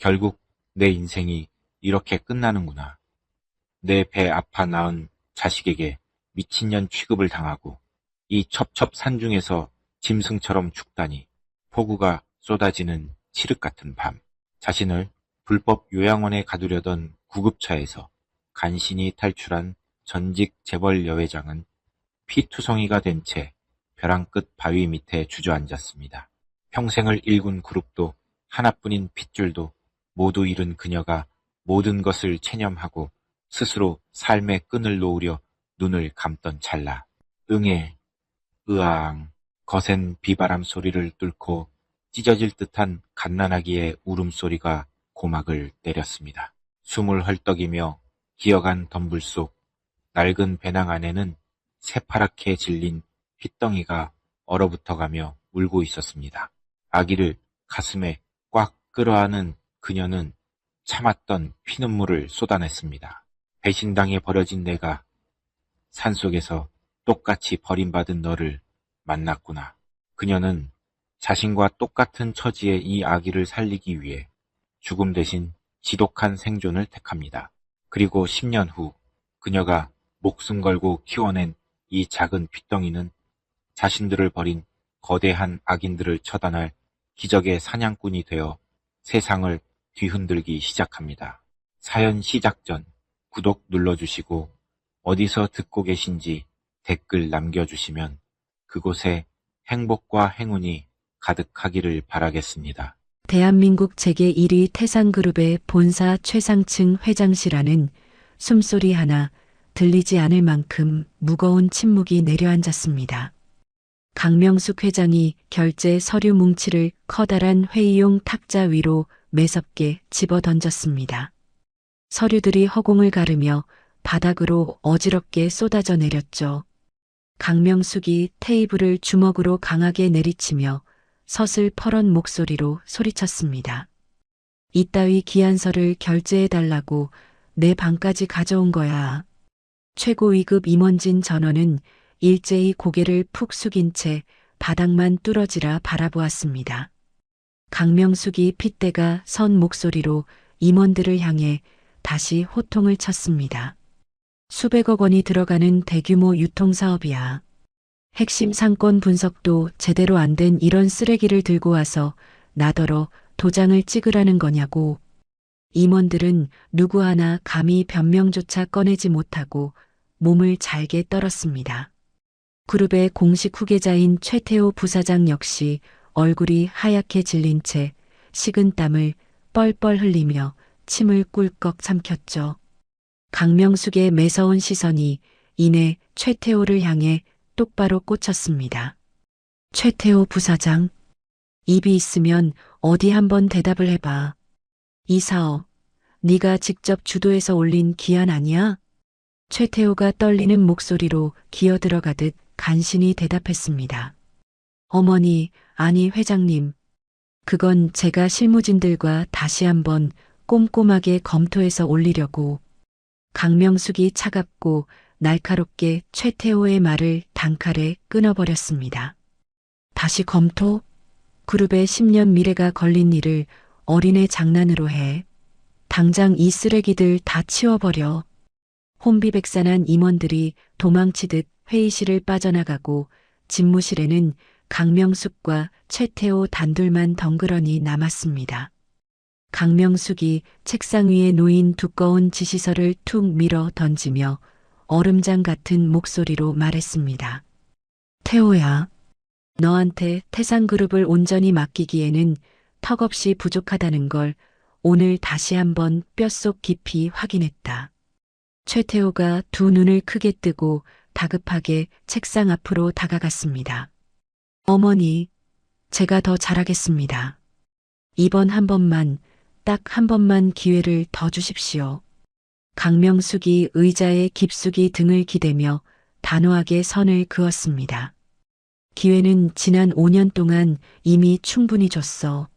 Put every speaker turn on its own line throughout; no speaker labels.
결국 내 인생이 이렇게 끝나는구나. 내 배 아파 낳은 자식에게 미친년 취급을 당하고 이 첩첩산중에서 짐승처럼 죽다니. 폭우가 쏟아지는 칠흑 같은 밤. 자신을 불법 요양원에 가두려던 구급차에서 간신히 탈출한 전직 재벌 여회장은 피투성이가 된 채 벼랑 끝 바위 밑에 주저앉았습니다. 평생을 일군 그룹도 하나뿐인 핏줄도 모두 잃은 그녀가 모든 것을 체념하고 스스로 삶의 끈을 놓으려 눈을 감던 찰나. 응애, 으앙, 거센 비바람 소리를 뚫고 찢어질 듯한 갓난아기의 울음소리가 고막을 때렸습니다. 숨을 헐떡이며 기어간 덤불 속 낡은 배낭 안에는 새파랗게 질린 핏덩이가 얼어붙어가며 울고 있었습니다. 아기를 가슴에 꽉 끌어안은 그녀는 참았던 피눈물을 쏟아냈습니다. 배신당해 버려진 내가 산속에서 똑같이 버림받은 너를 만났구나. 그녀는 자신과 똑같은 처지의 이 아기를 살리기 위해 죽음 대신 지독한 생존을 택합니다. 그리고 10년 후 그녀가 목숨 걸고 키워낸 이 작은 핏덩이는 자신들을 버린 거대한 악인들을 처단할 기적의 사냥꾼이 되어 세상을 뒤흔들기 시작합니다. 사연 시작 전 구독 눌러주시고 어디서 듣고 계신지 댓글 남겨주시면 그곳에 행복과 행운이 가득하기를 바라겠습니다.
대한민국 제1위 태산그룹의 본사 최상층 회장실안은 숨소리 하나 들리지 않을 만큼 무거운 침묵이 내려앉았습니다. 강명숙 회장이 결제 서류 뭉치를 커다란 회의용 탁자 위로 매섭게 집어던졌습니다. 서류들이 허공을 가르며 바닥으로 어지럽게 쏟아져 내렸죠. 강명숙이 테이블을 주먹으로 강하게 내리치며 서슬퍼런 목소리로 소리쳤습니다. 이따위 기한서를 결제해달라고 내 방까지 가져온 거야. 최고위급 임원진 전원은 일제히 고개를 푹 숙인 채 바닥만 뚫어지라 바라보았습니다. 강명숙이 핏대가 선 목소리로 임원들을 향해 다시 호통을 쳤습니다. 수백억 원이 들어가는 대규모 유통사업이야. 핵심 상권 분석도 제대로 안 된 이런 쓰레기를 들고 와서 나더러 도장을 찍으라는 거냐고. 임원들은 누구 하나 감히 변명조차 꺼내지 못하고 몸을 잘게 떨었습니다. 그룹의 공식 후계자인 최태호 부사장 역시 얼굴이 하얗게 질린 채 식은땀을 뻘뻘 흘리며 침을 꿀꺽 삼켰죠. 강명숙의 매서운 시선이 이내 최태호를 향해 똑바로 꽂혔습니다. 최태호 부사장, 입이 있으면 어디 한번 대답을 해봐. 이 사업, 네가 직접 주도해서 올린 기한 아니야? 최태호가 떨리는 목소리로 기어들어가듯 간신히 대답했습니다. 어머니, 아니 회장님. 그건 제가 실무진들과 다시 한번 꼼꼼하게 검토해서 올리려고. 강명숙이 차갑고 날카롭게 최태호의 말을 단칼에 끊어버렸습니다. 다시 검토? 그룹의 10년 미래가 걸린 일을 어린애 장난으로 해. 당장 이 쓰레기들 다 치워버려. 혼비백산한 임원들이 도망치듯 회의실을 빠져나가고 집무실에는 강명숙과 최태호 단둘만 덩그러니 남았습니다. 강명숙이 책상 위에 놓인 두꺼운 지시서를 툭 밀어 던지며 얼음장 같은 목소리로 말했습니다. 태호야, 너한테 태산그룹을 온전히 맡기기에는 턱없이 부족하다는 걸 오늘 다시 한번 뼛속 깊이 확인했다. 최태호가 두 눈을 크게 뜨고 다급하게 책상 앞으로 다가갔습니다. 어머니, 제가 더 잘하겠습니다. 이번 한 번만, 딱 한 번만 기회를 더 주십시오. 강명숙이 의자에 깊숙이 등을 기대며 단호하게 선을 그었습니다. 기회는 지난 5년 동안 이미 충분히 줬어.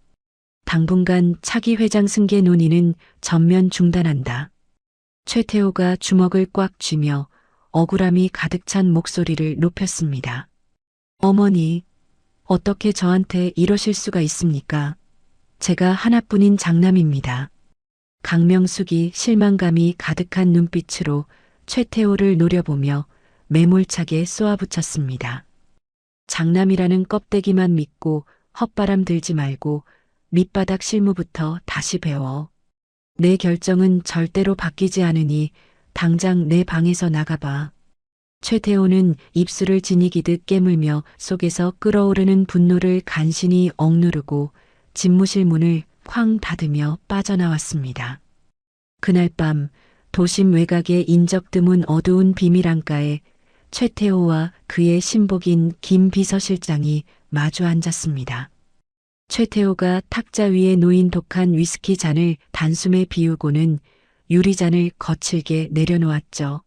당분간 차기 회장 승계 논의는 전면 중단한다. 최태호가 주먹을 꽉 쥐며 억울함이 가득 찬 목소리를 높였습니다. 어머니, 어떻게 저한테 이러실 수가 있습니까? 제가 하나뿐인 장남입니다. 강명숙이 실망감이 가득한 눈빛으로 최태호를 노려보며 매몰차게 쏘아붙였습니다. 장남이라는 껍데기만 믿고 헛바람 들지 말고 밑바닥 실무부터 다시 배워. 내 결정은 절대로 바뀌지 않으니 당장 내 방에서 나가봐. 최태호는 입술을 지니기듯 깨물며 속에서 끓어오르는 분노를 간신히 억누르고 집무실 문을 쾅 닫으며 빠져나왔습니다. 그날 밤 도심 외곽의 인적 드문 어두운 비밀안가에 최태호와 그의 신복인 김 비서실장이 마주 앉았습니다. 최태호가 탁자 위에 놓인 독한 위스키 잔을 단숨에 비우고는 유리잔을 거칠게 내려놓았죠.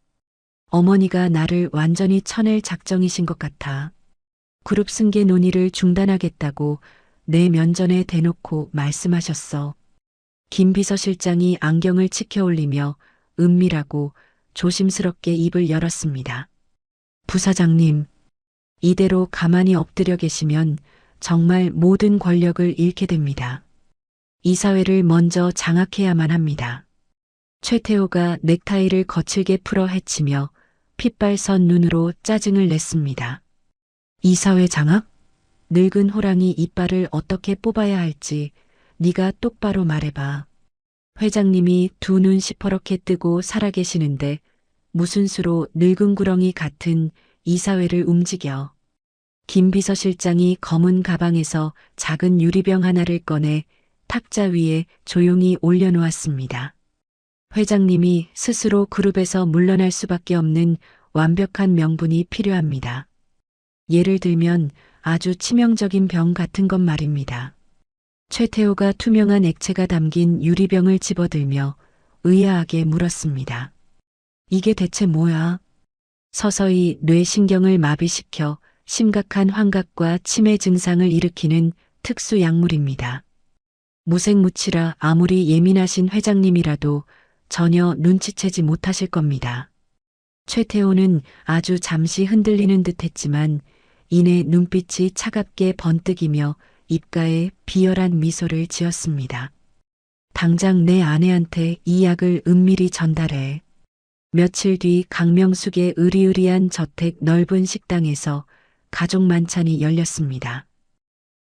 어머니가 나를 완전히 쳐낼 작정이신 것 같아. 그룹 승계 논의를 중단하겠다고 내 면전에 대놓고 말씀하셨어. 김 비서실장이 안경을 치켜 올리며 은밀하고 조심스럽게 입을 열었습니다. 부사장님, 이대로 가만히 엎드려 계시면 정말 모든 권력을 잃게 됩니다. 이 사회를 먼저 장악해야만 합니다. 최태호가 넥타이를 거칠게 풀어 헤치며 핏발선 눈으로 짜증을 냈습니다. 이사회 장악? 늙은 호랑이 이빨을 어떻게 뽑아야 할지 네가 똑바로 말해봐. 회장님이 두 눈 시퍼렇게 뜨고 살아계시는데 무슨 수로 늙은 구렁이 같은 이사회를 움직여. 김 비서실장이 검은 가방에서 작은 유리병 하나를 꺼내 탁자 위에 조용히 올려놓았습니다. 회장님이 스스로 그룹에서 물러날 수밖에 없는 완벽한 명분이 필요합니다. 예를 들면 아주 치명적인 병 같은 것 말입니다. 최태호가 투명한 액체가 담긴 유리병을 집어들며 의아하게 물었습니다. 이게 대체 뭐야? 서서히 뇌신경을 마비시켜 심각한 환각과 치매 증상을 일으키는 특수 약물입니다. 무색무취라 아무리 예민하신 회장님이라도 전혀 눈치채지 못하실 겁니다. 최태호는 아주 잠시 흔들리는 듯 했지만 이내 눈빛이 차갑게 번뜩이며 입가에 비열한 미소를 지었습니다. 당장 내 아내한테 이 약을 은밀히 전달해. 며칠 뒤 강명숙의 으리으리한 저택 넓은 식당에서 가족 만찬이 열렸습니다.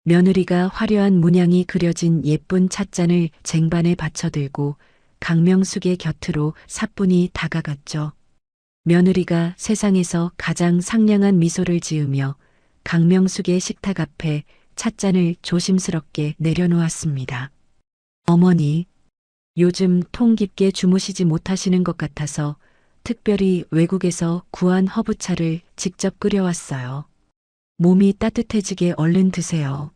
며느리가 화려한 문양이 그려진 예쁜 찻잔을 쟁반에 받쳐들고 강명숙의 곁으로 사뿐히 다가갔죠. 며느리가 세상에서 가장 상냥한 미소를 지으며 강명숙의 식탁 앞에 찻잔을 조심스럽게 내려놓았습니다. 어머니, 요즘 통 깊게 주무시지 못하시는 것 같아서 특별히 외국에서 구한 허브차를 직접 끓여왔어요. 몸이 따뜻해지게 얼른 드세요.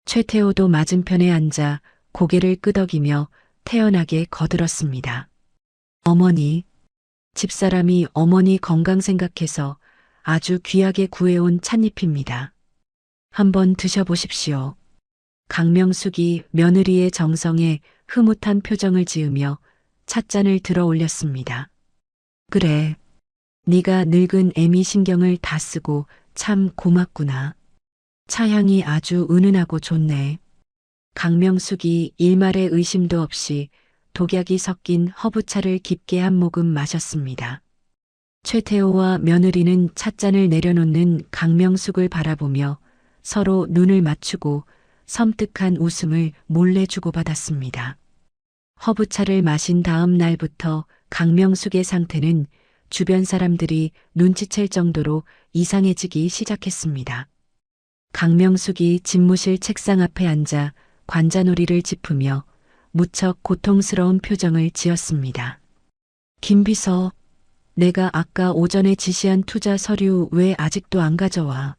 최태호도 맞은편에 앉아 고개를 끄덕이며 태연하게 거들었습니다. 어머니, 집사람이 어머니 건강 생각해서 아주 귀하게 구해온 찻잎입니다. 한번 드셔보십시오. 강명숙이 며느리의 정성에 흐뭇한 표정을 지으며 찻잔을 들어 올렸습니다. 그래, 네가 늙은 애미 신경을 다 쓰고 참 고맙구나. 차향이 아주 은은하고 좋네. 강명숙이 일말의 의심도 없이 독약이 섞인 허브차를 깊게 한 모금 마셨습니다. 최태호와 며느리는 찻잔을 내려놓는 강명숙을 바라보며 서로 눈을 맞추고 섬뜩한 웃음을 몰래 주고받았습니다. 허브차를 마신 다음 날부터 강명숙의 상태는 주변 사람들이 눈치챌 정도로 이상해지기 시작했습니다. 강명숙이 집무실 책상 앞에 앉아 관자놀이를 짚으며 무척 고통스러운 표정을 지었습니다. 김 비서, 내가 아까 오전에 지시한 투자 서류 왜 아직도 안 가져와?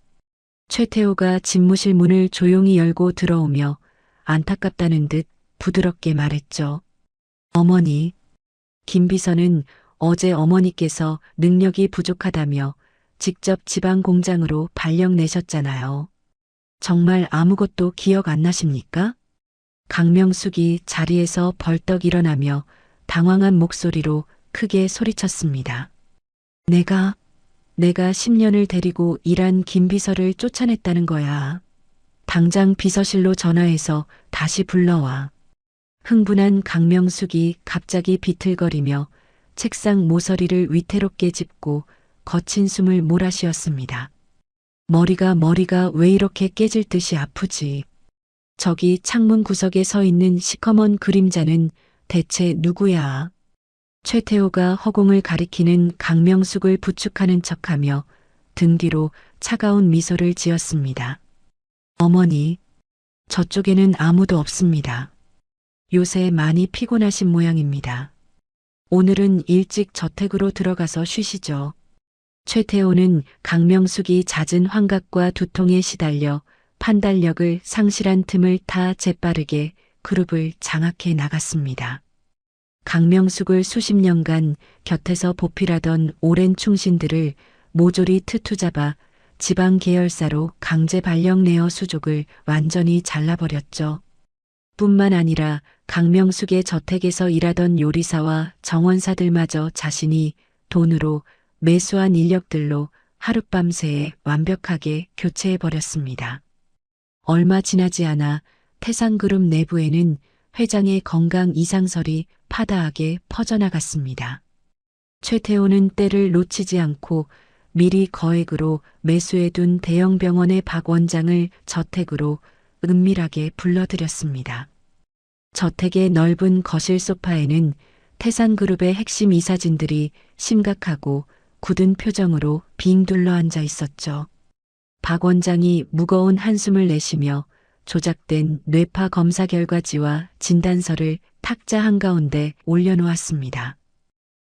최태호가 집무실 문을 조용히 열고 들어오며 안타깝다는 듯 부드럽게 말했죠. 어머니, 김 비서는 어제 어머니께서 능력이 부족하다며 직접 지방 공장으로 발령 내셨잖아요. 정말 아무것도 기억 안 나십니까? 강명숙이 자리에서 벌떡 일어나며 당황한 목소리로 크게 소리쳤습니다. 내가 10년을 데리고 일한 김 비서를 쫓아냈다는 거야. 당장 비서실로 전화해서 다시 불러와. 흥분한 강명숙이 갑자기 비틀거리며 책상 모서리를 위태롭게 짚고 거친 숨을 몰아쉬었습니다. 머리가 왜 이렇게 깨질 듯이 아프지? 저기 창문 구석에 서 있는 시커먼 그림자는 대체 누구야? 최태호가 허공을 가리키는 강명숙을 부축하는 척하며 등 뒤로 차가운 미소를 지었습니다. 어머니, 저쪽에는 아무도 없습니다. 요새 많이 피곤하신 모양입니다. 오늘은 일찍 저택으로 들어가서 쉬시죠. 최태호는 강명숙이 잦은 환각과 두통에 시달려 판단력을 상실한 틈을 타 재빠르게 그룹을 장악해 나갔습니다. 강명숙을 수십 년간 곁에서 보필하던 오랜 충신들을 모조리 트투잡아 지방 계열사로 강제 발령 내어 수족을 완전히 잘라버렸죠. 뿐만 아니라 강명숙의 저택에서 일하던 요리사와 정원사들마저 자신이 돈으로 매수한 인력들로 하룻밤새에 완벽하게 교체해버렸습니다. 얼마 지나지 않아 태산그룹 내부에는 회장의 건강 이상설이 파다하게 퍼져나갔습니다. 최태호는 때를 놓치지 않고 미리 거액으로 매수해둔 대형 병원의 박 원장을 저택으로 은밀하게 불러들였습니다. 저택의 넓은 거실 소파에는 태산그룹의 핵심 이사진들이 심각하고 굳은 표정으로 빙 둘러 앉아 있었죠. 박 원장이 무거운 한숨을 내쉬며 조작된 뇌파 검사 결과지와 진단서를 탁자 한가운데 올려놓았습니다.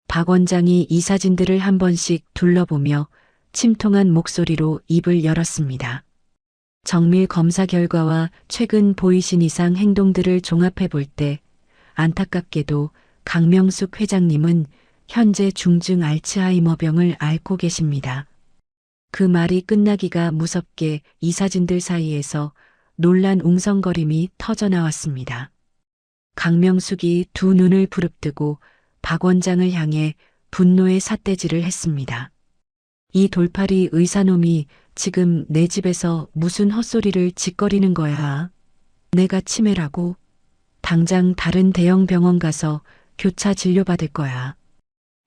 박 원장이 이사진들을 한 번씩 둘러보며 침통한 목소리로 입을 열었습니다. 정밀 검사 결과와 최근 보이신 이상 행동들을 종합해 볼 때 안타깝게도 강명숙 회장님은 현재 중증 알츠하이머병을 앓고 계십니다. 그 말이 끝나기가 무섭게 이사진들 사이에서 놀란 웅성거림이 터져나왔습니다. 강명숙이 두 눈을 부릅뜨고 박 원장을 향해 분노의 삿대질을 했습니다. 이 돌팔이 의사놈이 지금 내 집에서 무슨 헛소리를 짓거리는 거야. 내가 치매라고. 당장 다른 대형 병원 가서 교차 진료받을 거야.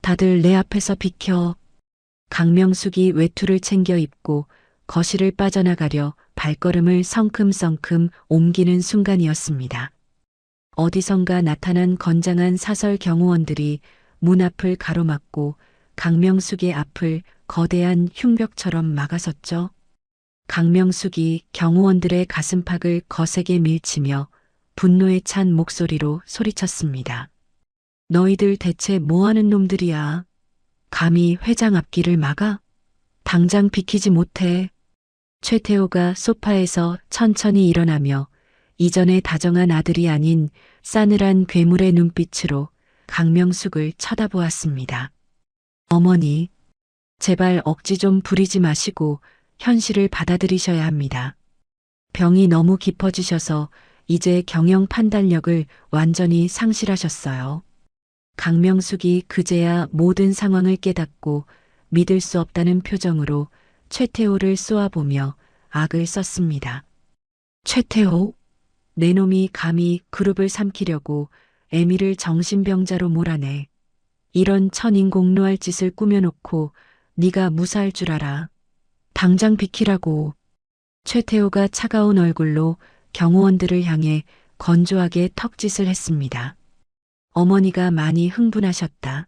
다들 내 앞에서 비켜. 강명숙이 외투를 챙겨 입고 거실을 빠져나가려 발걸음을 성큼성큼 옮기는 순간이었습니다. 어디선가 나타난 건장한 사설 경호원들이 문 앞을 가로막고 강명숙의 앞을 거대한 흉벽처럼 막아섰죠. 강명숙이 경호원들의 가슴팍을 거세게 밀치며 분노에 찬 목소리로 소리쳤습니다. 너희들 대체 뭐하는 놈들이야? 감히 회장 앞길을 막아? 당장 비키지 못해. 최태호가 소파에서 천천히 일어나며 이전에 다정한 아들이 아닌 싸늘한 괴물의 눈빛으로 강명숙을 쳐다보았습니다. 어머니, 제발 억지 좀 부리지 마시고 현실을 받아들이셔야 합니다. 병이 너무 깊어지셔서 이제 경영 판단력을 완전히 상실하셨어요. 강명숙이 그제야 모든 상황을 깨닫고 믿을 수 없다는 표정으로 최태호를 쏘아보며 악을 썼습니다. 최태호, 내 놈이 감히 그룹을 삼키려고 애미를 정신병자로 몰아내. 이런 천인공노할 짓을 꾸며놓고 네가 무사할 줄 알아. 당장 비키라고. 최태호가 차가운 얼굴로 경호원들을 향해 건조하게 턱짓을 했습니다. 어머니가 많이 흥분하셨다.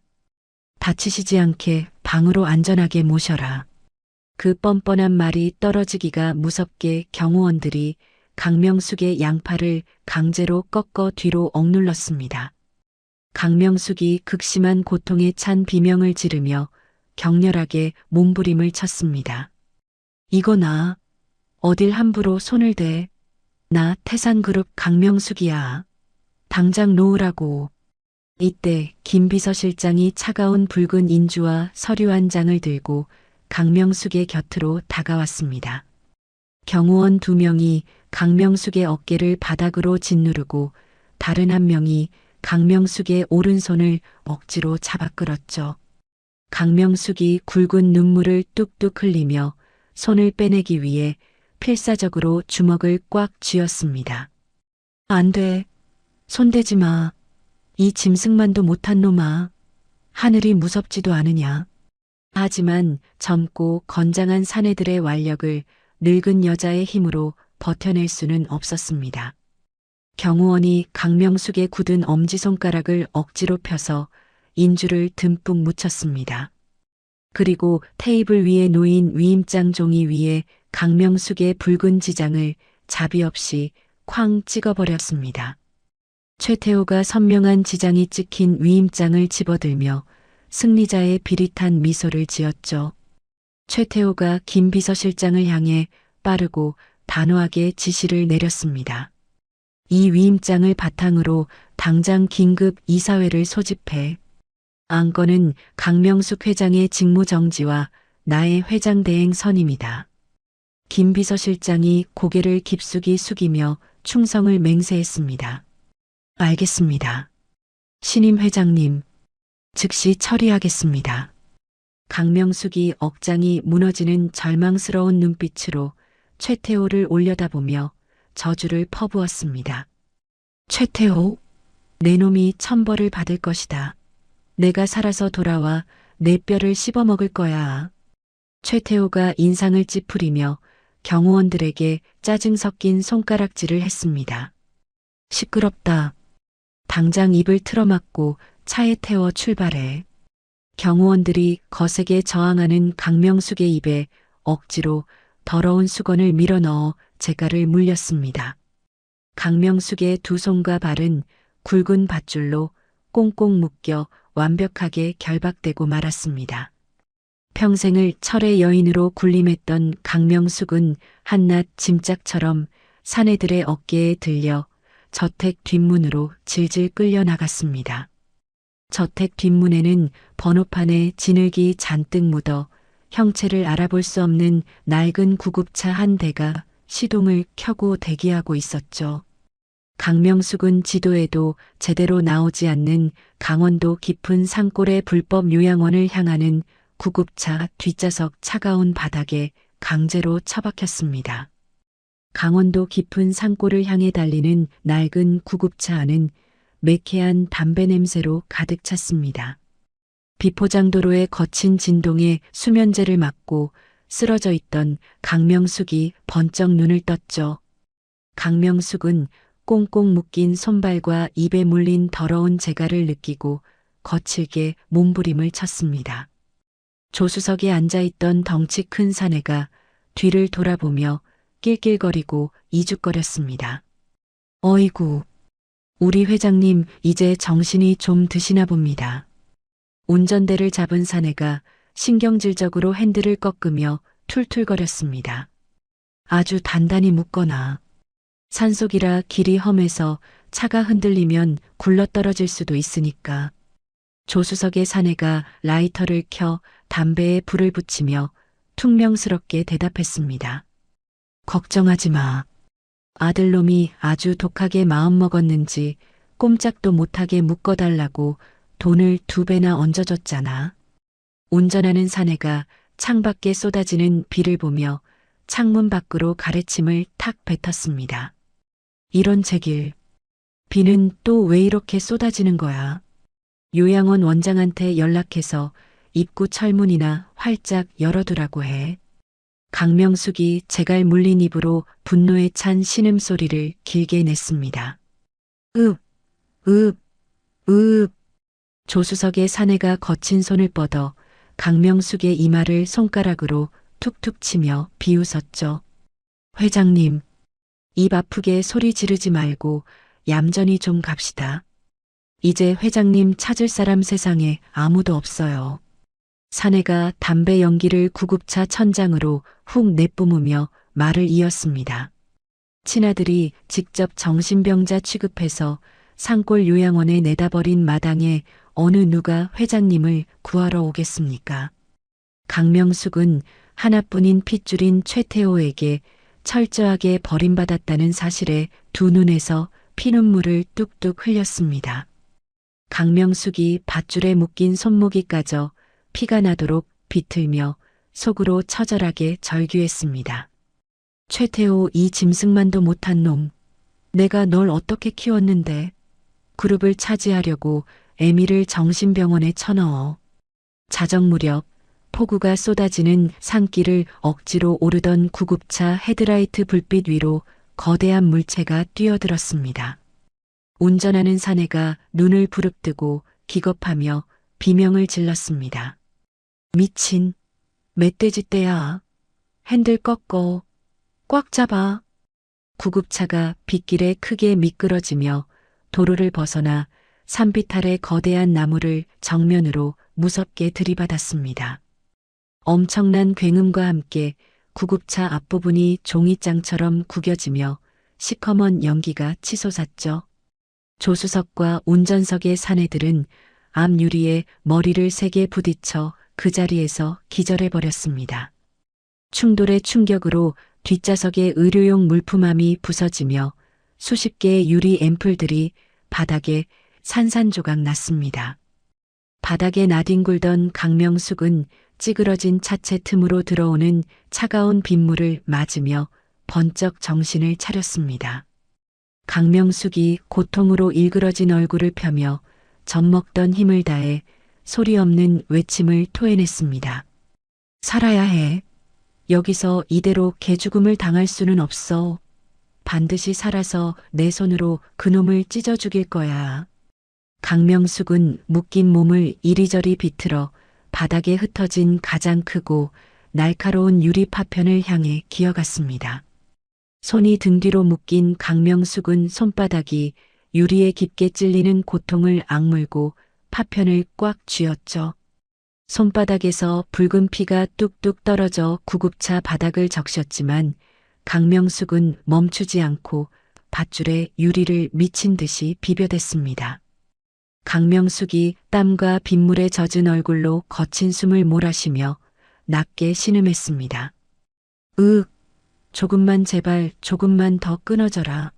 다치시지 않게 방으로 안전하게 모셔라. 그 뻔뻔한 말이 떨어지기가 무섭게 경호원들이 강명숙의 양팔을 강제로 꺾어 뒤로 억눌렀습니다. 강명숙이 극심한 고통에 찬 비명을 지르며 격렬하게 몸부림을 쳤습니다. 이거 나, 어딜 함부로 손을 대. 나 태산그룹 강명숙이야. 당장 놓으라고. 이때 김 비서실장이 차가운 붉은 인주와 서류 한 장을 들고 강명숙의 곁으로 다가왔습니다. 경호원 2명이 강명숙의 어깨를 바닥으로 짓누르고 다른 한 명이 강명숙의 오른손을 억지로 잡아 끌었죠. 강명숙이 굵은 눈물을 뚝뚝 흘리며 손을 빼내기 위해 필사적으로 주먹을 꽉 쥐었습니다. 안 돼. 손대지 마. 이 짐승만도 못한 놈아. 하늘이 무섭지도 않으냐. 하지만 젊고 건장한 사내들의 완력을 늙은 여자의 힘으로 버텨낼 수는 없었습니다. 경호원이 강명숙의 굳은 엄지손가락을 억지로 펴서 인주를 듬뿍 묻혔습니다. 그리고 테이블 위에 놓인 위임장 종이 위에 강명숙의 붉은 지장을 자비 없이 쾅 찍어버렸습니다. 최태호가 선명한 지장이 찍힌 위임장을 집어들며 승리자의 비릿한 미소를 지었죠. 최태호가 김 비서실장을 향해 빠르고 단호하게 지시를 내렸습니다. 이 위임장을 바탕으로 당장 긴급 이사회를 소집해 안건은 강명숙 회장의 직무정지와 나의 회장 대행 선임이다. 김 비서실장이 고개를 깊숙이 숙이며 충성을 맹세했습니다. 알겠습니다. 신임 회장님, 즉시 처리하겠습니다. 강명숙이 억장이 무너지는 절망스러운 눈빛으로 최태호를 올려다보며 저주를 퍼부었습니다. 최태호, 내 놈이 천벌을 받을 것이다. 내가 살아서 돌아와 내 뼈를 씹어먹을 거야. 최태호가 인상을 찌푸리며 경호원들에게 짜증 섞인 손가락질을 했습니다. 시끄럽다. 당장 입을 틀어막고 차에 태워 출발해. 경호원들이 거세게 저항하는 강명숙의 입에 억지로 더러운 수건을 밀어넣어 재갈을 물렸습니다. 강명숙의 두 손과 발은 굵은 밧줄로 꽁꽁 묶여 완벽하게 결박되고 말았습니다. 평생을 철의 여인으로 군림했던 강명숙은 한낱 짐짝처럼 사내들의 어깨에 들려 저택 뒷문으로 질질 끌려 나갔습니다. 저택 뒷문에는 번호판에 진흙이 잔뜩 묻어 형체를 알아볼 수 없는 낡은 구급차 한 대가 시동을 켜고 대기하고 있었죠. 강명숙은 지도에도 제대로 나오지 않는 강원도 깊은 산골의 불법 요양원을 향하는 구급차 뒷좌석 차가운 바닥에 강제로 처박혔습니다. 강원도 깊은 산골을 향해 달리는 낡은 구급차 안은 매캐한 담배 냄새로 가득 찼습니다. 비포장도로의 거친 진동에 수면제를 맞고 쓰러져 있던 강명숙이 번쩍 눈을 떴죠. 강명숙은 꽁꽁 묶인 손발과 입에 물린 더러운 재갈을 느끼고 거칠게 몸부림을 쳤습니다. 조수석에 앉아있던 덩치 큰 사내가 뒤를 돌아보며 낄낄거리고 이죽거렸습니다. 어이구, 우리 회장님 이제 정신이 좀 드시나 봅니다. 운전대를 잡은 사내가 신경질적으로 핸들을 꺾으며 툴툴거렸습니다. 아주 단단히 묶거나. 산속이라 길이 험해서 차가 흔들리면 굴러떨어질 수도 있으니까. 조수석의 사내가 라이터를 켜 담배에 불을 붙이며 퉁명스럽게 대답했습니다. 걱정하지 마. 아들놈이 아주 독하게 마음먹었는지 꼼짝도 못하게 묶어달라고 돈을 2배나 얹어줬잖아. 운전하는 사내가 창밖에 쏟아지는 비를 보며 창문 밖으로 가래침을 탁 뱉었습니다. 이런 제길. 비는 또 왜 이렇게 쏟아지는 거야? 요양원 원장한테 연락해서 입구 철문이나 활짝 열어두라고 해. 강명숙이 재갈 물린 입으로 분노에 찬 신음소리를 길게 냈습니다. 읍, 읍, 읍. 조수석의 사내가 거친 손을 뻗어 강명숙의 이마를 손가락으로 툭툭 치며 비웃었죠. 회장님, 입 아프게 소리 지르지 말고 얌전히 좀 갑시다. 이제 회장님 찾을 사람 세상에 아무도 없어요. 사내가 담배 연기를 구급차 천장으로 훅 내뿜으며 말을 이었습니다. 친아들이 직접 정신병자 취급해서 산골 요양원에 내다버린 마당에 어느 누가 회장님을 구하러 오겠습니까? 강명숙은 하나뿐인 핏줄인 최태호에게 철저하게 버림받았다는 사실에 두 눈에서 피눈물을 뚝뚝 흘렸습니다. 강명숙이 밧줄에 묶인 손목이 까져 피가 나도록 비틀며 속으로 처절하게 절규했습니다. 최태호 이 짐승만도 못한 놈. 내가 널 어떻게 키웠는데. 그룹을 차지하려고 애미를 정신병원에 쳐넣어. 자정 무렵 폭우가 쏟아지는 산길을 억지로 오르던 구급차 헤드라이트 불빛 위로 거대한 물체가 뛰어들었습니다. 운전하는 사내가 눈을 부릅뜨고 기겁하며 비명을 질렀습니다. 미친, 멧돼지 떼야. 핸들 꺾어. 꽉 잡아. 구급차가 빗길에 크게 미끄러지며 도로를 벗어나 산빛 아래 거대한 나무를 정면으로 무섭게 들이받았습니다. 엄청난 굉음과 함께 구급차 앞부분이 종이장처럼 구겨지며 시커먼 연기가 치솟았죠. 조수석과 운전석의 사내들은 앞 유리에 머리를 세게 부딪혀 그 자리에서 기절해버렸습니다. 충돌의 충격으로 뒷좌석의 의료용 물품함이 부서지며 수십 개의 유리 앰플들이 바닥에 산산조각 났습니다. 바닥에 나뒹굴던 강명숙은 찌그러진 차체 틈으로 들어오는 차가운 빗물을 맞으며 번쩍 정신을 차렸습니다. 강명숙이 고통으로 일그러진 얼굴을 펴며 젖먹던 힘을 다해 소리 없는 외침을 토해냈습니다. 살아야 해. 여기서 이대로 개죽음을 당할 수는 없어. 반드시 살아서 내 손으로 그놈을 찢어 죽일 거야. 강명숙은 묶인 몸을 이리저리 비틀어 바닥에 흩어진 가장 크고 날카로운 유리 파편을 향해 기어갔습니다. 손이 등 뒤로 묶인 강명숙은 손바닥이 유리에 깊게 찔리는 고통을 악물고 파편을 꽉 쥐었죠. 손바닥에서 붉은 피가 뚝뚝 떨어져 구급차 바닥을 적셨지만 강명숙은 멈추지 않고 밧줄에 유리를 미친 듯이 비벼댔습니다. 강명숙이 땀과 빗물에 젖은 얼굴로 거친 숨을 몰아쉬며 낮게 신음했습니다. 조금만 제발 조금만 더 끊어져라.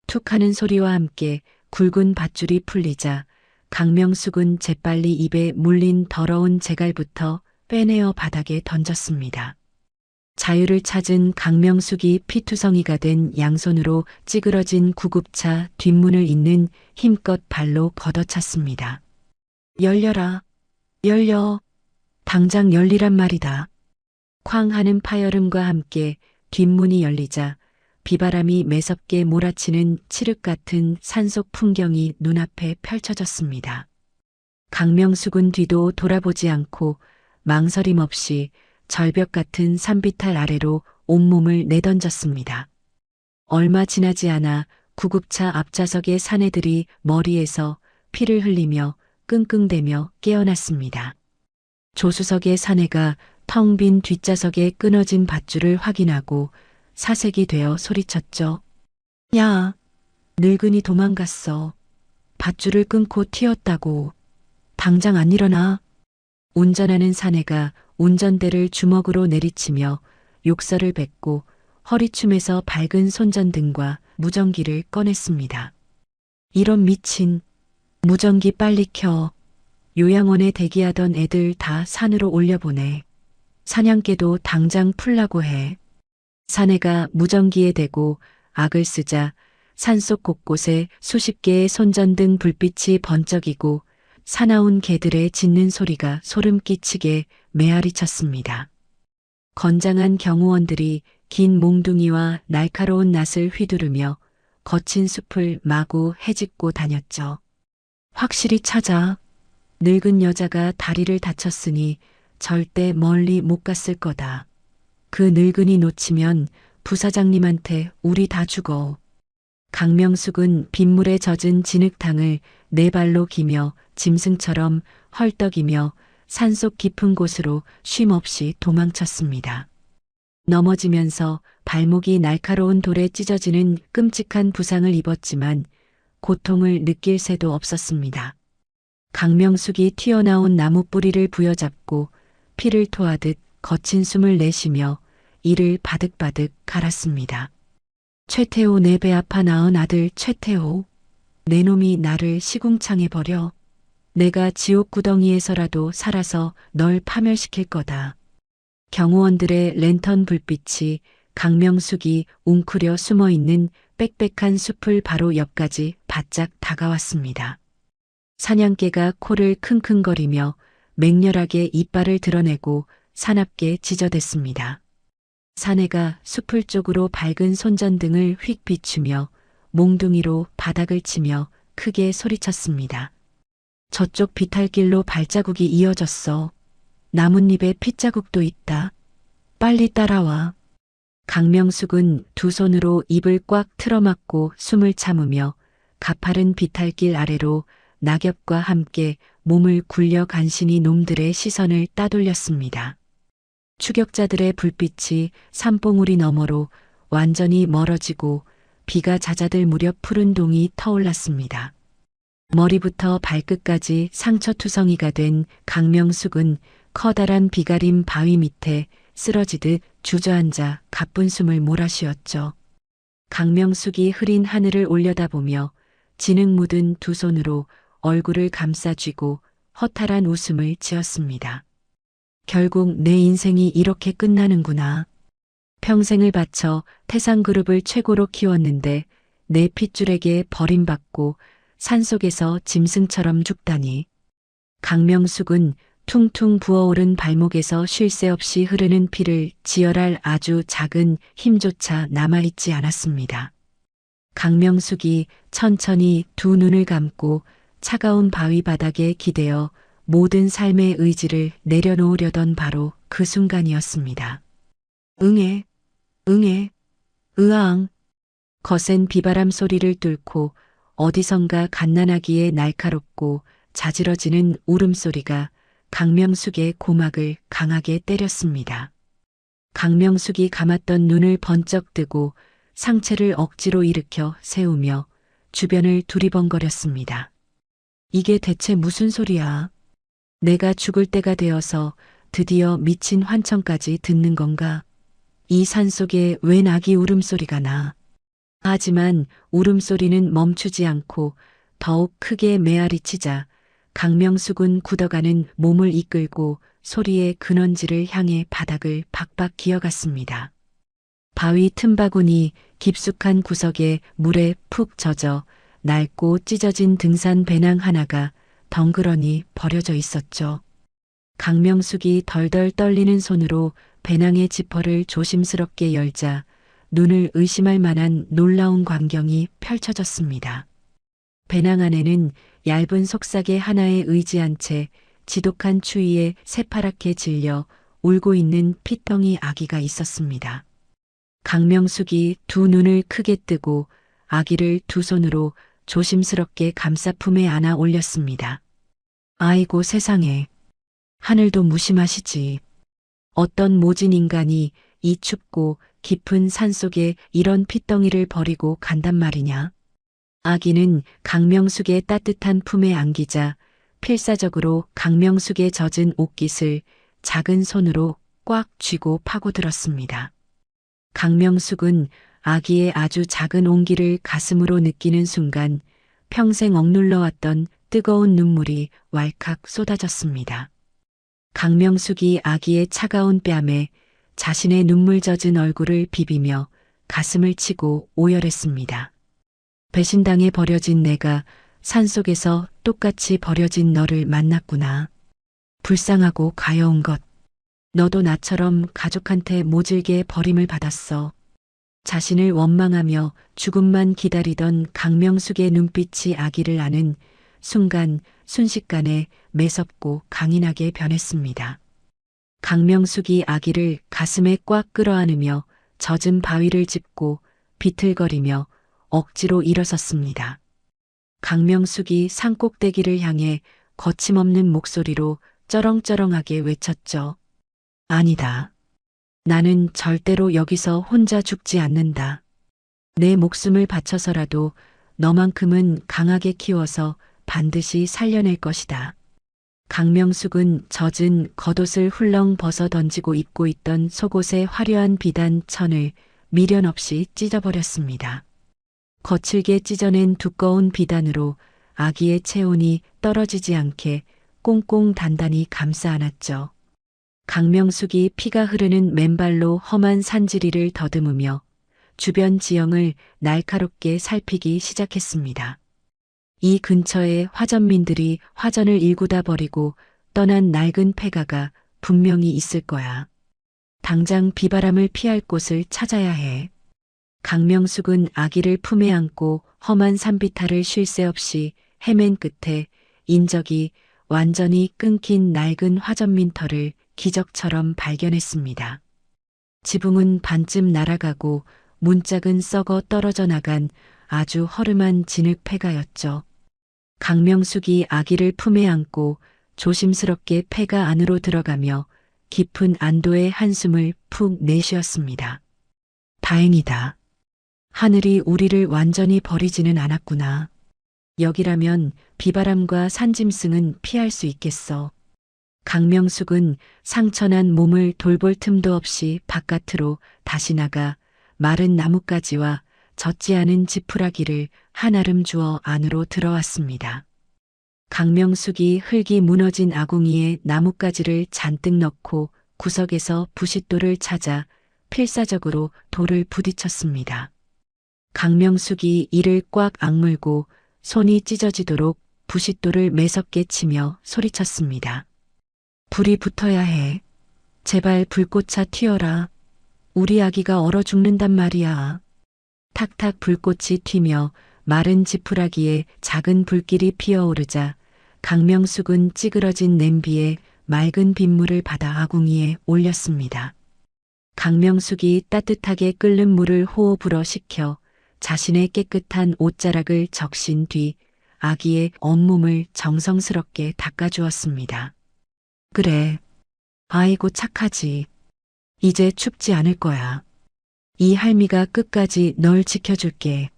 툭 하는 소리와 함께 굵은 밧줄이 풀리자 강명숙은 재빨리 입에 물린 더러운 재갈부터 빼내어 바닥에 던졌습니다. 자유를 찾은 강명숙이 피투성이가 된 양손으로 찌그러진 구급차 뒷문을 잇는 힘껏 발로 걷어찼습니다. 열려라. 열려. 당장 열리란 말이다. 쾅 하는 파열음과 함께 뒷문이 열리자 비바람이 매섭게 몰아치는 칠흑 같은 산속 풍경이 눈앞에 펼쳐졌습니다. 강명숙은 뒤도 돌아보지 않고 망설임 없이 절벽 같은 산비탈 아래로 온몸을 내던졌습니다. 얼마 지나지 않아 구급차 앞좌석의 사내들이 머리에서 피를 흘리며 끙끙대며 깨어났습니다. 조수석의 사내가 텅 빈 뒷좌석에 끊어진 밧줄을 확인하고 사색이 되어 소리쳤죠. 야, 늙은이 도망갔어. 밧줄을 끊고 튀었다고. 당장 안 일어나. 운전하는 사내가 운전대를 주먹으로 내리치며 욕설을 뱉고 허리춤에서 밝은 손전등과 무전기를 꺼냈습니다. 이런 미친. 무전기 빨리 켜. 요양원에 대기하던 애들 다 산으로 올려보내. 사냥개도 당장 풀라고 해. 사내가 무전기에 대고 악을 쓰자 산속 곳곳에 수십 개의 손전등 불빛이 번쩍이고 사나운 개들의 짖는 소리가 소름 끼치게 메아리 쳤습니다. 건장한 경호원들이 긴 몽둥이와 날카로운 낫을 휘두르며 거친 숲을 마구 헤집고 다녔죠. 확실히 찾아. 늙은 여자가 다리를 다쳤으니 절대 멀리 못 갔을 거다. 그 늙은이 놓치면 부사장님한테 우리 다 죽어. 강명숙은 빗물에 젖은 진흙탕을 네 발로 기며 짐승처럼 헐떡이며 산속 깊은 곳으로 쉼없이 도망쳤습니다. 넘어지면서 발목이 날카로운 돌에 찢어지는 끔찍한 부상을 입었지만 고통을 느낄 새도 없었습니다. 강명숙이 튀어나온 나무 뿌리를 부여잡고 피를 토하듯 거친 숨을 내쉬며 이를 바득바득 갈았습니다. 최태호 내 배 아파 낳은 아들 최태호. 내 놈이 나를 시궁창에 버려. 내가 지옥 구덩이에서라도 살아서 널 파멸시킬 거다. 경호원들의 랜턴 불빛이 강명숙이 웅크려 숨어있는 빽빽한 숲을 바로 옆까지 바짝 다가왔습니다. 사냥개가 코를 킁킁거리며 맹렬하게 이빨을 드러내고 사납게 지저댔습니다. 사내가 숲을 쪽으로 밝은 손전등을 휙 비추며 몽둥이로 바닥을 치며 크게 소리쳤습니다. 저쪽 비탈길로 발자국이 이어졌어. 나뭇잎에 핏자국도 있다. 빨리 따라와. 강명숙은 두 손으로 입을 꽉 틀어막고 숨을 참으며 가파른 비탈길 아래로 낙엽과 함께 몸을 굴려 간신히 놈들의 시선을 따돌렸습니다. 추격자들의 불빛이 산봉우리 너머로 완전히 멀어지고 비가 잦아들 무렵 푸른 동이 터올랐습니다. 머리부터 발끝까지 상처투성이가 된 강명숙은 커다란 비가림 바위 밑에 쓰러지듯 주저앉아 가쁜 숨을 몰아쉬었죠. 강명숙이 흐린 하늘을 올려다보며 진흙 묻은 두 손으로 얼굴을 감싸쥐고 허탈한 웃음을 지었습니다. 결국 내 인생이 이렇게 끝나는구나. 평생을 바쳐 태상그룹을 최고로 키웠는데 내 핏줄에게 버림받고 산속에서 짐승처럼 죽다니. 강명숙은 퉁퉁 부어오른 발목에서 쉴 새 없이 흐르는 피를 지혈할 아주 작은 힘조차 남아있지 않았습니다. 강명숙이 천천히 두 눈을 감고 차가운 바위 바닥에 기대어 모든 삶의 의지를 내려놓으려던 바로 그 순간이었습니다. 응애, 응애, 으앙. 거센 비바람 소리를 뚫고 어디선가 갓난아기의 날카롭고 자지러지는 울음소리가 강명숙의 고막을 강하게 때렸습니다. 강명숙이 감았던 눈을 번쩍 뜨고 상체를 억지로 일으켜 세우며 주변을 두리번거렸습니다. 이게 대체 무슨 소리야? 내가 죽을 때가 되어서 드디어 미친 환청까지 듣는 건가? 이 산속에 웬 아기 울음소리가 나? 하지만 울음소리는 멈추지 않고 더욱 크게 메아리치자 강명숙은 굳어가는 몸을 이끌고 소리의 근원지를 향해 바닥을 박박 기어갔습니다. 바위 틈바구니 깊숙한 구석에 물에 푹 젖어 낡고 찢어진 등산 배낭 하나가 덩그러니 버려져 있었죠. 강명숙이 덜덜 떨리는 손으로 배낭의 지퍼를 조심스럽게 열자 눈을 의심할 만한 놀라운 광경이 펼쳐졌습니다. 배낭 안에는 얇은 속삭이 하나에 의지한 채 지독한 추위에 새파랗게 질려 울고 있는 핏덩이 아기가 있었습니다. 강명숙이 두 눈을 크게 뜨고 아기를 두 손으로 조심스럽게 감싸 품에 안아 올렸습니다. 아이고 세상에. 하늘도 무심하시지. 어떤 모진 인간이 이 춥고 깊은 산속에 이런 핏덩이를 버리고 간단 말이냐. 아기는 강명숙의 따뜻한 품에 안기자 필사적으로 강명숙의 젖은 옷깃을 작은 손으로 꽉 쥐고 파고들었습니다. 강명숙은 아기의 아주 작은 온기를 가슴으로 느끼는 순간 평생 억눌러왔던 뜨거운 눈물이 왈칵 쏟아졌습니다. 강명숙이 아기의 차가운 뺨에 자신의 눈물 젖은 얼굴을 비비며 가슴을 치고 오열했습니다. 배신당해 버려진 내가 산속에서 똑같이 버려진 너를 만났구나. 불쌍하고 가여운 것. 너도 나처럼 가족한테 모질게 버림을 받았어. 자신을 원망하며 죽음만 기다리던 강명숙의 눈빛이 아기를 아는 순간 순식간에 매섭고 강인하게 변했습니다. 강명숙이 아기를 가슴에 꽉 끌어안으며 젖은 바위를 짚고 비틀거리며 억지로 일어섰습니다. 강명숙이 산꼭대기를 향해 거침없는 목소리로 쩌렁쩌렁하게 외쳤죠. 아니다. 나는 절대로 여기서 혼자 죽지 않는다. 내 목숨을 바쳐서라도 너만큼은 강하게 키워서 반드시 살려낼 것이다. 강명숙은 젖은 겉옷을 훌렁 벗어 던지고 입고 있던 속옷의 화려한 비단 천을 미련 없이 찢어버렸습니다. 거칠게 찢어낸 두꺼운 비단으로 아기의 체온이 떨어지지 않게 꽁꽁 단단히 감싸 안았죠. 강명숙이 피가 흐르는 맨발로 험한 산지리를 더듬으며 주변 지형을 날카롭게 살피기 시작했습니다. 이 근처에 화전민들이 화전을 일구다 버리고 떠난 낡은 폐가가 분명히 있을 거야. 당장 비바람을 피할 곳을 찾아야 해. 강명숙은 아기를 품에 안고 험한 산비탈을 쉴 새 없이 헤맨 끝에 인적이 완전히 끊긴 낡은 화전민터를 기적처럼 발견했습니다. 지붕은 반쯤 날아가고 문짝은 썩어 떨어져 나간 아주 허름한 진흙폐가였죠. 강명숙이 아기를 품에 안고 조심스럽게 폐가 안으로 들어가며 깊은 안도의 한숨을 푹 내쉬었습니다. 다행이다. 하늘이 우리를 완전히 버리지는 않았구나. 여기라면 비바람과 산짐승은 피할 수 있겠어. 강명숙은 상처난 몸을 돌볼 틈도 없이 바깥으로 다시 나가 마른 나뭇가지와 젖지 않은 지푸라기를 한아름 주워 안으로 들어왔습니다. 강명숙이 흙이 무너진 아궁이에 나뭇가지를 잔뜩 넣고 구석에서 부싯돌을 찾아 필사적으로 돌을 부딪혔습니다. 강명숙이 이를 꽉 악물고 손이 찢어지도록 부싯돌을 매섭게 치며 소리쳤습니다. 불이 붙어야 해. 제발 불꽃아 튀어라. 우리 아기가 얼어 죽는단 말이야. 탁탁 불꽃이 튀며 마른 지푸라기에 작은 불길이 피어오르자 강명숙은 찌그러진 냄비에 맑은 빗물을 받아 아궁이에 올렸습니다. 강명숙이 따뜻하게 끓는 물을 호흡으로 식혀 자신의 깨끗한 옷자락을 적신 뒤 아기의 온몸을 정성스럽게 닦아주었습니다. 그래. 아이고 착하지. 이제 춥지 않을 거야. 이 할미가 끝까지 널 지켜줄게.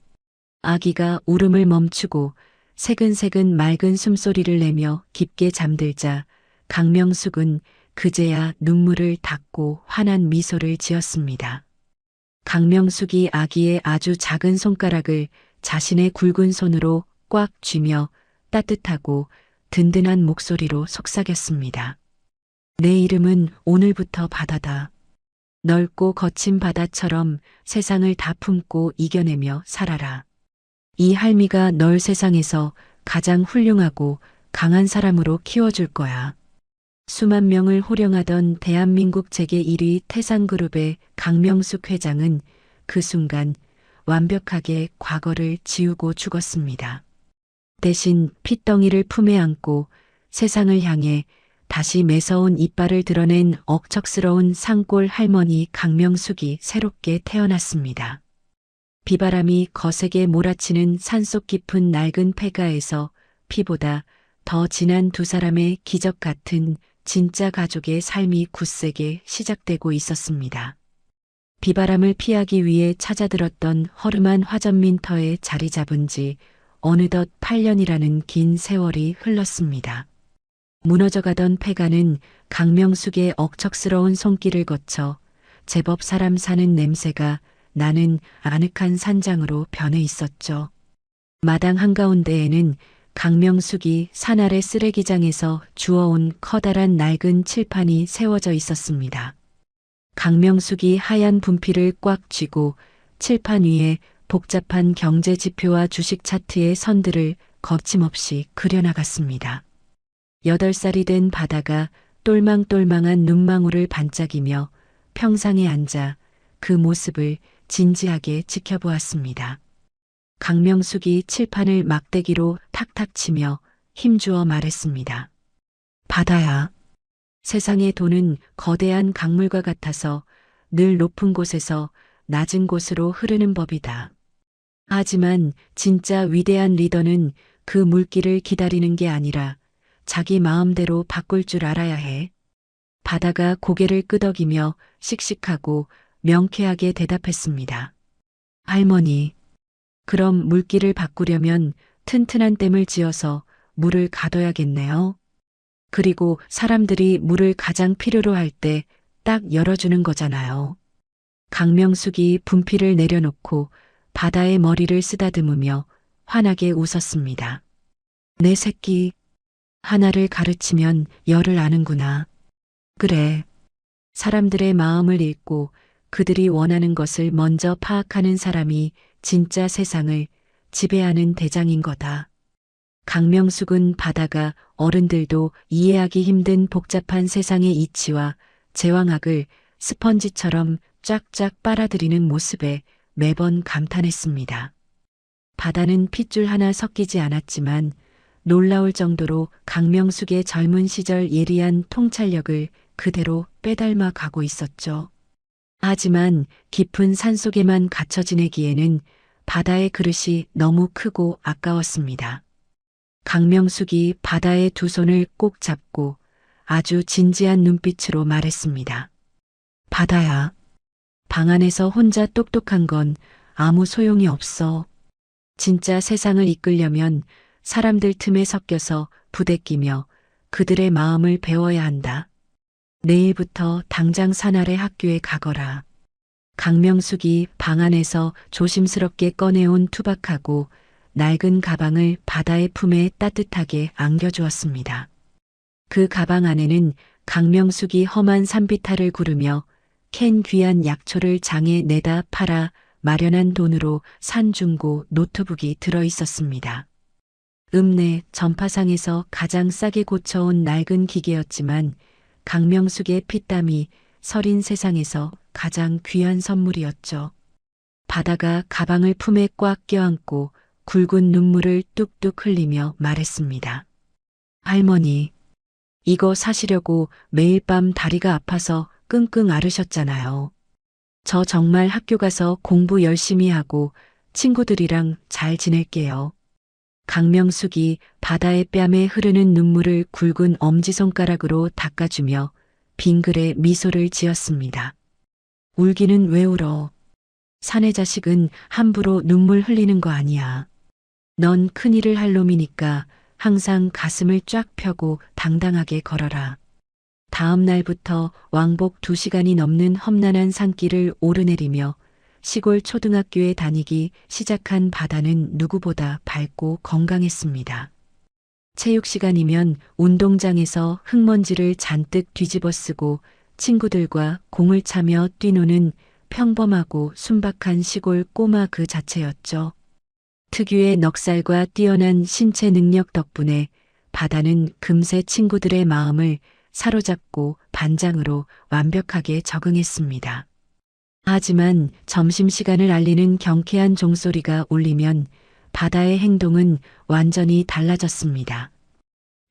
아기가 울음을 멈추고 새근새근 맑은 숨소리를 내며 깊게 잠들자 강명숙은 그제야 눈물을 닦고 환한 미소를 지었습니다. 강명숙이 아기의 아주 작은 손가락을 자신의 굵은 손으로 꽉 쥐며 따뜻하고 든든한 목소리로 속삭였습니다. 내 이름은 오늘부터 바다다. 넓고 거친 바다처럼 세상을 다 품고 이겨내며 살아라. 이 할미가 널 세상에서 가장 훌륭하고 강한 사람으로 키워줄 거야. 수만 명을 호령하던 대한민국 재계 1위 태산그룹의 강명숙 회장은 그 순간 완벽하게 과거를 지우고 죽었습니다. 대신 핏덩이를 품에 안고 세상을 향해 다시 매서운 이빨을 드러낸 억척스러운 산골 할머니 강명숙이 새롭게 태어났습니다. 비바람이 거세게 몰아치는 산속 깊은 낡은 폐가에서 피보다 더 진한 두 사람의 기적 같은 진짜 가족의 삶이 굳세게 시작되고 있었습니다. 비바람을 피하기 위해 찾아들었던 허름한 화전민터에 자리 잡은 지 어느덧 8년이라는 긴 세월이 흘렀습니다. 무너져가던 폐가는 강명숙의 억척스러운 손길을 거쳐 제법 사람 사는 냄새가 나는 아늑한 산장으로 변해 있었죠. 마당 한가운데에는 강명숙이 산 아래 쓰레기장에서 주워온 커다란 낡은 칠판이 세워져 있었습니다. 강명숙이 하얀 분필을 꽉 쥐고 칠판 위에 복잡한 경제 지표와 주식 차트의 선들을 거침없이 그려나갔습니다. 8살이 된 바다가 똘망똘망한 눈망울을 반짝이며 평상에 앉아 그 모습을 진지하게 지켜보았습니다. 강명숙이 칠판을 막대기로 탁탁 치며 힘주어 말했습니다. 바다야. 세상의 돈은 거대한 강물과 같아서 늘 높은 곳에서 낮은 곳으로 흐르는 법이다. 하지만 진짜 위대한 리더는 그 물길을 기다리는 게 아니라 자기 마음대로 바꿀 줄 알아야 해. 바다가 고개를 끄덕이며 씩씩하고 명쾌하게 대답했습니다. 할머니, 그럼 물길을 바꾸려면 튼튼한 댐을 지어서 물을 가둬야겠네요. 그리고 사람들이 물을 가장 필요로 할 때 딱 열어주는 거잖아요. 강명숙이 분필을 내려놓고 바다의 머리를 쓰다듬으며 환하게 웃었습니다. 내 새끼, 하나를 가르치면 열을 아는구나. 그래, 사람들의 마음을 읽고 그들이 원하는 것을 먼저 파악하는 사람이 진짜 세상을 지배하는 대장인 거다. 강명숙은 바다가 어른들도 이해하기 힘든 복잡한 세상의 이치와 제왕학을 스펀지처럼 쫙쫙 빨아들이는 모습에 매번 감탄했습니다. 바다는 핏줄 하나 섞이지 않았지만 놀라울 정도로 강명숙의 젊은 시절 예리한 통찰력을 그대로 빼닮아 가고 있었죠. 하지만 깊은 산속에만 갇혀 지내기에는 바다의 그릇이 너무 크고 아까웠습니다. 강명숙이 바다의 두 손을 꼭 잡고 아주 진지한 눈빛으로 말했습니다. 바다야, 방 안에서 혼자 똑똑한 건 아무 소용이 없어. 진짜 세상을 이끌려면 사람들 틈에 섞여서 부대끼며 그들의 마음을 배워야 한다. 내일부터 당장 산아래 학교에 가거라. 강명숙이 방 안에서 조심스럽게 꺼내온 투박하고 낡은 가방을 바다의 품에 따뜻하게 안겨주었습니다. 그 가방 안에는 강명숙이 험한 산비탈을 구르며 캔 귀한 약초를 장에 내다 팔아 마련한 돈으로 산 중고 노트북이 들어 있었습니다. 읍내 전파상에서 가장 싸게 고쳐온 낡은 기계였지만 강명숙의 피땀이 서린 세상에서 가장 귀한 선물이었죠. 바다가 가방을 품에 꽉 껴안고 굵은 눈물을 뚝뚝 흘리며 말했습니다. 할머니, 이거 사시려고 매일 밤 다리가 아파서 끙끙 앓으셨잖아요. 저 정말 학교 가서 공부 열심히 하고 친구들이랑 잘 지낼게요. 강명숙이 바다의 뺨에 흐르는 눈물을 굵은 엄지손가락으로 닦아주며 빙글에 미소를 지었습니다. 울기는 왜 울어? 사내 자식은 함부로 눈물 흘리는 거 아니야. 넌 큰일을 할 놈이니까 항상 가슴을 쫙 펴고 당당하게 걸어라. 다음 날부터 왕복 2시간이 넘는 험난한 산길을 오르내리며 시골 초등학교에 다니기 시작한 바다는 누구보다 밝고 건강했습니다. 체육 시간이면 운동장에서 흙먼지를 잔뜩 뒤집어 쓰고 친구들과 공을 차며 뛰노는 평범하고 순박한 시골 꼬마 그 자체였죠. 특유의 넉살과 뛰어난 신체 능력 덕분에 바다는 금세 친구들의 마음을 사로잡고 반장으로 완벽하게 적응했습니다. 하지만 점심시간을 알리는 경쾌한 종소리가 울리면 바다의 행동은 완전히 달라졌습니다.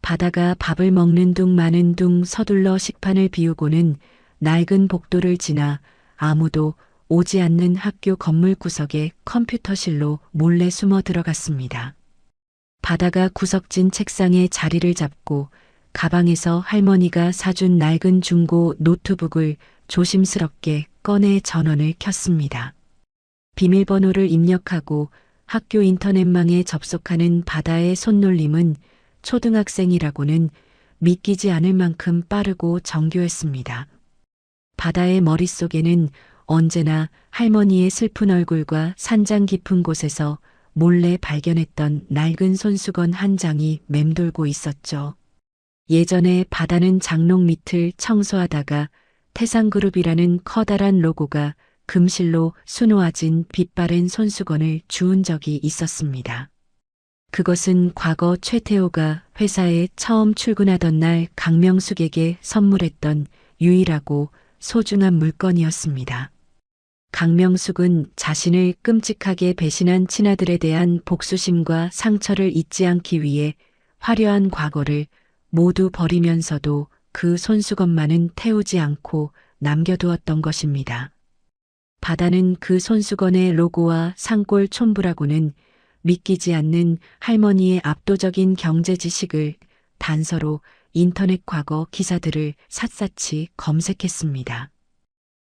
바다가 밥을 먹는 둥 마는 둥 서둘러 식판을 비우고는 낡은 복도를 지나 아무도 오지 않는 학교 건물 구석의 컴퓨터실로 몰래 숨어 들어갔습니다. 바다가 구석진 책상에 자리를 잡고 가방에서 할머니가 사준 낡은 중고 노트북을 조심스럽게 꺼내 전원을 켰습니다. 비밀번호를 입력하고 학교 인터넷망에 접속하는 바다의 손놀림은 초등학생이라고는 믿기지 않을 만큼 빠르고 정교했습니다. 바다의 머릿속에는 언제나 할머니의 슬픈 얼굴과 산장 깊은 곳에서 몰래 발견했던 낡은 손수건 한 장이 맴돌고 있었죠. 예전에 바다는 장롱 밑을 청소하다가 태상그룹이라는 커다란 로고가 금실로 수놓아진 빛바랜 손수건을 주운 적이 있었습니다. 그것은 과거 최태호가 회사에 처음 출근하던 날 강명숙에게 선물했던 유일하고 소중한 물건이었습니다. 강명숙은 자신을 끔찍하게 배신한 친아들에 대한 복수심과 상처를 잊지 않기 위해 화려한 과거를 모두 버리면서도 그 손수건만은 태우지 않고 남겨두었던 것입니다. 바다는 그 손수건의 로고와 산골 촌부라고는 믿기지 않는 할머니의 압도적인 경제 지식을 단서로 인터넷 과거 기사들을 샅샅이 검색했습니다.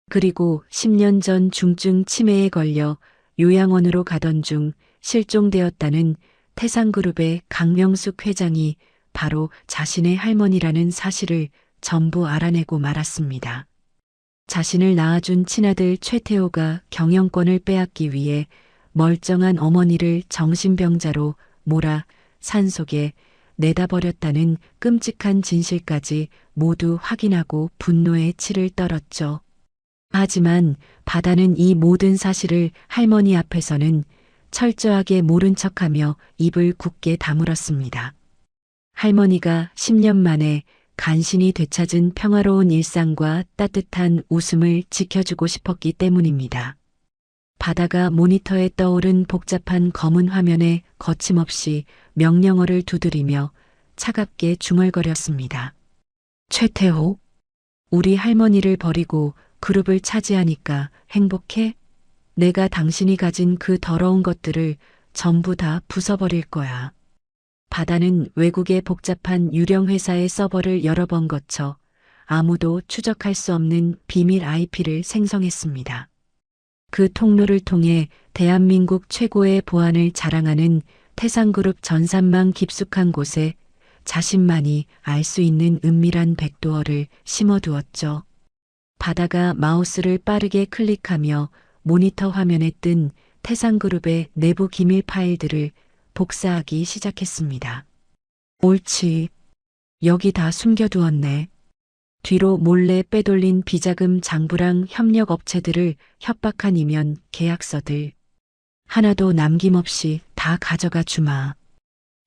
그리고 10년 전 중증 치매에 걸려 요양원으로 가던 중 실종되었다는 태상그룹의 강명숙 회장이 바로 자신의 할머니라는 사실을 전부 알아내고 말았습니다. 자신을 낳아준 친아들 최태호가 경영권을 빼앗기 위해 멀쩡한 어머니를 정신병자로 몰아 산속에 내다버렸다는 끔찍한 진실까지 모두 확인하고 분노에 치를 떨었죠. 하지만 바다는 이 모든 사실을 할머니 앞에서는 철저하게 모른 척하며 입을 굳게 다물었습니다. 할머니가 10년 만에 간신히 되찾은 평화로운 일상과 따뜻한 웃음을 지켜주고 싶었기 때문입니다. 바다가 모니터에 떠오른 복잡한 검은 화면에 거침없이 명령어를 두드리며 차갑게 중얼거렸습니다. 최태호, 우리 할머니를 버리고 그룹을 차지하니까 행복해? 내가 당신이 가진 그 더러운 것들을 전부 다 부숴버릴 거야. 바다는 외국의 복잡한 유령 회사의 서버를 여러 번 거쳐 아무도 추적할 수 없는 비밀 IP를 생성했습니다. 그 통로를 통해 대한민국 최고의 보안을 자랑하는 태상그룹 전산망 깊숙한 곳에 자신만이 알 수 있는 은밀한 백도어를 심어두었죠. 바다가 마우스를 빠르게 클릭하며 모니터 화면에 뜬 태상그룹의 내부 기밀 파일들을 복사하기 시작했습니다. 옳지. 여기 다 숨겨두었네. 뒤로 몰래 빼돌린 비자금 장부랑 협력 업체들을 협박한 이면 계약서들. 하나도 남김없이 다 가져가 주마.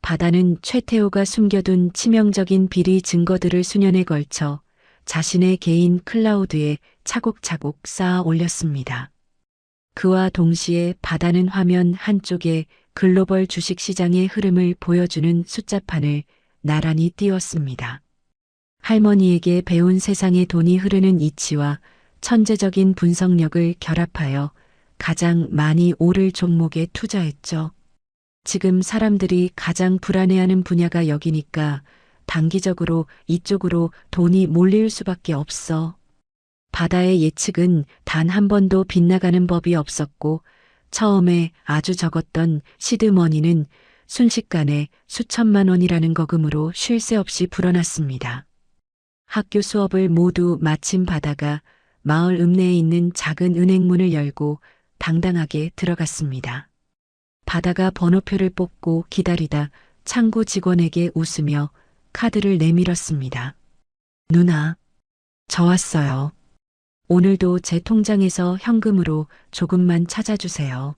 바다는 최태호가 숨겨둔 치명적인 비리 증거들을 수년에 걸쳐 자신의 개인 클라우드에 차곡차곡 쌓아 올렸습니다. 그와 동시에 바다는 화면 한쪽에 글로벌 주식시장의 흐름을 보여주는 숫자판을 나란히 띄웠습니다. 할머니에게 배운 세상의 돈이 흐르는 이치와 천재적인 분석력을 결합하여 가장 많이 오를 종목에 투자했죠. 지금 사람들이 가장 불안해하는 분야가 여기니까 단기적으로 이쪽으로 돈이 몰릴 수밖에 없어. 바다의 예측은 단 한 번도 빗나가는 법이 없었고 처음에 아주 적었던 시드머니는 순식간에 수천만 원이라는 거금으로 쉴 새 없이 불어났습니다. 학교 수업을 모두 마친 바다가 마을 읍내에 있는 작은 은행문을 열고 당당하게 들어갔습니다. 바다가 번호표를 뽑고 기다리다 창구 직원에게 웃으며 카드를 내밀었습니다. 누나, 저 왔어요. 오늘도 제 통장에서 현금으로 조금만 찾아주세요.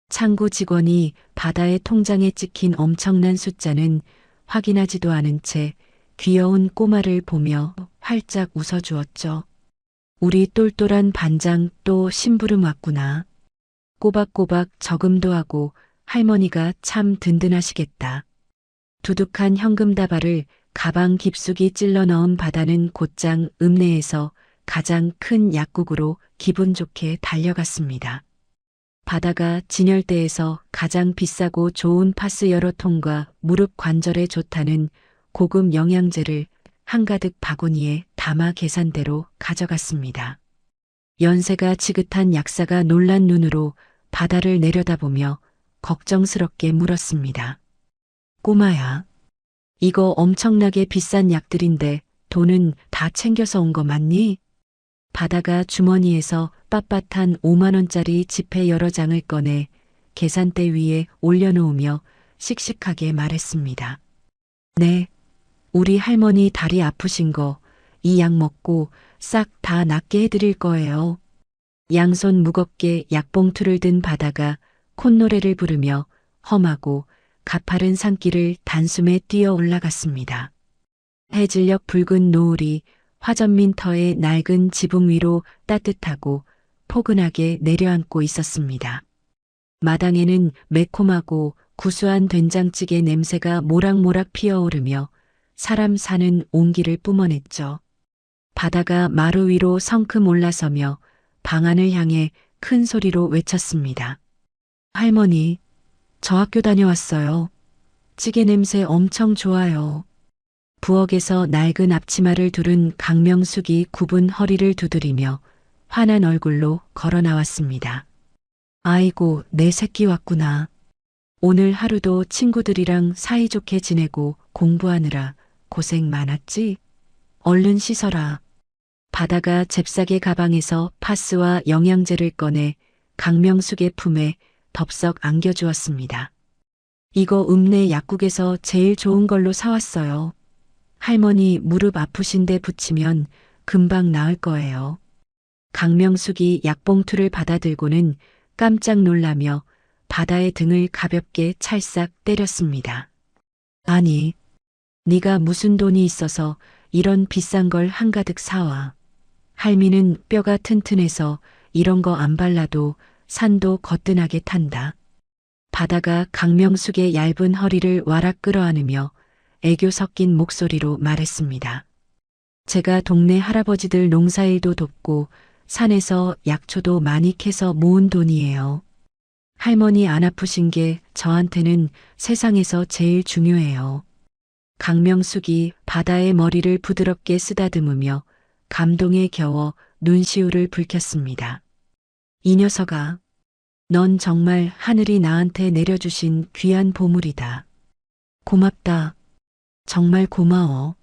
창구 직원이 바다의 통장에 찍힌 엄청난 숫자는 확인하지도 않은 채 귀여운 꼬마를 보며 활짝 웃어주었죠. 우리 똘똘한 반장 또 심부름 왔구나. 꼬박꼬박 저금도 하고 할머니가 참 든든하시겠다. 두둑한 현금 다발을 가방 깊숙이 찔러 넣은 바다는 곧장 읍내에서 가장 큰 약국으로 기분 좋게 달려갔습니다. 바다가 진열대에서 가장 비싸고 좋은 파스 여러 통과 무릎 관절에 좋다는 고급 영양제를 한가득 바구니에 담아 계산대로 가져갔습니다. 연세가 지긋한 약사가 놀란 눈으로 바다를 내려다보며 걱정스럽게 물었습니다. 꼬마야, 이거 엄청나게 비싼 약들인데 돈은 다 챙겨서 온 거 맞니? 바다가 주머니에서 빳빳한 5만 원짜리 지폐 여러 장을 꺼내 계산대 위에 올려놓으며 씩씩하게 말했습니다. 네, 우리 할머니 다리 아프신 거 이 약 먹고 싹 다 낫게 해드릴 거예요. 양손 무겁게 약봉투를 든 바다가 콧노래를 부르며 험하고 가파른 산길을 단숨에 뛰어 올라갔습니다. 해질녘 붉은 노을이 화전민터의 낡은 지붕 위로 따뜻하고 포근하게 내려앉고 있었습니다. 마당에는 매콤하고 구수한 된장찌개 냄새가 모락모락 피어오르며 사람 사는 온기를 뿜어냈죠. 바다가 마루 위로 성큼 올라서며 방안을 향해 큰 소리로 외쳤습니다. 할머니, 저 학교 다녀왔어요. 찌개 냄새 엄청 좋아요. 부엌에서 낡은 앞치마를 두른 강명숙이 굽은 허리를 두드리며 환한 얼굴로 걸어 나왔습니다. 아이고, 내 새끼 왔구나. 오늘 하루도 친구들이랑 사이좋게 지내고 공부하느라 고생 많았지? 얼른 씻어라. 바다가 잽싸게 가방에서 파스와 영양제를 꺼내 강명숙의 품에 덥석 안겨주었습니다. 이거 읍내 약국에서 제일 좋은 걸로 사왔어요. 할머니 무릎 아프신데 붙이면 금방 나을 거예요. 강명숙이 약봉투를 받아들고는 깜짝 놀라며 바다의 등을 가볍게 찰싹 때렸습니다. 아니, 네가 무슨 돈이 있어서 이런 비싼 걸 한가득 사와. 할미는 뼈가 튼튼해서 이런 거 안 발라도 산도 거뜬하게 탄다. 바다가 강명숙의 얇은 허리를 와락 끌어안으며 애교 섞인 목소리로 말했습니다. 제가 동네 할아버지들 농사일도 돕고 산에서 약초도 많이 캐서 모은 돈이에요. 할머니 안 아프신 게 저한테는 세상에서 제일 중요해요. 강명숙이 바다의 머리를 부드럽게 쓰다듬으며 감동에 겨워 눈시울을 붉혔습니다. 이 녀석아, 넌 정말 하늘이 나한테 내려주신 귀한 보물이다. 고맙다. 정말 고마워.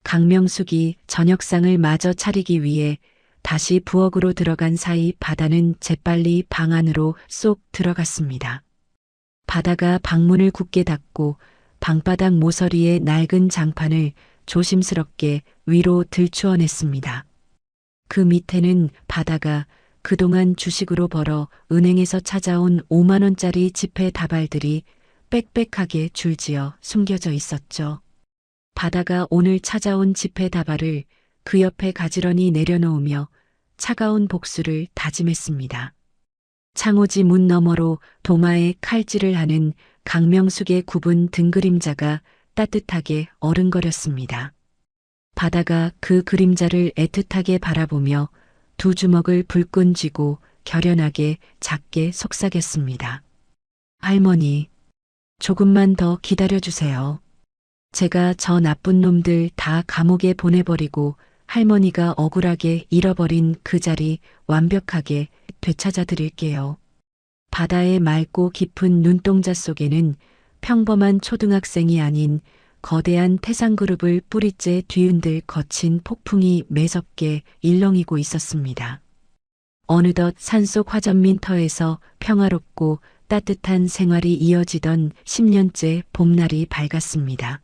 강명숙이 저녁상을 마저 차리기 위해 다시 부엌으로 들어간 사이 바다는 재빨리 방 안으로 쏙 들어갔습니다. 바다가 방문을 굳게 닫고 방바닥 모서리의 낡은 장판을 조심스럽게 위로 들추어냈습니다. 그 밑에는 바다가 그동안 주식으로 벌어 은행에서 찾아온 5만 원짜리 지폐 다발들이 빽빽하게 줄지어 숨겨져 있었죠. 바다가 오늘 찾아온 지폐 다발을 그 옆에 가지런히 내려놓으며 차가운 복수를 다짐했습니다. 창호지 문 너머로 도마에 칼질을 하는 강명숙의 굽은 등그림자가 따뜻하게 어른거렸습니다. 바다가 그 그림자를 애틋하게 바라보며 두 주먹을 불끈 쥐고 결연하게 작게 속삭였습니다. 할머니, 조금만 더 기다려주세요. 제가 저 나쁜 놈들 다 감옥에 보내버리고 할머니가 억울하게 잃어버린 그 자리 완벽하게 되찾아 드릴게요. 바다의 맑고 깊은 눈동자 속에는 평범한 초등학생이 아닌 거대한 태산그룹을 뿌리째 뒤흔들 거친 폭풍이 매섭게 일렁이고 있었습니다. 어느덧 산속 화전민터에서 평화롭고 따뜻한 생활이 이어지던 10년째 봄날이 밝았습니다.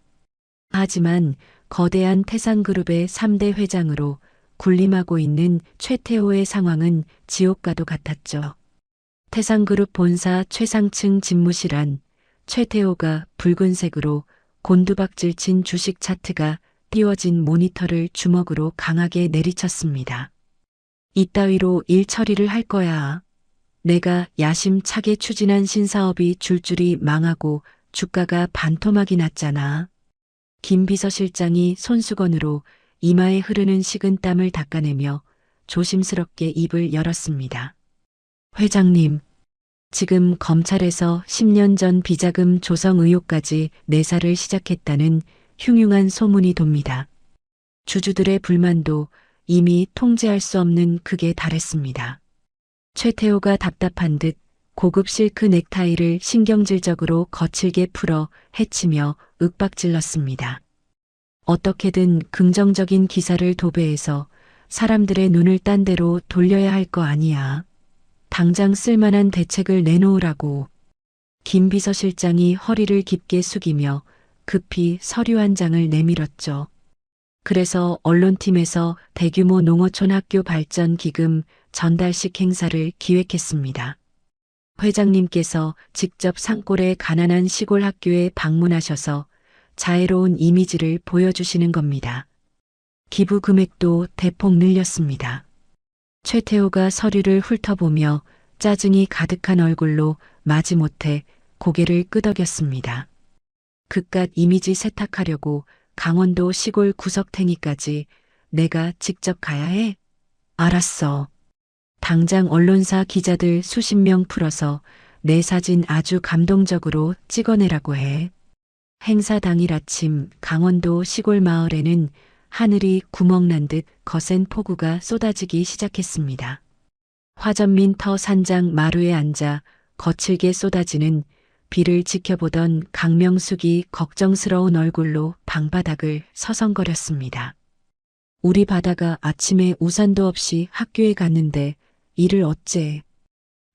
하지만 거대한 태산그룹의 3대 회장으로 군림하고 있는 최태호의 상황은 지옥과도 같았죠. 태산그룹 본사 최상층 집무실 안 최태호가 붉은색으로 곤두박질 친 주식 차트가 띄워진 모니터를 주먹으로 강하게 내리쳤습니다. 이따위로 일 처리를 할 거야. 내가 야심차게 추진한 신사업이 줄줄이 망하고 주가가 반토막이 났잖아. 김 비서실장이 손수건으로 이마에 흐르는 식은 땀을 닦아내며 조심스럽게 입을 열었습니다. 회장님, 지금 검찰에서 10년 전 비자금 조성 의혹까지 내사를 시작했다는 흉흉한 소문이 돕니다. 주주들의 불만도 이미 통제할 수 없는 극에 달했습니다. 최태호가 답답한 듯 고급 실크 넥타이를 신경질적으로 거칠게 풀어 해치며 윽박질렀습니다. 어떻게든 긍정적인 기사를 도배해서 사람들의 눈을 딴 데로 돌려야 할 거 아니야. 당장 쓸만한 대책을 내놓으라고. 김 비서실장이 허리를 깊게 숙이며 급히 서류 한 장을 내밀었죠. 그래서 언론팀에서 대규모 농어촌 학교 발전 기금 전달식 행사를 기획했습니다. 회장님께서 직접 산골의 가난한 시골 학교에 방문하셔서 자애로운 이미지를 보여주시는 겁니다. 기부 금액도 대폭 늘렸습니다. 최태호가 서류를 훑어보며 짜증이 가득한 얼굴로 마지못해 고개를 끄덕였습니다. 그깟 이미지 세탁하려고 강원도 시골 구석탱이까지 내가 직접 가야 해? 알았어. 당장 언론사 기자들 수십 명 풀어서 내 사진 아주 감동적으로 찍어내라고 해. 행사 당일 아침 강원도 시골 마을에는 하늘이 구멍난 듯 거센 폭우가 쏟아지기 시작했습니다. 화전민터 산장 마루에 앉아 거칠게 쏟아지는 비를 지켜보던 강명숙이 걱정스러운 얼굴로 방바닥을 서성거렸습니다. 우리 바다가 아침에 우산도 없이 학교에 갔는데 이를 어째.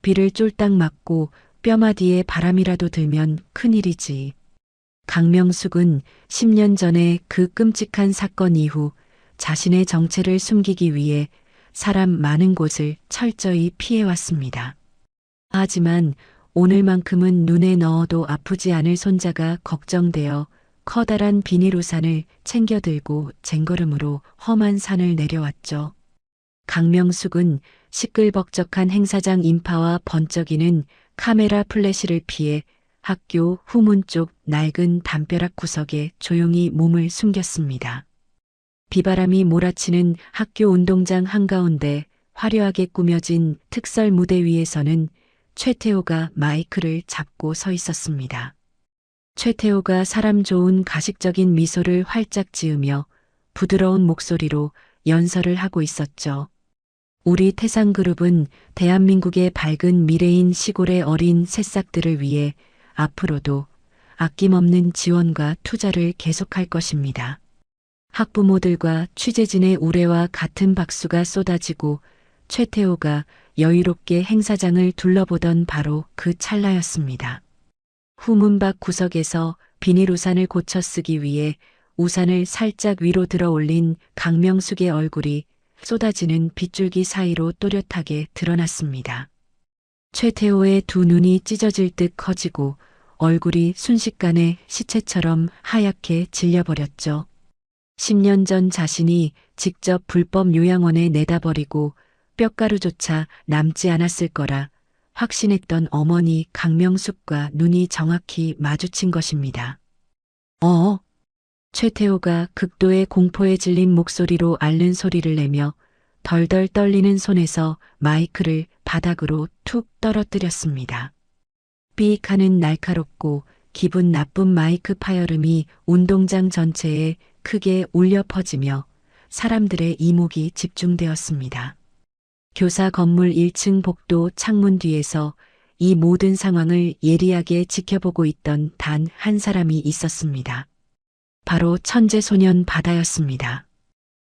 비를 쫄딱 맞고 뼈마디에 바람이라도 들면 큰일이지. 강명숙은 10년 전에 그 끔찍한 사건 이후 자신의 정체를 숨기기 위해 사람 많은 곳을 철저히 피해왔습니다. 하지만 오늘만큼은 눈에 넣어도 아프지 않을 손자가 걱정되어 커다란 비닐우산을 챙겨 들고 쟁걸음으로 험한 산을 내려왔죠. 강명숙은 시끌벅적한 행사장 인파와 번쩍이는 카메라 플래시를 피해 학교 후문 쪽 낡은 담벼락 구석에 조용히 몸을 숨겼습니다. 비바람이 몰아치는 학교 운동장 한가운데 화려하게 꾸며진 특설 무대 위에서는 최태호가 마이크를 잡고 서 있었습니다. 최태호가 사람 좋은 가식적인 미소를 활짝 지으며 부드러운 목소리로 연설을 하고 있었죠. 우리 태상그룹은 대한민국의 밝은 미래인 시골의 어린 새싹들을 위해 앞으로도 아낌없는 지원과 투자를 계속할 것입니다. 학부모들과 취재진의 우레와 같은 박수가 쏟아지고 최태호가 여유롭게 행사장을 둘러보던 바로 그 찰나였습니다. 후문 밖 구석에서 비닐우산을 고쳐 쓰기 위해 우산을 살짝 위로 들어 올린 강명숙의 얼굴이 쏟아지는 빗줄기 사이로 또렷하게 드러났습니다. 최태호의 두 눈이 찢어질 듯 커지고 얼굴이 순식간에 시체처럼 하얗게 질려버렸죠. 10년 전 자신이 직접 불법 요양원에 내다버리고 뼈가루조차 남지 않았을 거라 확신했던 어머니 강명숙과 눈이 정확히 마주친 것입니다. 최태호가 극도의 공포에 질린 목소리로 앓는 소리를 내며 덜덜 떨리는 손에서 마이크를 바닥으로 툭 떨어뜨렸습니다. 삐익 하는 날카롭고 기분 나쁜 마이크 파열음이 운동장 전체에 크게 울려 퍼지며 사람들의 이목이 집중되었습니다. 교사 건물 1층 복도 창문 뒤에서 이 모든 상황을 예리하게 지켜보고 있던 단 한 사람이 있었습니다. 바로 천재소년 바다였습니다.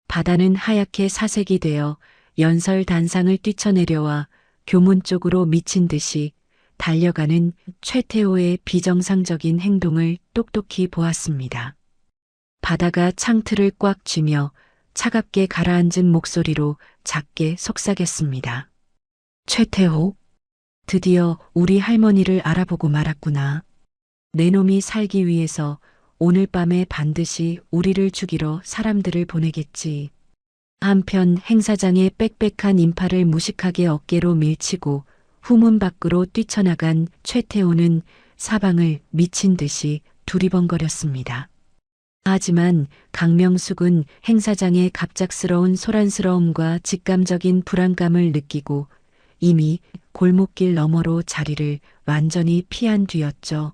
바다는 하얗게 사색이 되어 연설 단상을 뛰쳐내려와 교문 쪽으로 미친 듯이 달려가는 최태호의 비정상적인 행동을 똑똑히 보았습니다. 바다가 창틀을 꽉 쥐며 차갑게 가라앉은 목소리로 작게 속삭였습니다. 최태호, 드디어 우리 할머니를 알아보고 말았구나. 내 놈이 살기 위해서 오늘 밤에 반드시 우리를 죽이러 사람들을 보내겠지. 한편 행사장의 빽빽한 인파를 무식하게 어깨로 밀치고 후문 밖으로 뛰쳐나간 최태호는 사방을 미친 듯이 두리번거렸습니다. 하지만 강명숙은 행사장의 갑작스러운 소란스러움과 직감적인 불안감을 느끼고 이미 골목길 너머로 자리를 완전히 피한 뒤였죠.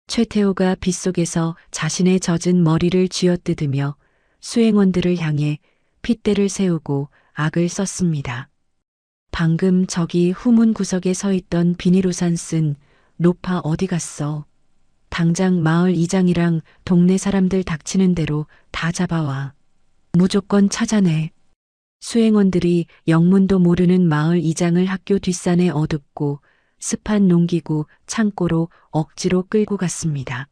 최태호가 빗속에서 자신의 젖은 머리를 쥐어뜯으며 수행원들을 향해 핏대를 세우고 악을 썼습니다. 방금 저기 후문 구석에 서 있던 비닐우산 쓴 노파 어디 갔어? 당장 마을 이장이랑 동네 사람들 닥치는 대로 다 잡아와. 무조건 찾아내. 수행원들이 영문도 모르는 마을 이장을 학교 뒷산에 어둡고 습한 농기구 창고로 억지로 끌고 갔습니다.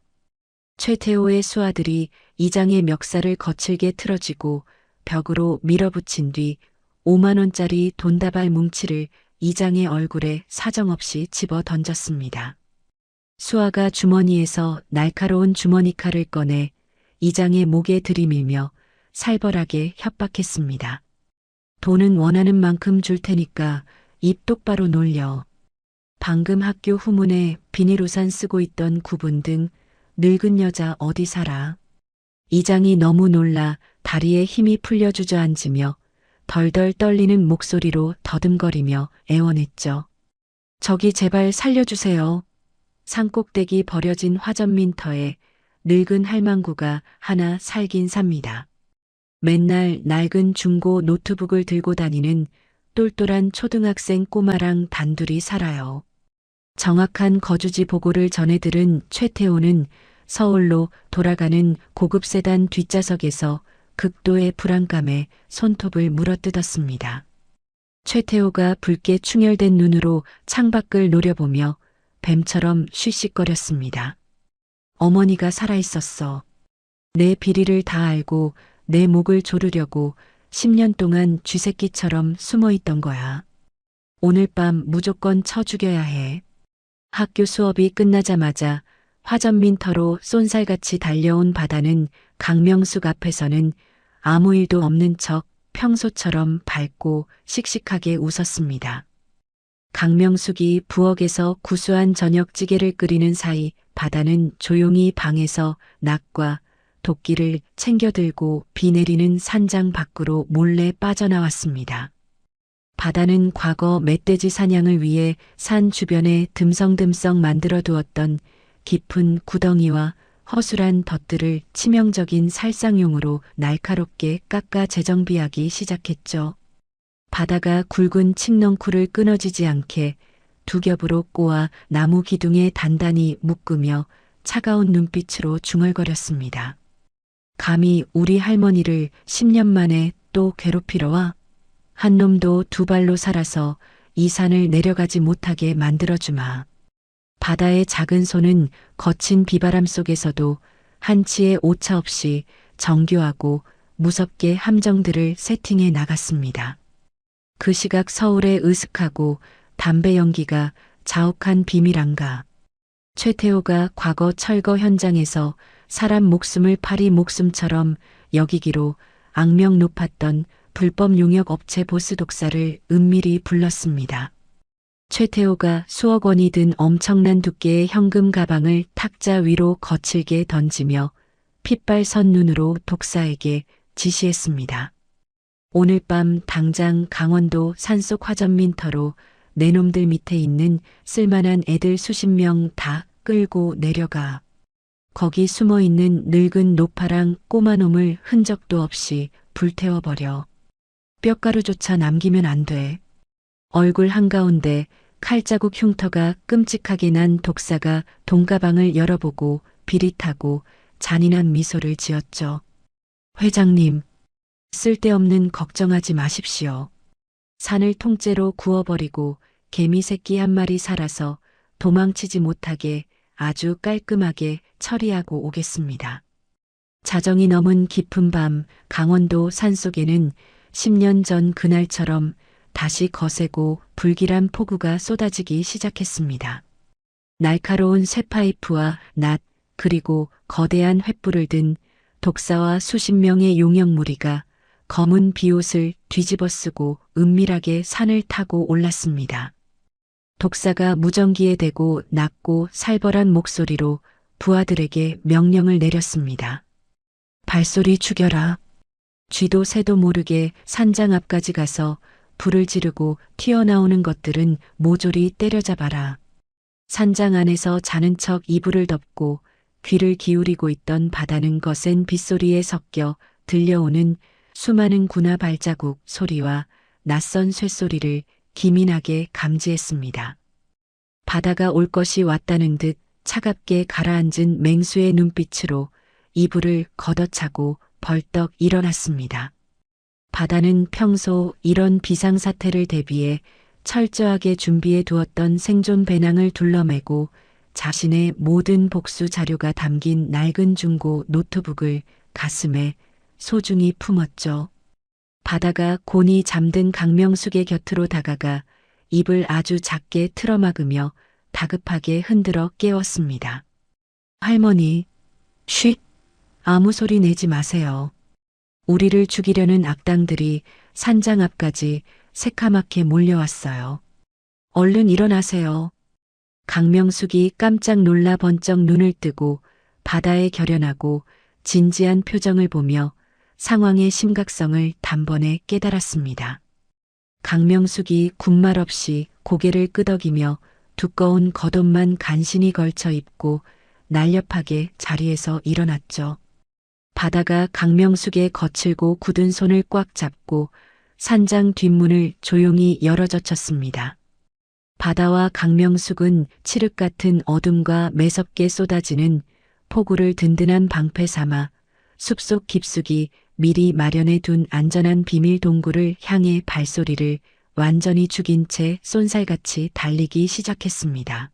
최태호의 수하들이 이장의 멱살을 거칠게 틀어쥐고 벽으로 밀어붙인 뒤 5만 원짜리 돈다발 뭉치를 이장의 얼굴에 사정없이 집어 던졌습니다. 수아가 주머니에서 날카로운 주머니 칼을 꺼내 이장의 목에 들이밀며 살벌하게 협박했습니다. 돈은 원하는 만큼 줄 테니까 입 똑바로 놀려. 방금 학교 후문에 비닐우산 쓰고 있던 구분 등 늙은 여자 어디 살아? 이장이 너무 놀라 다리에 힘이 풀려 주저앉으며 덜덜 떨리는 목소리로 더듬거리며 애원했죠. 저기 제발 살려주세요. 산꼭대기 버려진 화전민터에 늙은 할망구가 하나 살긴 삽니다. 맨날 낡은 중고 노트북을 들고 다니는 똘똘한 초등학생 꼬마랑 단둘이 살아요. 정확한 거주지 보고를 전해 들은 최태호는 서울로 돌아가는 고급 세단 뒷좌석에서 극도의 불안감에 손톱을 물어뜯었습니다. 최태호가 붉게 충혈된 눈으로 창밖을 노려보며 뱀처럼 쉬쉬거렸습니다. 어머니가 살아있었어. 내 비리를 다 알고 내 목을 조르려고 10년 동안 쥐새끼처럼 숨어있던 거야. 오늘 밤 무조건 쳐 죽여야 해. 학교 수업이 끝나자마자 화전민터로 쏜살같이 달려온 바다는 강명숙 앞에서는 아무 일도 없는 척 평소처럼 밝고 씩씩하게 웃었습니다. 강명숙이 부엌에서 구수한 저녁찌개를 끓이는 사이 바다는 조용히 방에서 낙과 도끼를 챙겨들고 비 내리는 산장 밖으로 몰래 빠져나왔습니다. 바다는 과거 멧돼지 사냥을 위해 산 주변에 듬성듬성 만들어 두었던 깊은 구덩이와 허술한 덫들을 치명적인 살상용으로 날카롭게 깎아 재정비하기 시작했죠. 바다가 굵은 칡넝쿨을 끊어지지 않게 두 겹으로 꼬아 나무 기둥에 단단히 묶으며 차가운 눈빛으로 중얼거렸습니다. 감히 우리 할머니를 10년 만에 또 괴롭히러 와? 한 놈도 두 발로 살아서 이 산을 내려가지 못하게 만들어주마. 바다의 작은 손은 거친 비바람 속에서도 한치의 오차 없이 정교하고 무섭게 함정들을 세팅해 나갔습니다. 그 시각 서울의 으슥하고 담배 연기가 자욱한 비밀한가. 최태호가 과거 철거 현장에서 사람 목숨을 파리 목숨처럼 여기기로 악명 높았던 불법 용역 업체 보스 독사를 은밀히 불렀습니다. 최태호가 수억 원이 든 엄청난 두께의 현금 가방을 탁자 위로 거칠게 던지며 핏발선 눈으로 독사에게 지시했습니다. 오늘 밤 당장 강원도 산속 화전민터로 내 놈들 밑에 있는 쓸만한 애들 수십 명 다 끌고 내려가. 거기 숨어있는 늙은 노파랑 꼬마 놈을 흔적도 없이 불태워버려. 뼈가루조차 남기면 안 돼. 얼굴 한가운데 칼자국 흉터가 끔찍하게 난 독사가 돈가방을 열어보고 비릿하고 잔인한 미소를 지었죠. 회장님, 쓸데없는 걱정하지 마십시오. 산을 통째로 구워버리고 개미 새끼 한 마리 살아서 도망치지 못하게 아주 깔끔하게 처리하고 오겠습니다. 자정이 넘은 깊은 밤 강원도 산속에는 10년 전 그날처럼 다시 거세고 불길한 폭우가 쏟아지기 시작했습니다. 날카로운 쇠파이프와 낫 그리고 거대한 횃불을 든 독사와 수십 명의 용역 무리가 검은 비옷을 뒤집어 쓰고 은밀하게 산을 타고 올랐습니다. 독사가 무전기에 대고 낮고 살벌한 목소리로 부하들에게 명령을 내렸습니다. 발소리 죽여라. 쥐도 새도 모르게 산장 앞까지 가서 불을 지르고 튀어나오는 것들은 모조리 때려잡아라. 산장 안에서 자는 척 이불을 덮고 귀를 기울이고 있던 바다는 거센 빗소리에 섞여 들려오는 수많은 군화 발자국 소리와 낯선 쇳소리를 기민하게 감지했습니다. 바다가 올 것이 왔다는 듯 차갑게 가라앉은 맹수의 눈빛으로 이불을 걷어차고 벌떡 일어났습니다. 바다는 평소 이런 비상사태를 대비해 철저하게 준비해 두었던 생존 배낭을 둘러매고 자신의 모든 복수 자료가 담긴 낡은 중고 노트북을 가슴에 소중히 품었죠. 바다가 곤히 잠든 강명숙의 곁으로 다가가 입을 아주 작게 틀어막으며 다급하게 흔들어 깨웠습니다. 할머니, 쉿! 아무 소리 내지 마세요. 우리를 죽이려는 악당들이 산장 앞까지 새카맣게 몰려왔어요. 얼른 일어나세요. 강명숙이 깜짝 놀라 번쩍 눈을 뜨고 바다에 결연하고 진지한 표정을 보며 상황의 심각성을 단번에 깨달았습니다. 강명숙이 군말 없이 고개를 끄덕이며 두꺼운 겉옷만 간신히 걸쳐 입고 날렵하게 자리에서 일어났죠. 바다가 강명숙의 거칠고 굳은 손을 꽉 잡고 산장 뒷문을 조용히 열어젖혔습니다. 바다와 강명숙은 칠흑 같은 어둠과 매섭게 쏟아지는 폭우를 든든한 방패 삼아 숲속 깊숙이 미리 마련해 둔 안전한 비밀 동굴을 향해 발소리를 완전히 죽인 채 쏜살같이 달리기 시작했습니다.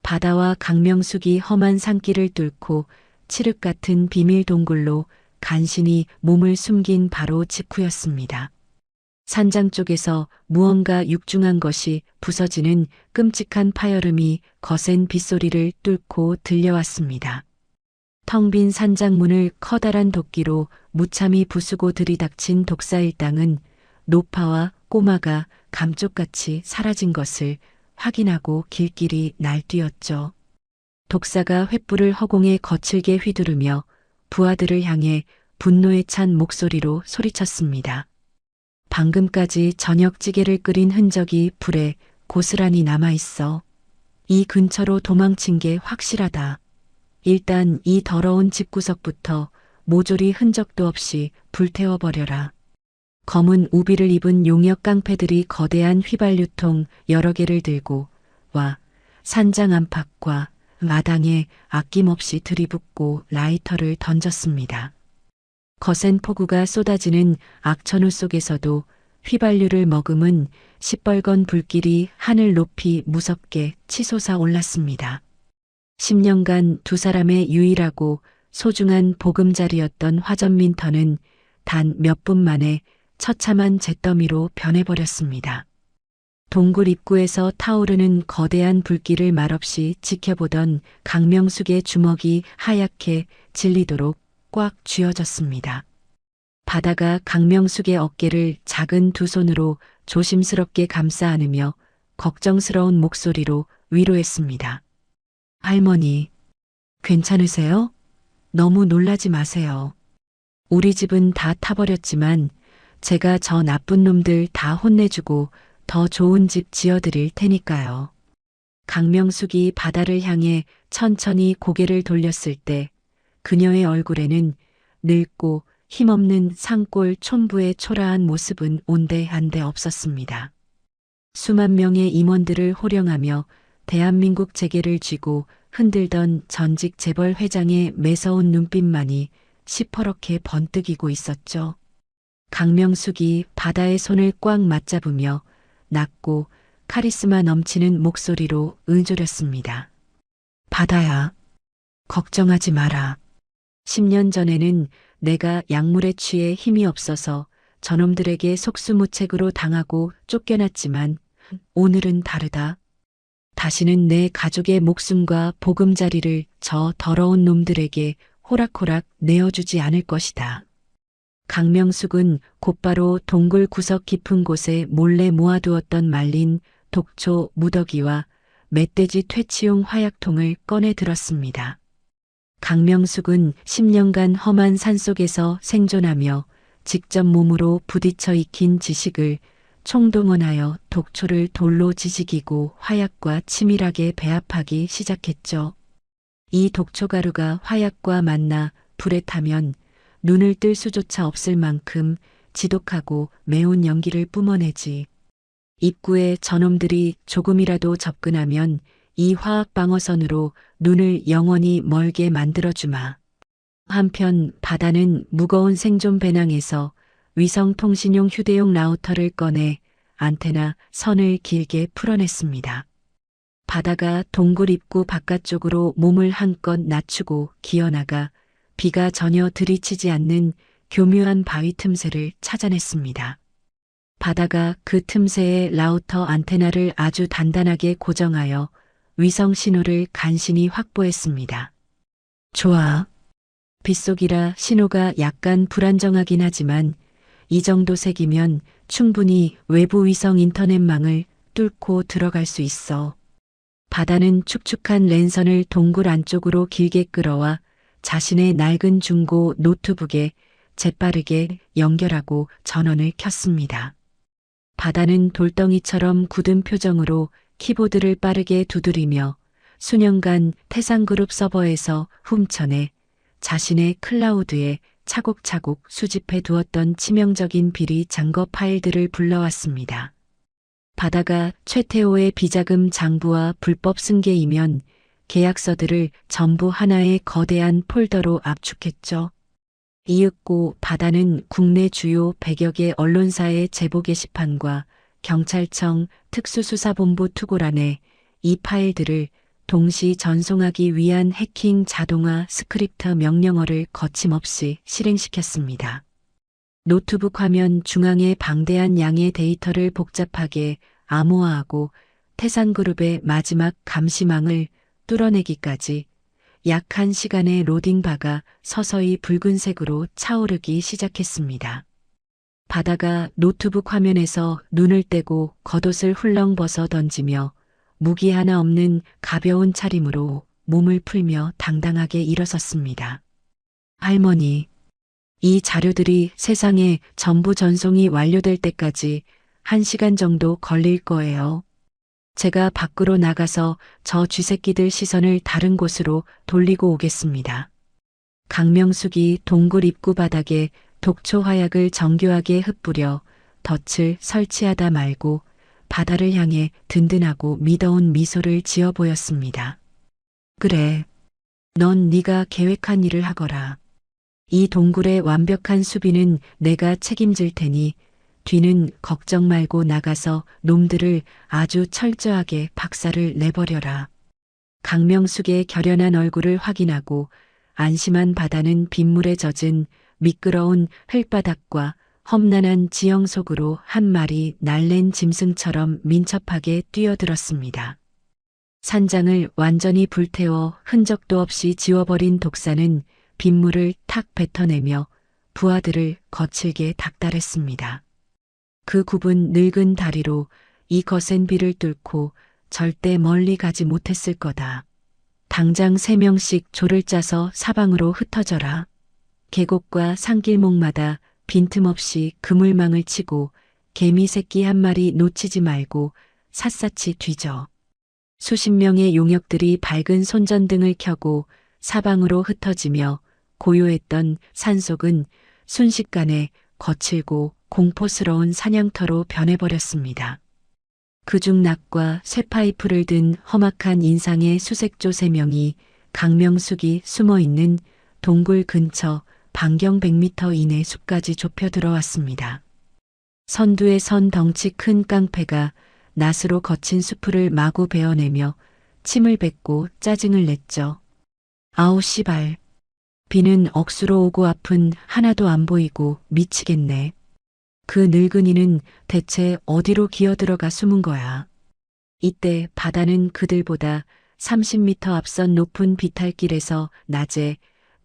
바다와 강명숙이 험한 산길을 뚫고 칠흑 같은 비밀 동굴로 간신히 몸을 숨긴 바로 직후였습니다. 산장 쪽에서 무언가 육중한 것이 부서지는 끔찍한 파열음이 거센 빗소리를 뚫고 들려왔습니다. 텅 빈 산장문을 커다란 도끼로 무참히 부수고 들이닥친 독사일당은 노파와 꼬마가 감쪽같이 사라진 것을 확인하고 길길이 날뛰었죠. 독사가 횃불을 허공에 거칠게 휘두르며 부하들을 향해 분노에 찬 목소리로 소리쳤습니다. 방금까지 저녁찌개를 끓인 흔적이 불에 고스란히 남아있어. 이 근처로 도망친 게 확실하다. 일단 이 더러운 집구석부터 모조리 흔적도 없이 불태워버려라. 검은 우비를 입은 용역 깡패들이 거대한 휘발유통 여러 개를 들고 와 산장 안팎과 마당에 아낌없이 들이붓고 라이터를 던졌습니다. 거센 폭우가 쏟아지는 악천후 속에서도 휘발유를 머금은 시뻘건 불길이 하늘 높이 무섭게 치솟아 올랐습니다. 10년간 두 사람의 유일하고 소중한 보금자리였던 화전민터는 단 몇 분 만에 처참한 잿더미로 변해버렸습니다. 동굴 입구에서 타오르는 거대한 불길을 말없이 지켜보던 강명숙의 주먹이 하얗게 질리도록 꽉 쥐어졌습니다. 바다가 강명숙의 어깨를 작은 두 손으로 조심스럽게 감싸 안으며 걱정스러운 목소리로 위로했습니다. 할머니, 괜찮으세요? 너무 놀라지 마세요. 우리 집은 다 타버렸지만 제가 저 나쁜 놈들 다 혼내주고 더 좋은 집 지어드릴 테니까요. 강명숙이 바다를 향해 천천히 고개를 돌렸을 때 그녀의 얼굴에는 늙고 힘없는 산골 촌부의 초라한 모습은 온데한데 없었습니다. 수만 명의 임원들을 호령하며 대한민국 재계를 쥐고 흔들던 전직 재벌 회장의 매서운 눈빛만이 시퍼렇게 번뜩이고 있었죠. 강명숙이 바다의 손을 꽉 맞잡으며 낮고 카리스마 넘치는 목소리로 응조렸습니다. 바다야, 걱정하지 마라. 10년 전에는 내가 약물에 취해 힘이 없어서 저놈들에게 속수무책으로 당하고 쫓겨났지만 오늘은 다르다. 다시는 내 가족의 목숨과 보금자리를 저 더러운 놈들에게 호락호락 내어주지 않을 것이다. 강명숙은 곧바로 동굴 구석 깊은 곳에 몰래 모아두었던 말린 독초 무더기와 멧돼지 퇴치용 화약통을 꺼내 들었습니다. 강명숙은 10년간 험한 산속에서 생존하며 직접 몸으로 부딪혀 익힌 지식을 총동원하여 독초를 돌로 지지기고 화약과 치밀하게 배합하기 시작했죠. 이 독초가루가 화약과 만나 불에 타면 눈을 뜰 수조차 없을 만큼 지독하고 매운 연기를 뿜어내지. 입구에 저놈들이 조금이라도 접근하면 이 화학 방어선으로 눈을 영원히 멀게 만들어주마. 한편 바다는 무거운 생존 배낭에서 위성통신용 휴대용 라우터를 꺼내 안테나 선을 길게 풀어냈습니다. 바다가 동굴 입구 바깥쪽으로 몸을 한껏 낮추고 기어나가 비가 전혀 들이치지 않는 교묘한 바위 틈새를 찾아냈습니다. 바다가 그 틈새에 라우터 안테나를 아주 단단하게 고정하여 위성 신호를 간신히 확보했습니다. 좋아. 빗속이라 신호가 약간 불안정하긴 하지만 이 정도 색이면 충분히 외부 위성 인터넷망을 뚫고 들어갈 수 있어. 바다는 축축한 랜선을 동굴 안쪽으로 길게 끌어와 자신의 낡은 중고 노트북에 재빠르게 연결하고 전원을 켰습니다. 바다는 돌덩이처럼 굳은 표정으로 키보드를 빠르게 두드리며 수년간 태상그룹 서버에서 훔쳐내 자신의 클라우드에 차곡차곡 수집해 두었던 치명적인 비리 장거 파일들을 불러왔습니다. 바다가 최태호의 비자금 장부와 불법 승계이면 계약서들을 전부 하나의 거대한 폴더로 압축했죠. 이윽고 바다는 국내 주요 100여 개 언론사의 제보 게시판과 경찰청 특수수사본부 투고란에 이 파일들을 동시 전송하기 위한 해킹 자동화 스크립트 명령어를 거침없이 실행시켰습니다. 노트북 화면 중앙에 방대한 양의 데이터를 복잡하게 암호화하고 태산그룹의 마지막 감시망을 뚫어내기까지 약 1시간의 로딩바가 서서히 붉은색으로 차오르기 시작했습니다. 바다가 노트북 화면에서 눈을 떼고 겉옷을 훌렁 벗어 던지며 무기 하나 없는 가벼운 차림으로 몸을 풀며 당당하게 일어섰습니다. 할머니, 이 자료들이 세상에 전부 전송이 완료될 때까지 1시간 정도 걸릴 거예요. 제가 밖으로 나가서 저 쥐새끼들 시선을 다른 곳으로 돌리고 오겠습니다. 강명숙이 동굴 입구 바닥에 독초 화약을 정교하게 흩뿌려 덫을 설치하다 말고 바다를 향해 든든하고 미더운 미소를 지어 보였습니다. 그래, 넌 네가 계획한 일을 하거라. 이 동굴의 완벽한 수비는 내가 책임질 테니 뒤는 걱정 말고 나가서 놈들을 아주 철저하게 박살을 내버려라. 강명숙의 결연한 얼굴을 확인하고 안심한 바다는 빗물에 젖은 미끄러운 흙바닥과 험난한 지형 속으로 한 마리 날랜 짐승처럼 민첩하게 뛰어들었습니다. 산장을 완전히 불태워 흔적도 없이 지워버린 독사는 빗물을 탁 뱉어내며 부하들을 거칠게 닥달했습니다. 그 굽은 늙은 다리로 이 거센 비를 뚫고 절대 멀리 가지 못했을 거다. 당장 3명씩 조를 짜서 사방으로 흩어져라. 계곡과 산길목마다 빈틈없이 그물망을 치고 개미 새끼 한 마리 놓치지 말고 샅샅이 뒤져. 수십 명의 용역들이 밝은 손전등을 켜고 사방으로 흩어지며 고요했던 산속은 순식간에 거칠고 공포스러운 사냥터로 변해버렸습니다. 그중 낙과 쇠파이프를 든 험악한 인상의 수색조 3명이 강명숙이 숨어있는 동굴 근처 반경 100m 이내 숲까지 좁혀 들어왔습니다. 선두에 선 덩치 큰 깡패가 낫으로 거친 수풀을 마구 베어내며 침을 뱉고 짜증을 냈죠. 아우 씨발. 비는 억수로 오고 앞은 하나도 안 보이고 미치겠네. 그 늙은이는 대체 어디로 기어들어가 숨은 거야. 이때 바다는 그들보다 30m 앞선 높은 비탈길에서 낮에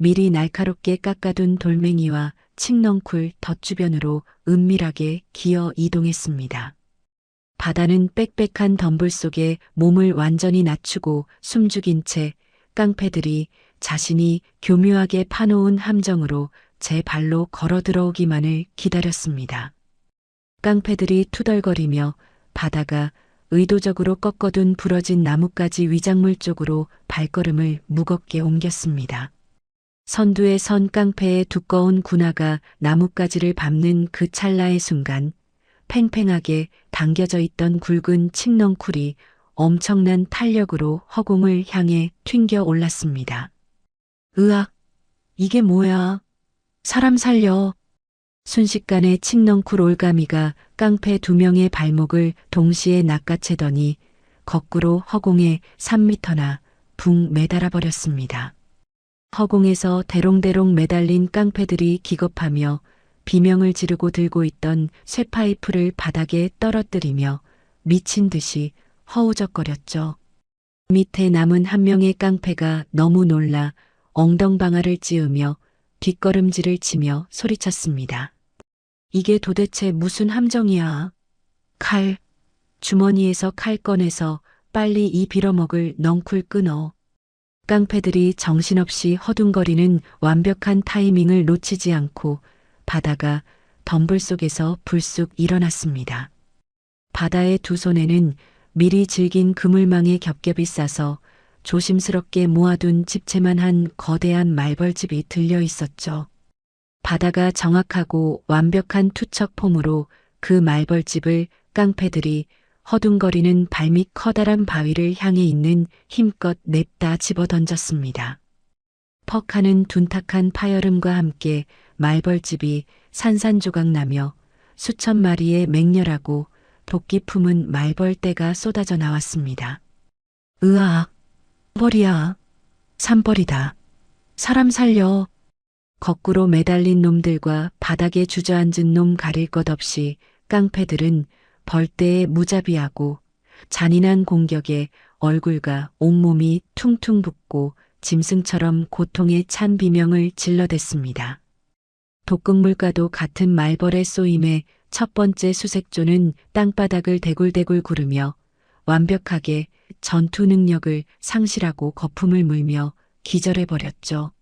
미리 날카롭게 깎아둔 돌멩이와 칡넝쿨 덫 주변으로 은밀하게 기어 이동했습니다. 바다는 빽빽한 덤불 속에 몸을 완전히 낮추고 숨죽인 채 깡패들이 자신이 교묘하게 파놓은 함정으로 제 발로 걸어 들어오기만을 기다렸습니다. 깡패들이 투덜거리며 바다가 의도적으로 꺾어둔 부러진 나뭇가지 위작물 쪽으로 발걸음을 무겁게 옮겼습니다. 선두에 선 깡패의 두꺼운 군화가 나뭇가지를 밟는 그 찰나의 순간 팽팽하게 당겨져 있던 굵은 칡넝쿨이 엄청난 탄력으로 허공을 향해 튕겨 올랐습니다. 으악! 이게 뭐야? 사람 살려! 순식간에 칡넝쿨 올가미가 깡패 2명의 발목을 동시에 낚아채더니 거꾸로 허공에 3m나 붕 매달아 버렸습니다. 허공에서 대롱대롱 매달린 깡패들이 기겁하며 비명을 지르고 들고 있던 쇠파이프를 바닥에 떨어뜨리며 미친 듯이 허우적거렸죠. 밑에 남은 한 명의 깡패가 너무 놀라 엉덩방아를 찌으며 뒷걸음질을 치며 소리쳤습니다. 이게 도대체 무슨 함정이야? 칼, 주머니에서 칼 꺼내서 빨리 이 빌어먹을 넝쿨 끊어. 깡패들이 정신없이 허둥거리는 완벽한 타이밍을 놓치지 않고 바다가 덤불 속에서 불쑥 일어났습니다. 바다의 두 손에는 미리 질긴 그물망에 겹겹이 싸서 조심스럽게 모아둔 집채만 한 거대한 말벌집이 들려 있었죠. 바다가 정확하고 완벽한 투척 폼으로 그 말벌집을 깡패들이 허둥거리는 발밑 커다란 바위를 향해 있는 힘껏 냅다 집어던졌습니다. 퍽하는 둔탁한 파열음과 함께 말벌집이 산산조각 나며 수천 마리의 맹렬하고 도끼 품은 말벌떼가 쏟아져 나왔습니다. 으악! 벌이야. 산벌이다. 사람 살려. 거꾸로 매달린 놈들과 바닥에 주저앉은 놈 가릴 것 없이 깡패들은 벌떼에 무자비하고 잔인한 공격에 얼굴과 온몸이 퉁퉁 붓고 짐승처럼 고통에 찬 비명을 질러댔습니다. 독극물과도 같은 말벌의 쏘임에 첫 번째 수색조는 땅바닥을 대굴대굴 구르며 완벽하게 전투 능력을 상실하고 거품을 물며 기절해버렸죠.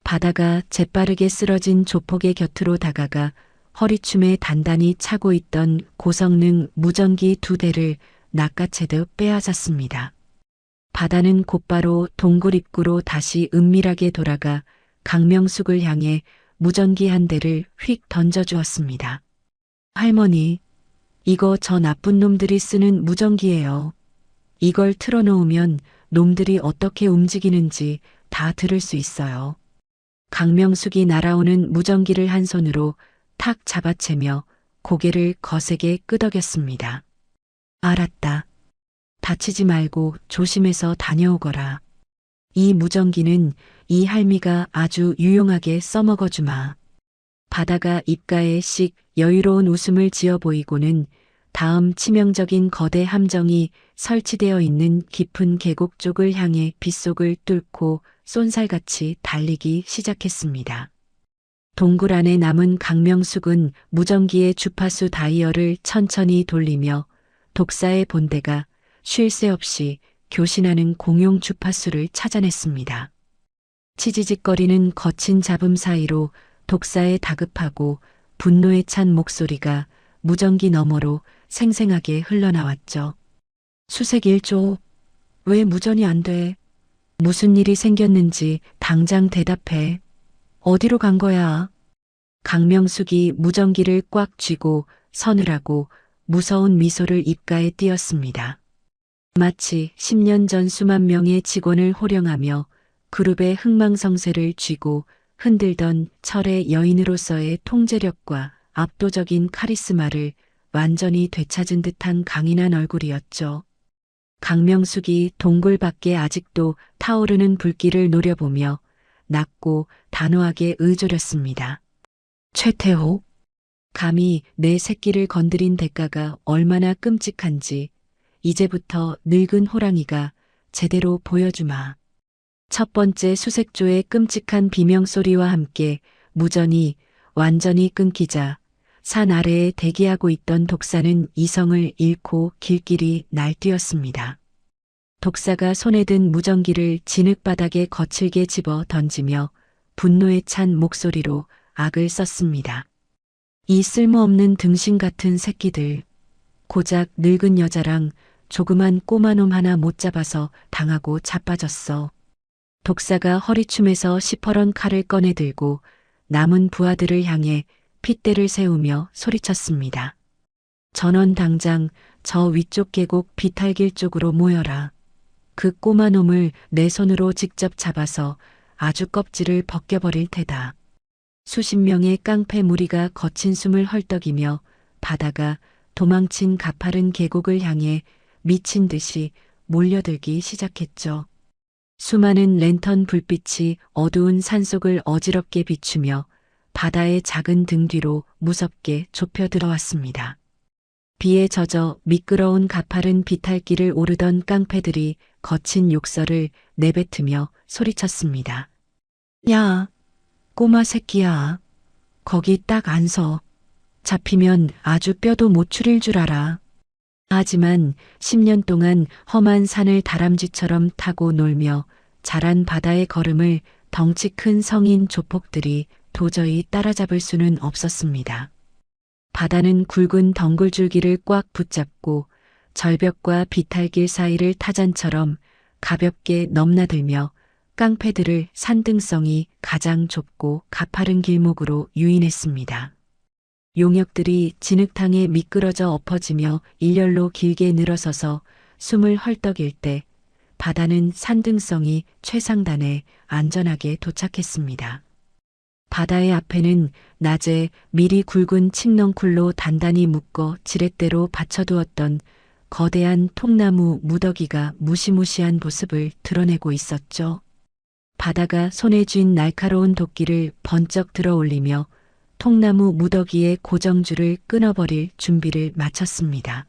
바다가 재빠르게 쓰러진 조폭의 곁으로 다가가 허리춤에 단단히 차고 있던 고성능 무전기 2대를 낚아채듯 빼앗았습니다. 바다는 곧바로 동굴 입구로 다시 은밀하게 돌아가 강명숙을 향해 무전기 1대를 휙 던져주었습니다. 할머니, 이거 저 나쁜 놈들이 쓰는 무전기예요. 이걸 틀어놓으면 놈들이 어떻게 움직이는지 다 들을 수 있어요. 강명숙이 날아오는 무전기를 한 손으로 탁 잡아채며 고개를 거세게 끄덕였습니다. 알았다. 다치지 말고 조심해서 다녀오거라. 이 무전기는 이 할미가 아주 유용하게 써먹어주마. 바다가 입가에 씩 여유로운 웃음을 지어 보이고는 다음 치명적인 거대 함정이 설치되어 있는 깊은 계곡 쪽을 향해 빗속을 뚫고 쏜살같이 달리기 시작했습니다. 동굴 안에 남은 강명숙은 무전기의 주파수 다이얼을 천천히 돌리며 독사의 본대가 쉴 새 없이 교신하는 공용 주파수를 찾아냈습니다. 치지직거리는 거친 잡음 사이로 독사의 다급하고 분노에 찬 목소리가 무전기 너머로 생생하게 흘러나왔죠. 수색 1조, 왜 무전이 안 돼? 무슨 일이 생겼는지 당장 대답해. 어디로 간 거야? 강명숙이 무전기를 꽉 쥐고 서늘하고 무서운 미소를 입가에 띄었습니다. 마치 10년 전 수만 명의 직원을 호령하며 그룹의 흥망성쇠를 쥐고 흔들던 철의 여인으로서의 통제력과 압도적인 카리스마를 완전히 되찾은 듯한 강인한 얼굴이었죠. 강명숙이 동굴 밖에 아직도 타오르는 불길을 노려보며 낮고 단호하게 의조렸습니다. 최태호, 감히 내 새끼를 건드린 대가가 얼마나 끔찍한지 이제부터 늙은 호랑이가 제대로 보여주마. 첫 번째 수색조의 끔찍한 비명소리와 함께 무전이 완전히 끊기자 산 아래에 대기하고 있던 독사는 이성을 잃고 길길이 날뛰었습니다. 독사가 손에 든 무전기를 진흙바닥에 거칠게 집어 던지며 분노에 찬 목소리로 악을 썼습니다. 이 쓸모없는 등신 같은 새끼들, 고작 늙은 여자랑 조그만 꼬마놈 하나 못 잡아서 당하고 자빠졌어. 독사가 허리춤에서 시퍼런 칼을 꺼내 들고 남은 부하들을 향해 핏대를 세우며 소리쳤습니다. 전원 당장 저 위쪽 계곡 비탈길 쪽으로 모여라. 그 꼬마 놈을 내 손으로 직접 잡아서 아주 껍질을 벗겨버릴 테다. 수십 명의 깡패 무리가 거친 숨을 헐떡이며 바다가 도망친 가파른 계곡을 향해 미친 듯이 몰려들기 시작했죠. 수많은 랜턴 불빛이 어두운 산속을 어지럽게 비추며 바다의 작은 등 뒤로 무섭게 좁혀 들어왔습니다. 비에 젖어 미끄러운 가파른 비탈길을 오르던 깡패들이 거친 욕설을 내뱉으며 소리쳤습니다. 야, 꼬마 새끼야. 거기 딱 안 서. 잡히면 아주 뼈도 못 추릴 줄 알아. 하지만 10년 동안 험한 산을 다람쥐처럼 타고 놀며 자란 바다의 걸음을 덩치 큰 성인 조폭들이 도저히 따라잡을 수는 없었습니다. 바다는 굵은 덩굴줄기를 꽉 붙잡고 절벽과 비탈길 사이를 타잔처럼 가볍게 넘나들며 깡패들을 산등성이 가장 좁고 가파른 길목으로 유인했습니다. 용역들이 진흙탕에 미끄러져 엎어지며 일렬로 길게 늘어서서 숨을 헐떡일 때 바다는 산등성이 최상단에 안전하게 도착했습니다. 바다의 앞에는 낮에 미리 굵은 칡넝쿨로 단단히 묶어 지렛대로 받쳐두었던 거대한 통나무 무더기가 무시무시한 모습을 드러내고 있었죠. 바다가 손에 쥔 날카로운 도끼를 번쩍 들어 올리며 통나무 무더기의 고정줄을 끊어버릴 준비를 마쳤습니다.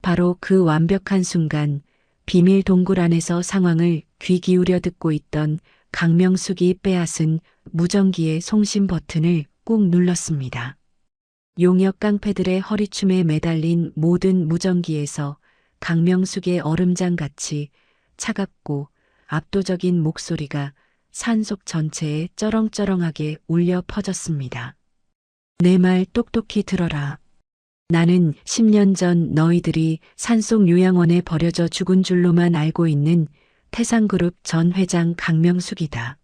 바로 그 완벽한 순간 비밀 동굴 안에서 상황을 귀 기울여 듣고 있던 강명숙이 빼앗은 무전기의 송신 버튼을 꾹 눌렀습니다. 용역 깡패들의 허리춤에 매달린 모든 무전기에서 강명숙의 얼음장같이 차갑고 압도적인 목소리가 산속 전체에 쩌렁쩌렁하게 울려 퍼졌습니다. 내 말 똑똑히 들어라. 나는 10년 전 너희들이 산속 요양원에 버려져 죽은 줄로만 알고 있는 태상그룹 전 회장 강명숙이다.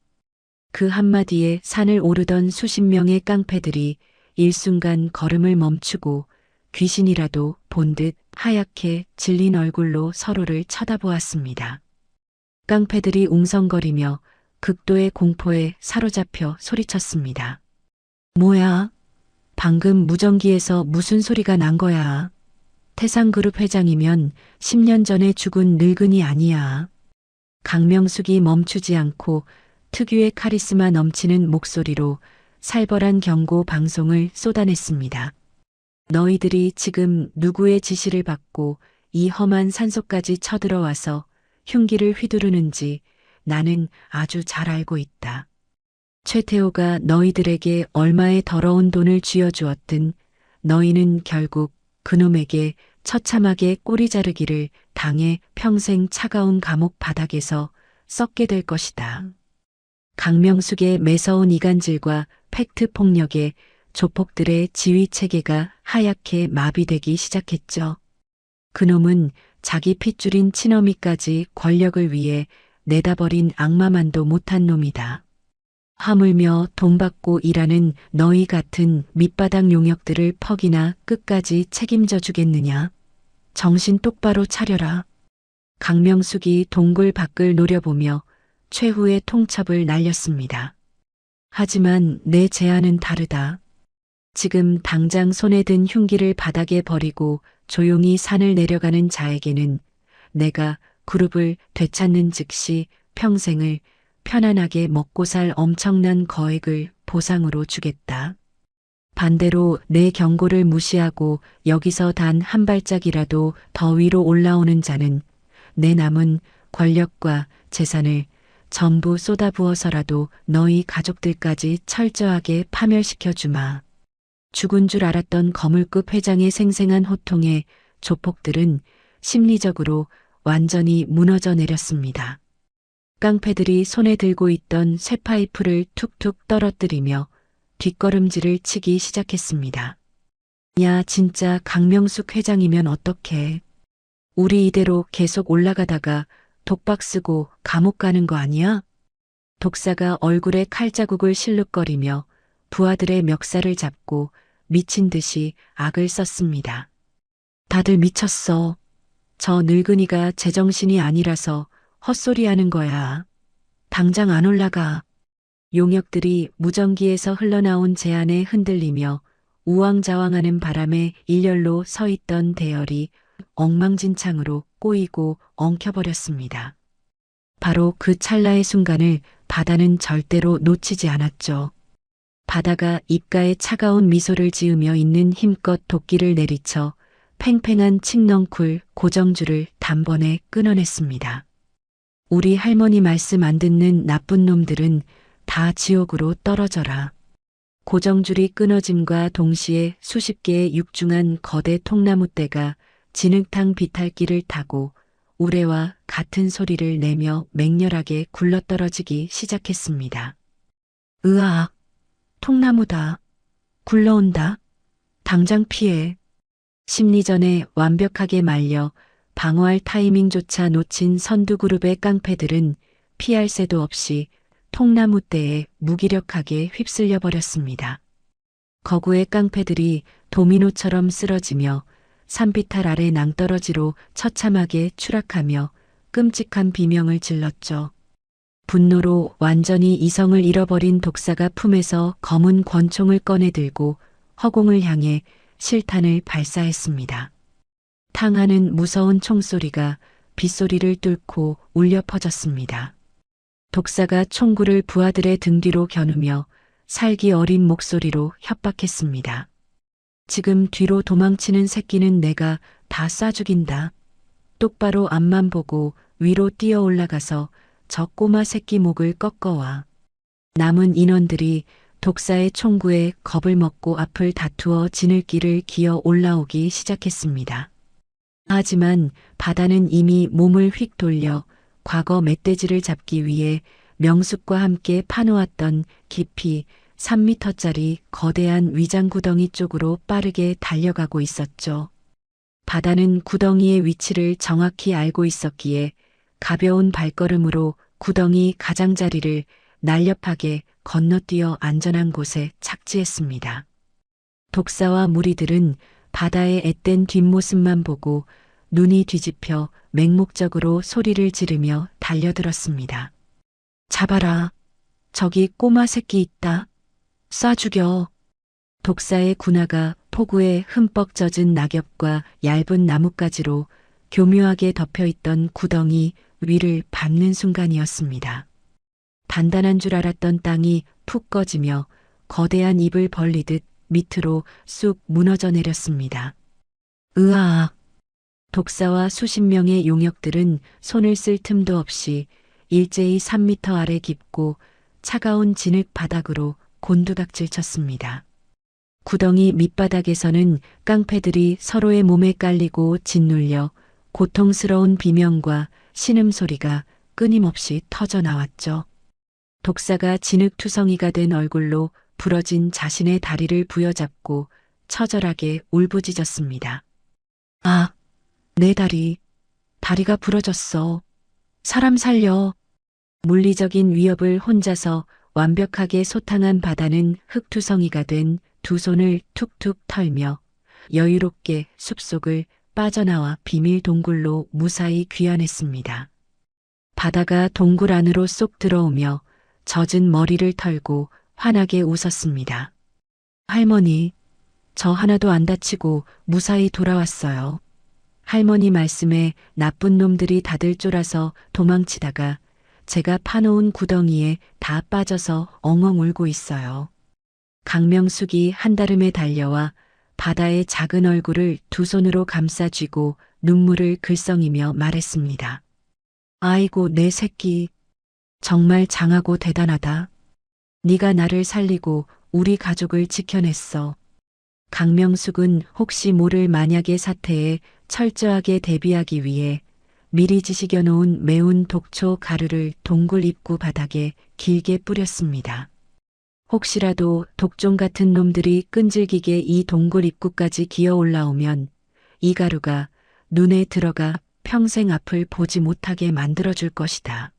그 한마디에 산을 오르던 수십 명의 깡패들이 일순간 걸음을 멈추고 귀신이라도 본 듯 하얗게 질린 얼굴로 서로를 쳐다보았습니다. 깡패들이 웅성거리며 극도의 공포에 사로잡혀 소리쳤습니다. 뭐야? 방금 무전기에서 무슨 소리가 난 거야? 태상그룹 회장이면 10년 전에 죽은 늙은이 아니야. 강명숙이 멈추지 않고 특유의 카리스마 넘치는 목소리로 살벌한 경고 방송을 쏟아냈습니다. 너희들이 지금 누구의 지시를 받고 이 험한 산속까지 쳐들어와서 흉기를 휘두르는지 나는 아주 잘 알고 있다. 최태호가 너희들에게 얼마의 더러운 돈을 쥐어주었든 너희는 결국 그놈에게 처참하게 꼬리 자르기를 당해 평생 차가운 감옥 바닥에서 썩게 될 것이다. 강명숙의 매서운 이간질과 팩트 폭력에 조폭들의 지휘 체계가 하얗게 마비되기 시작했죠. 그놈은 자기 핏줄인 친어미까지 권력을 위해 내다버린 악마만도 못한 놈이다. 하물며 돈 받고 일하는 너희 같은 밑바닥 용역들을 퍽이나 끝까지 책임져 주겠느냐? 정신 똑바로 차려라. 강명숙이 동굴 밖을 노려보며 최후의 통첩을 날렸습니다. 하지만 내 제안은 다르다. 지금 당장 손에 든 흉기를 바닥에 버리고 조용히 산을 내려가는 자에게는 내가 그룹을 되찾는 즉시 평생을 편안하게 먹고 살 엄청난 거액을 보상으로 주겠다. 반대로 내 경고를 무시하고 여기서 단 한 발짝이라도 더 위로 올라오는 자는 내 남은 권력과 재산을 전부 쏟아부어서라도 너희 가족들까지 철저하게 파멸시켜 주마. 죽은 줄 알았던 거물급 회장의 생생한 호통에 조폭들은 심리적으로 완전히 무너져 내렸습니다. 깡패들이 손에 들고 있던 쇠파이프를 툭툭 떨어뜨리며 뒷걸음질을 치기 시작했습니다. 야, 진짜 강명숙 회장이면 어떡해. 우리 이대로 계속 올라가다가 독박 쓰고 감옥 가는 거 아니야? 독사가 얼굴에 칼자국을 실룩거리며 부하들의 멱살을 잡고 미친 듯이 악을 썼습니다. 다들 미쳤어. 저 늙은이가 제정신이 아니라서 헛소리하는 거야. 당장 안 올라가. 용역들이 무전기에서 흘러나온 제안에 흔들리며 우왕좌왕하는 바람에 일렬로 서 있던 대열이 엉망진창으로 꼬이고 엉켜버렸습니다. 바로 그 찰나의 순간을 바다는 절대로 놓치지 않았죠. 바다가 입가에 차가운 미소를 지으며 있는 힘껏 도끼를 내리쳐 팽팽한 칡넝쿨 고정줄을 단번에 끊어냈습니다. 우리 할머니 말씀 안 듣는 나쁜 놈들은 다 지옥으로 떨어져라. 고정줄이 끊어짐과 동시에 수십 개의 육중한 거대 통나무떼가 진흙탕 비탈길을 타고 우레와 같은 소리를 내며 맹렬하게 굴러떨어지기 시작했습니다. 으악! 통나무다. 굴러온다. 당장 피해. 심리전에 완벽하게 말려 방어할 타이밍조차 놓친 선두그룹의 깡패들은 피할 새도 없이 통나무떼에 무기력하게 휩쓸려 버렸습니다. 거구의 깡패들이 도미노처럼 쓰러지며 산비탈 아래 낭떠러지로 처참하게 추락하며 끔찍한 비명을 질렀죠. 분노로 완전히 이성을 잃어버린 독사가 품에서 검은 권총을 꺼내들고 허공을 향해 실탄을 발사했습니다. 탕하는 무서운 총소리가 빗소리를 뚫고 울려 퍼졌습니다. 독사가 총구를 부하들의 등 뒤로 겨누며 살기 어린 목소리로 협박했습니다. 지금 뒤로 도망치는 새끼는 내가 다 쏴 죽인다. 똑바로 앞만 보고 위로 뛰어 올라가서 저 꼬마 새끼 목을 꺾어와. 남은 인원들이 독사의 총구에 겁을 먹고 앞을 다투어 지늘길을 기어 올라오기 시작했습니다. 하지만 바다는 이미 몸을 휙 돌려 과거 멧돼지를 잡기 위해 명숙과 함께 파놓았던 깊이 3미터짜리 거대한 위장구덩이 쪽으로 빠르게 달려가고 있었죠. 바다는 구덩이의 위치를 정확히 알고 있었기에 가벼운 발걸음으로 구덩이 가장자리를 날렵하게 건너뛰어 안전한 곳에 착지했습니다. 독사와 무리들은 바다의 앳된 뒷모습만 보고 눈이 뒤집혀 맹목적으로 소리를 지르며 달려들었습니다. 잡아라. 저기 꼬마 새끼 있다. 쏴 죽여. 독사의 군화가 폭우에 흠뻑 젖은 낙엽과 얇은 나뭇가지로 교묘하게 덮여있던 구덩이 위를 밟는 순간이었습니다. 단단한 줄 알았던 땅이 푹 꺼지며 거대한 입을 벌리듯 밑으로 쑥 무너져 내렸습니다. 으아! 독사와 수십 명의 용역들은 손을 쓸 틈도 없이 일제히 3미터 아래 깊고 차가운 진흙 바닥으로 곤두박질 쳤습니다. 구덩이 밑바닥에서는 깡패들이 서로의 몸에 깔리고 짓눌려 고통스러운 비명과 신음소리가 끊임없이 터져 나왔죠. 독사가 진흙투성이가 된 얼굴로 부러진 자신의 다리를 부여잡고 처절하게 울부짖었습니다. 아, 내 다리. 다리가 부러졌어. 사람 살려. 물리적인 위협을 혼자서 완벽하게 소탕한 바다는 흙투성이가 된 두 손을 툭툭 털며 여유롭게 숲속을 빠져나와 비밀 동굴로 무사히 귀환했습니다. 바다가 동굴 안으로 쏙 들어오며 젖은 머리를 털고 환하게 웃었습니다. 할머니, 저 하나도 안 다치고 무사히 돌아왔어요. 할머니 말씀에 나쁜 놈들이 다들 쫄아서 도망치다가 제가 파놓은 구덩이에 다 빠져서 엉엉 울고 있어요. 강명숙이 한달음에 달려와 바다의 작은 얼굴을 두 손으로 감싸 쥐고 눈물을 글썽이며 말했습니다. 아이고 내 새끼. 정말 장하고 대단하다. 네가 나를 살리고 우리 가족을 지켜냈어. 강명숙은 혹시 모를 만약의 사태에 철저하게 대비하기 위해 미리 지식여 놓은 매운 독초 가루를 동굴 입구 바닥에 길게 뿌렸습니다. 혹시라도 독종 같은 놈들이 끈질기게 이 동굴 입구까지 기어 올라오면 이 가루가 눈에 들어가 평생 앞을 보지 못하게 만들어줄 것이다.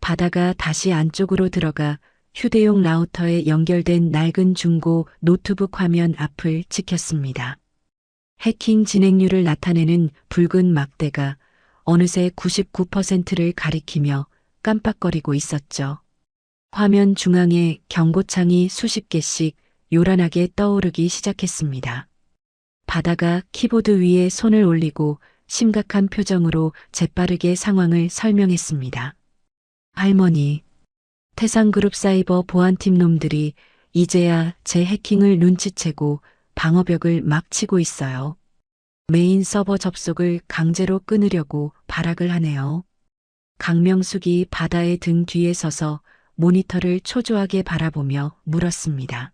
바다가 다시 안쪽으로 들어가 휴대용 라우터에 연결된 낡은 중고 노트북 화면 앞을 지켰습니다. 해킹 진행률을 나타내는 붉은 막대가 어느새 99%를 가리키며 깜빡거리고 있었죠. 화면 중앙에 경고창이 수십 개씩 요란하게 떠오르기 시작했습니다. 바다가 키보드 위에 손을 올리고 심각한 표정으로 재빠르게 상황을 설명했습니다. 할머니, 태상그룹 사이버 보안팀 놈들이 이제야 제 해킹을 눈치채고 방어벽을 막 치고 있어요. 메인 서버 접속을 강제로 끊으려고 발악을 하네요. 강명숙이 바다의 등 뒤에 서서 모니터를 초조하게 바라보며 물었습니다.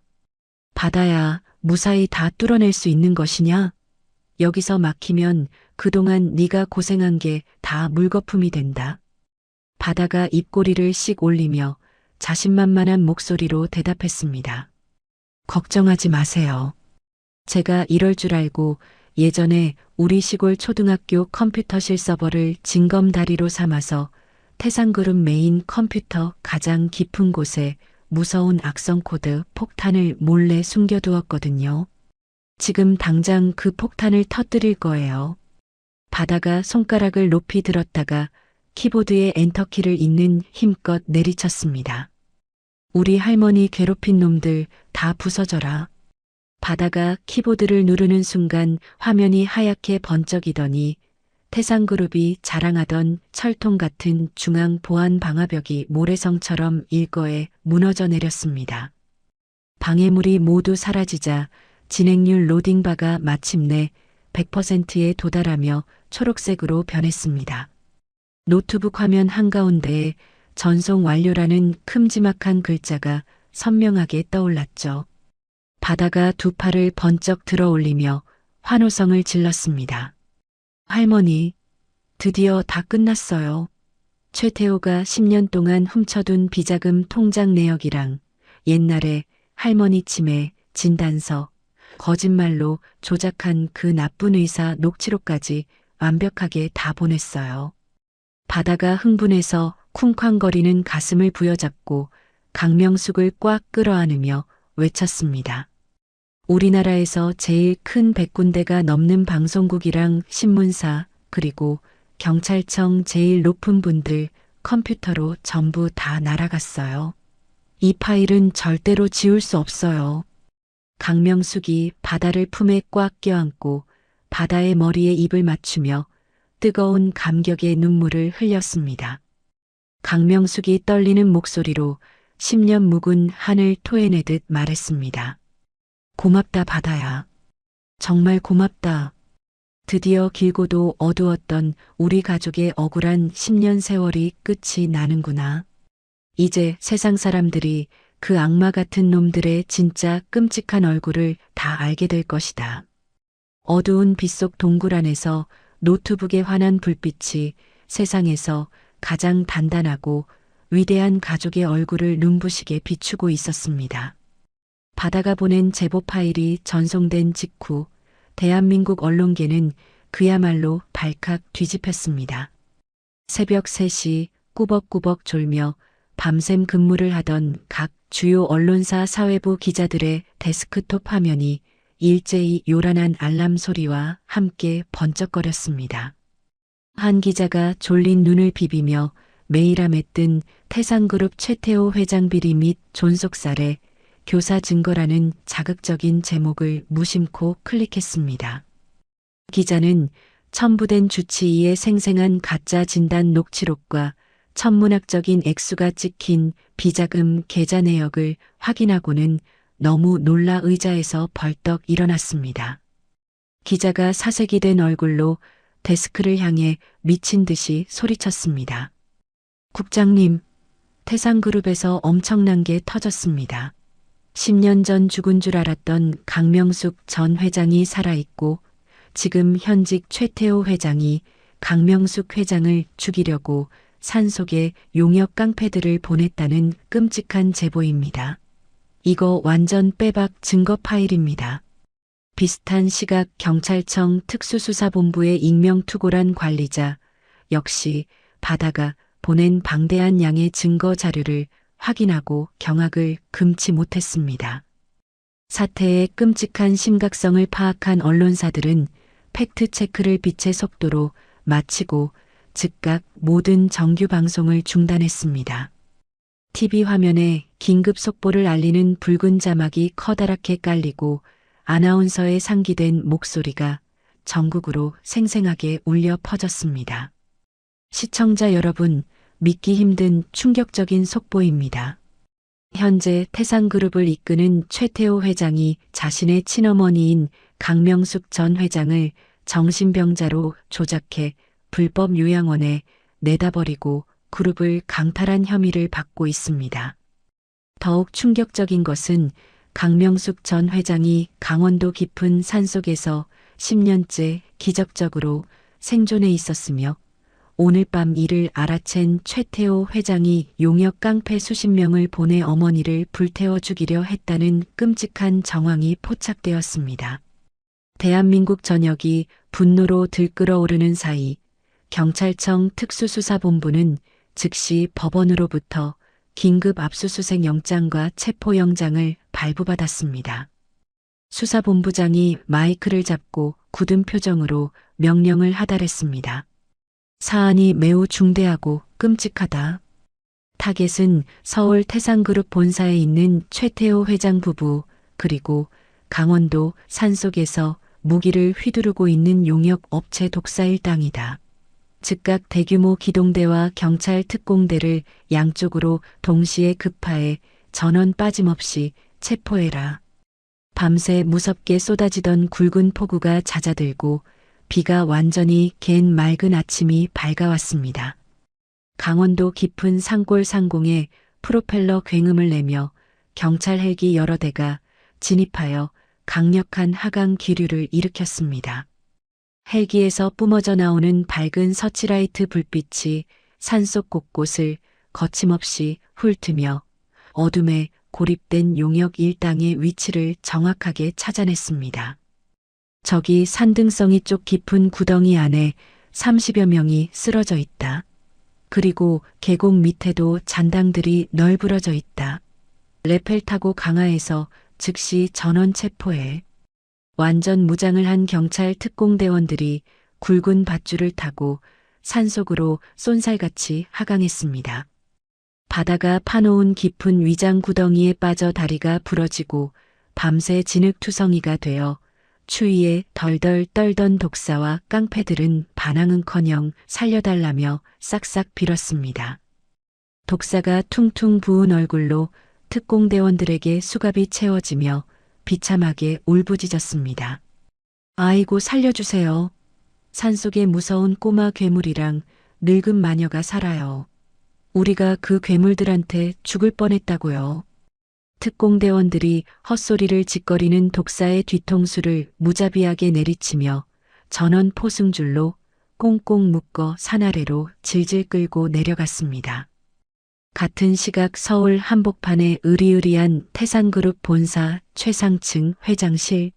바다야, 무사히 다 뚫어낼 수 있는 것이냐? 여기서 막히면 그동안 네가 고생한 게 다 물거품이 된다. 바다가 입꼬리를 씩 올리며 자신만만한 목소리로 대답했습니다. 걱정하지 마세요. 제가 이럴 줄 알고 예전에 우리 시골 초등학교 컴퓨터실 서버를 징검다리로 삼아서 태상그룹 메인 컴퓨터 가장 깊은 곳에 무서운 악성 코드 폭탄을 몰래 숨겨두었거든요. 지금 당장 그 폭탄을 터뜨릴 거예요. 바다가 손가락을 높이 들었다가 키보드의 엔터키를 잊는 힘껏 내리쳤습니다. 우리 할머니 괴롭힌 놈들 다 부서져라. 바다가 키보드를 누르는 순간 화면이 하얗게 번쩍이더니 태상그룹이 자랑하던 철통 같은 중앙 보안 방화벽이 모래성처럼 일거에 무너져 내렸습니다. 방해물이 모두 사라지자 진행률 로딩바가 마침내 100%에 도달하며 초록색으로 변했습니다. 노트북 화면 한가운데에 전송 완료라는 큼지막한 글자가 선명하게 떠올랐죠. 바다가 두 팔을 번쩍 들어 올리며 환호성을 질렀습니다. 할머니, 드디어 다 끝났어요. 최태호가 10년 동안 훔쳐둔 비자금 통장 내역이랑 옛날에 할머니 치매, 진단서, 거짓말로 조작한 그 나쁜 의사 녹취록까지 완벽하게 다 보냈어요. 바다가 흥분해서 쿵쾅거리는 가슴을 부여잡고 강명숙을 꽉 끌어안으며 외쳤습니다. 우리나라에서 제일 큰 100군데가 넘는 방송국이랑 신문사 그리고 경찰청 제일 높은 분들 컴퓨터로 전부 다 날아갔어요. 이 파일은 절대로 지울 수 없어요. 강명숙이 바다를 품에 꽉 껴안고 바다의 머리에 입을 맞추며 뜨거운 감격의 눈물을 흘렸습니다. 강명숙이 떨리는 목소리로 10년 묵은 한을 토해내듯 말했습니다. 고맙다 바다야. 정말 고맙다. 드디어 길고도 어두웠던 우리 가족의 억울한 10년 세월이 끝이 나는구나. 이제 세상 사람들이 그 악마 같은 놈들의 진짜 끔찍한 얼굴을 다 알게 될 것이다. 어두운 빗속 동굴 안에서 노트북에 환한 불빛이 세상에서 가장 단단하고 위대한 가족의 얼굴을 눈부시게 비추고 있었습니다. 바다가 보낸 제보 파일이 전송된 직후 대한민국 언론계는 그야말로 발칵 뒤집혔습니다. 새벽 3시 꾸벅꾸벅 졸며 밤샘 근무를 하던 각 주요 언론사 사회부 기자들의 데스크톱 화면이 일제히 요란한 알람 소리와 함께 번쩍거렸습니다. 한 기자가 졸린 눈을 비비며 메일함에 뜬 태상그룹 최태호 회장 비리 및 존속살해 교사 증거라는 자극적인 제목을 무심코 클릭했습니다. 기자는 첨부된 주치의의 생생한 가짜 진단 녹취록과 천문학적인 액수가 찍힌 비자금 계좌 내역을 확인하고는 너무 놀라 의자에서 벌떡 일어났습니다. 기자가 사색이 된 얼굴로 데스크를 향해 미친 듯이 소리쳤습니다. 국장님, 태상그룹에서 엄청난 게 터졌습니다. 10년 전 죽은 줄 알았던 강명숙 전 회장이 살아있고 지금 현직 최태호 회장이 강명숙 회장을 죽이려고 산속에 용역 깡패들을 보냈다는 끔찍한 제보입니다. 이거 완전 빼박 증거 파일입니다. 비슷한 시각 경찰청 특수수사본부의 익명투고란 관리자 역시 바다가 보낸 방대한 양의 증거 자료를 확인하고 경악을 금치 못했습니다. 사태의 끔찍한 심각성을 파악한 언론사들은 팩트체크를 빛의 속도로 마치고 즉각 모든 정규 방송을 중단했습니다. TV 화면에 긴급 속보를 알리는 붉은 자막이 커다랗게 깔리고 아나운서의 상기된 목소리가 전국으로 생생하게 울려 퍼졌습니다. 시청자 여러분, 믿기 힘든 충격적인 속보입니다. 현재 태상그룹을 이끄는 최태호 회장이 자신의 친어머니인 강명숙 전 회장을 정신병자로 조작해 불법 요양원에 내다버리고 그룹을 강탈한 혐의를 받고 있습니다. 더욱 충격적인 것은 강명숙 전 회장이 강원도 깊은 산속에서 10년째 기적적으로 생존해 있었으며 오늘 밤 이를 알아챈 최태호 회장이 용역 깡패 수십 명을 보내 어머니를 불태워 죽이려 했다는 끔찍한 정황이 포착되었습니다. 대한민국 전역이 분노로 들끓어오르는 사이 경찰청 특수수사본부는 즉시 법원으로부터 긴급 압수수색 영장과 체포영장을 발부받았습니다. 수사본부장이 마이크를 잡고 굳은 표정으로 명령을 하달했습니다. 사안이 매우 중대하고 끔찍하다. 타겟은 서울 태상그룹 본사에 있는 최태호 회장 부부 그리고 강원도 산속에서 무기를 휘두르고 있는 용역 업체 독사 일당이다. 즉각 대규모 기동대와 경찰 특공대를 양쪽으로 동시에 급파해 전원 빠짐없이 체포해라. 밤새 무섭게 쏟아지던 굵은 폭우가 잦아들고 비가 완전히 갠 맑은 아침이 밝아왔습니다. 강원도 깊은 산골 상공에 프로펠러 굉음을 내며 경찰 헬기 여러 대가 진입하여 강력한 하강 기류를 일으켰습니다. 헬기에서 뿜어져 나오는 밝은 서치라이트 불빛이 산속 곳곳을 거침없이 훑으며 어둠에 고립된 용역 일당의 위치를 정확하게 찾아냈습니다. 저기 산등성이 쪽 깊은 구덩이 안에 30여 명이 쓰러져 있다. 그리고 계곡 밑에도 잔당들이 널브러져 있다. 레펠 타고 강화해서 즉시 전원 체포해. 완전 무장을 한 경찰 특공대원들이 굵은 밧줄을 타고 산속으로 쏜살같이 하강했습니다. 바다가 파놓은 깊은 위장 구덩이에 빠져 다리가 부러지고 밤새 진흙투성이가 되어 추위에 덜덜 떨던 독사와 깡패들은 반항은커녕 살려달라며 싹싹 빌었습니다. 독사가 퉁퉁 부은 얼굴로 특공대원들에게 수갑이 채워지며 비참하게 울부짖었습니다. 아이고 살려주세요. 산속에 무서운 꼬마 괴물이랑 늙은 마녀가 살아요. 우리가 그 괴물들한테 죽을 뻔했다고요. 특공대원들이 헛소리를 짓거리는 독사의 뒤통수를 무자비하게 내리치며 전원 포승줄로 꽁꽁 묶어 산 아래로 질질 끌고 내려갔습니다. 같은 시각 서울 한복판의 으리으리한 태산그룹 본사 최상층 회장실.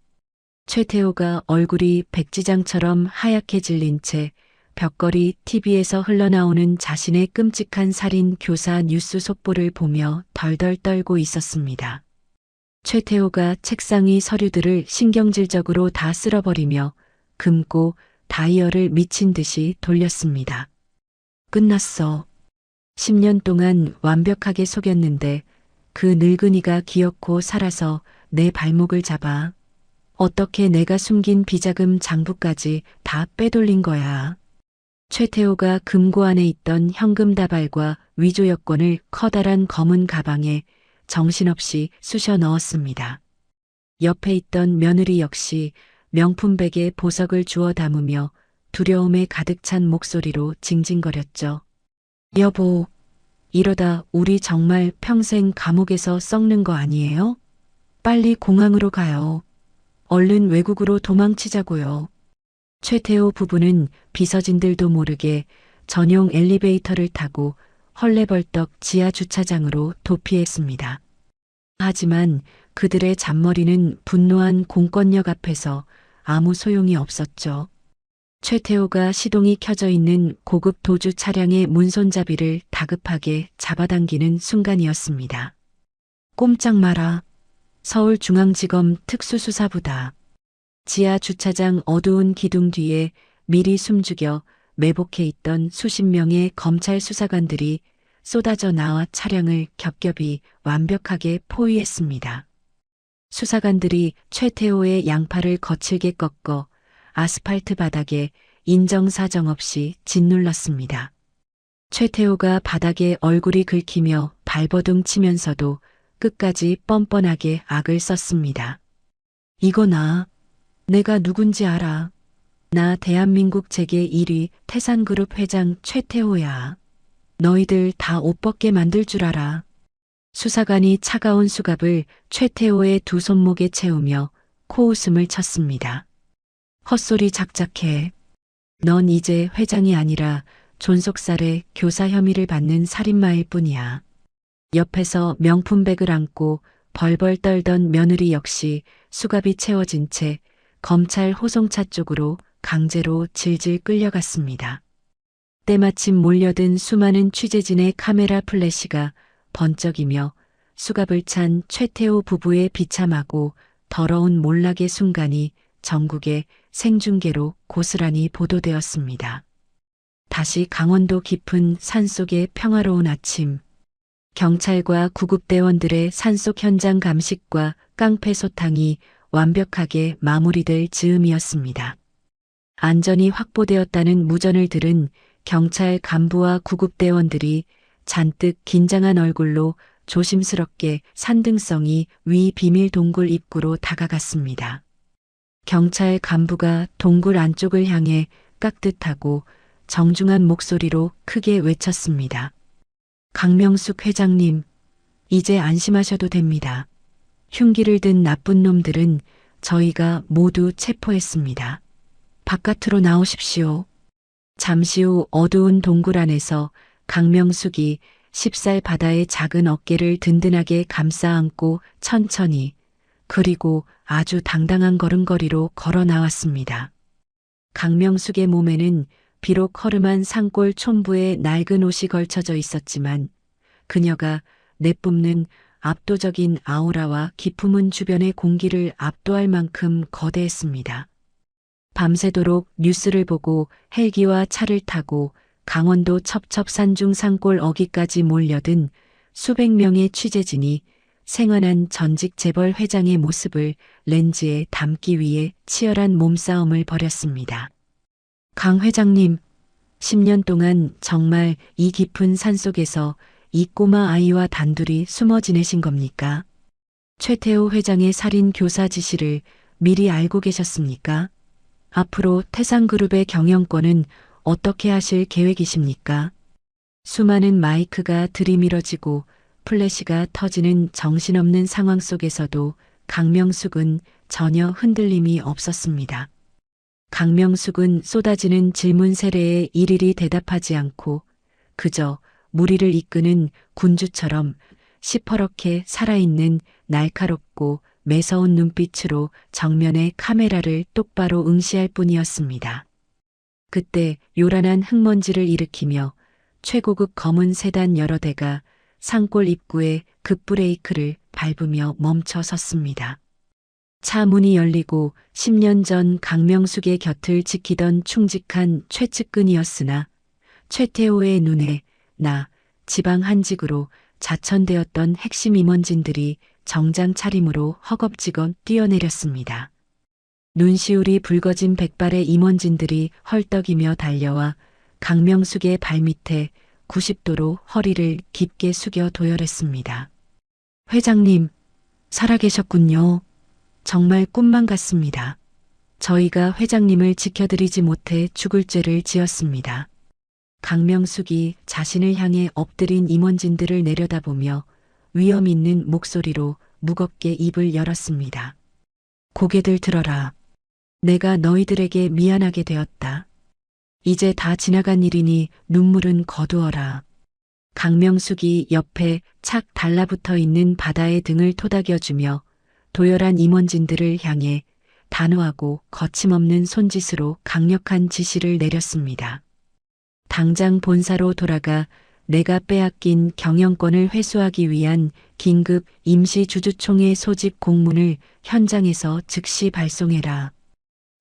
최태호가 얼굴이 백지장처럼 하얗게 질린 채 벽걸이 TV에서 흘러나오는 자신의 끔찍한 살인 교사 뉴스 속보를 보며 덜덜 떨고 있었습니다. 최태호가 책상 위 서류들을 신경질적으로 다 쓸어버리며 금고 다이얼을 미친 듯이 돌렸습니다. 끝났어. 10년 동안 완벽하게 속였는데 그 늙은이가 기어코 살아서 내 발목을 잡아. 어떻게 내가 숨긴 비자금 장부까지 다 빼돌린 거야. 최태호가 금고 안에 있던 현금 다발과 위조 여권을 커다란 검은 가방에 정신없이 쑤셔 넣었습니다. 옆에 있던 며느리 역시 명품백에 보석을 주워 담으며 두려움에 가득 찬 목소리로 징징거렸죠. 여보, 이러다 우리 정말 평생 감옥에서 썩는 거 아니에요? 빨리 공항으로 가요. 얼른 외국으로 도망치자고요. 최태호 부부는 비서진들도 모르게 전용 엘리베이터를 타고 헐레벌떡 지하 주차장으로 도피했습니다. 하지만 그들의 잔머리는 분노한 공권력 앞에서 아무 소용이 없었죠. 최태호가 시동이 켜져 있는 고급 도주 차량의 문손잡이를 다급하게 잡아당기는 순간이었습니다. 꼼짝 마라. 서울중앙지검 특수수사부다. 지하 주차장 어두운 기둥 뒤에 미리 숨죽여 매복해 있던 수십 명의 검찰 수사관들이 쏟아져 나와 차량을 겹겹이 완벽하게 포위했습니다. 수사관들이 최태호의 양팔을 거칠게 꺾어 아스팔트 바닥에 인정사정 없이 짓눌렀습니다. 최태호가 바닥에 얼굴이 긁히며 발버둥 치면서도 끝까지 뻔뻔하게 악을 썼습니다. 이거 내가 누군지 알아. 나 대한민국 재계 1위 태산그룹 회장 최태호야. 너희들 다 옷 벗게 만들 줄 알아. 수사관이 차가운 수갑을 최태호의 두 손목에 채우며 코웃음을 쳤습니다. 헛소리 작작해. 넌 이제 회장이 아니라 존속살해 교사 혐의를 받는 살인마일 뿐이야. 옆에서 명품백을 안고 벌벌 떨던 며느리 역시 수갑이 채워진 채 검찰 호송차 쪽으로 강제로 질질 끌려갔습니다. 때마침 몰려든 수많은 취재진의 카메라 플래시가 번쩍이며 수갑을 찬 최태호 부부의 비참하고 더러운 몰락의 순간이 전국의 생중계로 고스란히 보도되었습니다. 다시 강원도 깊은 산속의 평화로운 아침. 경찰과 구급대원들의 산속 현장 감식과 깡패 소탕이 완벽하게 마무리될 즈음이었습니다. 안전이 확보되었다는 무전을 들은 경찰 간부와 구급대원들이 잔뜩 긴장한 얼굴로 조심스럽게 산등성이 위 비밀 동굴 입구로 다가갔습니다. 경찰 간부가 동굴 안쪽을 향해 깍듯하고 정중한 목소리로 크게 외쳤습니다. 강명숙 회장님, 이제 안심하셔도 됩니다. 흉기를 든 나쁜 놈들은 저희가 모두 체포했습니다. 바깥으로 나오십시오. 잠시 후 어두운 동굴 안에서 강명숙이 10살 바다의 작은 어깨를 든든하게 감싸 안고 천천히 그리고 아주 당당한 걸음걸이로 걸어 나왔습니다. 강명숙의 몸에는 비록 허름한 산골 촌부의 낡은 옷이 걸쳐져 있었지만 그녀가 내뿜는 압도적인 아우라와 기품은 주변의 공기를 압도할 만큼 거대했습니다. 밤새도록 뉴스를 보고 헬기와 차를 타고 강원도 첩첩산중 산골 어귀까지 몰려든 수백 명의 취재진이 생활한 전직 재벌 회장의 모습을 렌즈에 담기 위해 치열한 몸싸움을 벌였습니다. 강 회장님, 10년 동안 정말 이 깊은 산속에서 이 꼬마 아이와 단둘이 숨어 지내신 겁니까? 최태호 회장의 살인 교사 지시를 미리 알고 계셨습니까? 앞으로 태산그룹의 경영권은 어떻게 하실 계획이십니까? 수많은 마이크가 들이밀어지고 플래시가 터지는 정신없는 상황 속에서도 강명숙은 전혀 흔들림이 없었습니다. 강명숙은 쏟아지는 질문 세례에 일일이 대답하지 않고 그저 무리를 이끄는 군주처럼 시퍼렇게 살아있는 날카롭고 매서운 눈빛으로 정면의 카메라를 똑바로 응시할 뿐이었습니다. 그때 요란한 흙먼지를 일으키며 최고급 검은 세단 여러 대가 산골 입구에 급브레이크를 밟으며 멈춰 섰습니다. 차 문이 열리고 10년 전 강명숙의 곁을 지키던 충직한 최측근이었으나 최태호의 눈에 나 지방 한직으로 자천되었던 핵심 임원진들이 정장 차림으로 허겁지겁 뛰어내렸습니다. 눈시울이 붉어진 백발의 임원진들이 헐떡이며 달려와 강명숙의 발밑에 90도로 허리를 깊게 숙여 도열했습니다. 회장님, 살아계셨군요. 정말 꿈만 같습니다. 저희가 회장님을 지켜드리지 못해 죽을 죄를 지었습니다. 강명숙이 자신을 향해 엎드린 임원진들을 내려다보며 위험 있는 목소리로 무겁게 입을 열었습니다. 고개들 들어라. 내가 너희들에게 미안하게 되었다. 이제 다 지나간 일이니 눈물은 거두어라. 강명숙이 옆에 착 달라붙어 있는 바다의 등을 토닥여주며 도열한 임원진들을 향해 단호하고 거침없는 손짓으로 강력한 지시를 내렸습니다. 당장 본사로 돌아가 내가 빼앗긴 경영권을 회수하기 위한 긴급 임시주주총회 소집 공문을 현장에서 즉시 발송해라.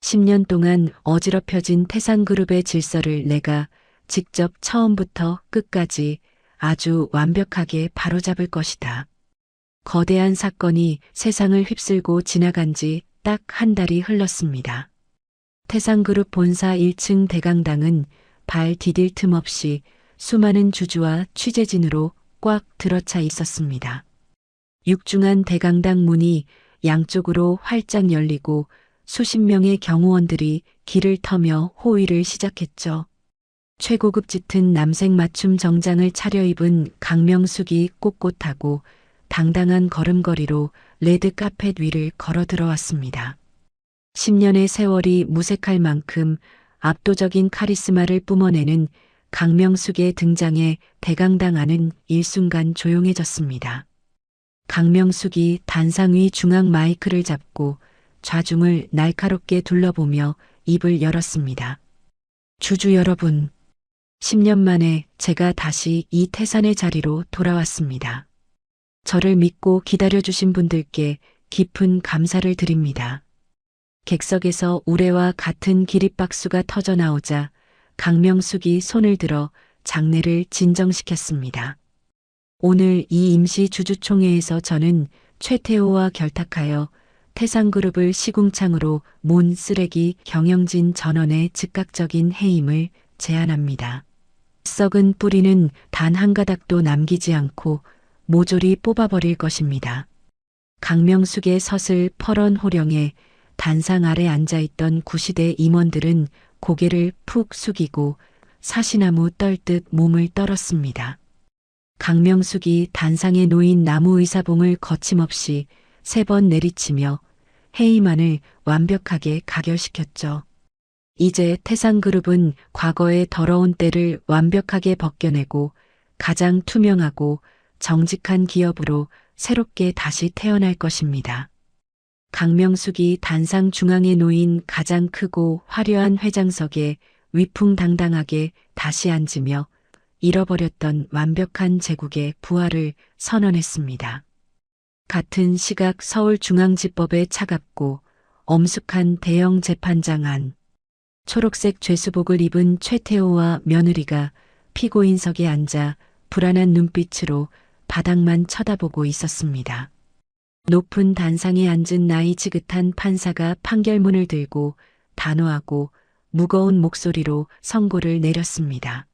10년 동안 어지럽혀진 태산그룹의 질서를 내가 직접 처음부터 끝까지 아주 완벽하게 바로잡을 것이다. 거대한 사건이 세상을 휩쓸고 지나간 지 딱 한 달이 흘렀습니다. 태산그룹 본사 1층 대강당은 발 디딜 틈 없이 수많은 주주와 취재진으로 꽉 들어차 있었습니다. 육중한 대강당 문이 양쪽으로 활짝 열리고 수십 명의 경호원들이 길을 터며 호위를 시작했죠. 최고급 짙은 남색 맞춤 정장을 차려입은 강명숙이 꼿꼿하고 당당한 걸음걸이로 레드 카펫 위를 걸어 들어왔습니다. 10년의 세월이 무색할 만큼 압도적인 카리스마를 뿜어내는 강명숙의 등장에 대강당 안은 일순간 조용해졌습니다. 강명숙이 단상 위 중앙 마이크를 잡고 좌중을 날카롭게 둘러보며 입을 열었습니다. 주주 여러분, 10년 만에 제가 다시 이 태산의 자리로 돌아왔습니다. 저를 믿고 기다려주신 분들께 깊은 감사를 드립니다. 객석에서 우레와 같은 기립박수가 터져 나오자 강명숙이 손을 들어 장례를 진정시켰습니다. 오늘 이 임시 주주총회에서 저는 최태호와 결탁하여 태상그룹을 시궁창으로 몬 쓰레기 경영진 전원의 즉각적인 해임을 제안합니다. 썩은 뿌리는 단 한 가닥도 남기지 않고 모조리 뽑아버릴 것입니다. 강명숙의 서슬 퍼런 호령에 단상 아래 앉아있던 구시대 임원들은 고개를 푹 숙이고 사시나무 떨듯 몸을 떨었습니다. 강명숙이 단상에 놓인 나무 의사봉을 거침없이 3번 내리치며 해임안을 완벽하게 가결시켰죠. 이제 태상그룹은 과거의 더러운 때를 완벽하게 벗겨내고 가장 투명하고 정직한 기업으로 새롭게 다시 태어날 것입니다. 강명숙이 단상 중앙에 놓인 가장 크고 화려한 회장석에 위풍당당하게 다시 앉으며 잃어버렸던 완벽한 제국의 부활을 선언했습니다. 같은 시각 서울중앙지법의 차갑고 엄숙한 대형 재판장 안. 초록색 죄수복을 입은 최태호와 며느리가 피고인석에 앉아 불안한 눈빛으로 바닥만 쳐다보고 있었습니다. 높은 단상에 앉은 나이 지긋한 판사가 판결문을 들고 단호하고 무거운 목소리로 선고를 내렸습니다.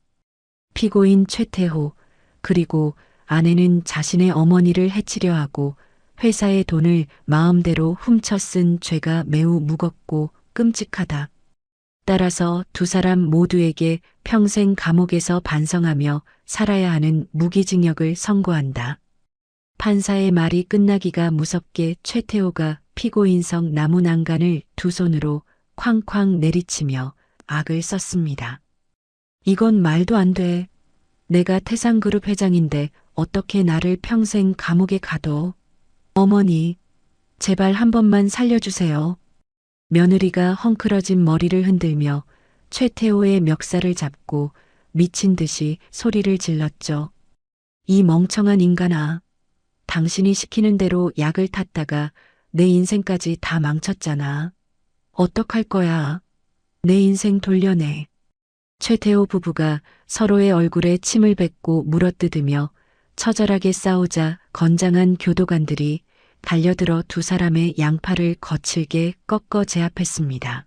피고인 최태호, 그리고 아내는 자신의 어머니를 해치려 하고 회사의 돈을 마음대로 훔쳐 쓴 죄가 매우 무겁고 끔찍하다. 따라서 두 사람 모두에게 평생 감옥에서 반성하며 살아야 하는 무기징역을 선고한다. 판사의 말이 끝나기가 무섭게 최태호가 피고인석 나무 난간을 두 손으로 쾅쾅 내리치며 악을 썼습니다. 이건 말도 안 돼. 내가 태상그룹 회장인데 어떻게 나를 평생 감옥에 가둬. 어머니, 제발 한 번만 살려주세요. 며느리가 헝클어진 머리를 흔들며 최태호의 멱살을 잡고 미친 듯이 소리를 질렀죠. 이 멍청한 인간아. 당신이 시키는 대로 약을 탔다가 내 인생까지 다 망쳤잖아. 어떡할 거야. 내 인생 돌려내. 최태호 부부가 서로의 얼굴에 침을 뱉고 물어뜯으며 처절하게 싸우자 건장한 교도관들이 달려들어 두 사람의 양팔을 거칠게 꺾어 제압했습니다.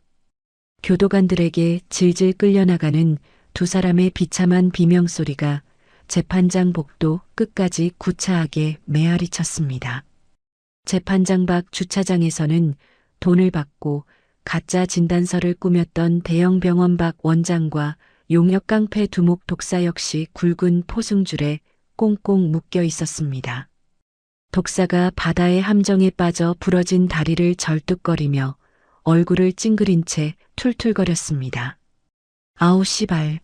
교도관들에게 질질 끌려나가는 두 사람의 비참한 비명소리가 재판장 복도 끝까지 구차하게 메아리 쳤습니다. 재판장 밖 주차장에서는 돈을 받고 가짜 진단서를 꾸몄던 대형 병원 밖 원장과 용역 깡패 두목 독사 역시 굵은 포승줄에 꽁꽁 묶여 있었습니다. 독사가 바다의 함정에 빠져 부러진 다리를 절뚝거리며 얼굴을 찡그린 채 툴툴거렸습니다. 아우 씨발.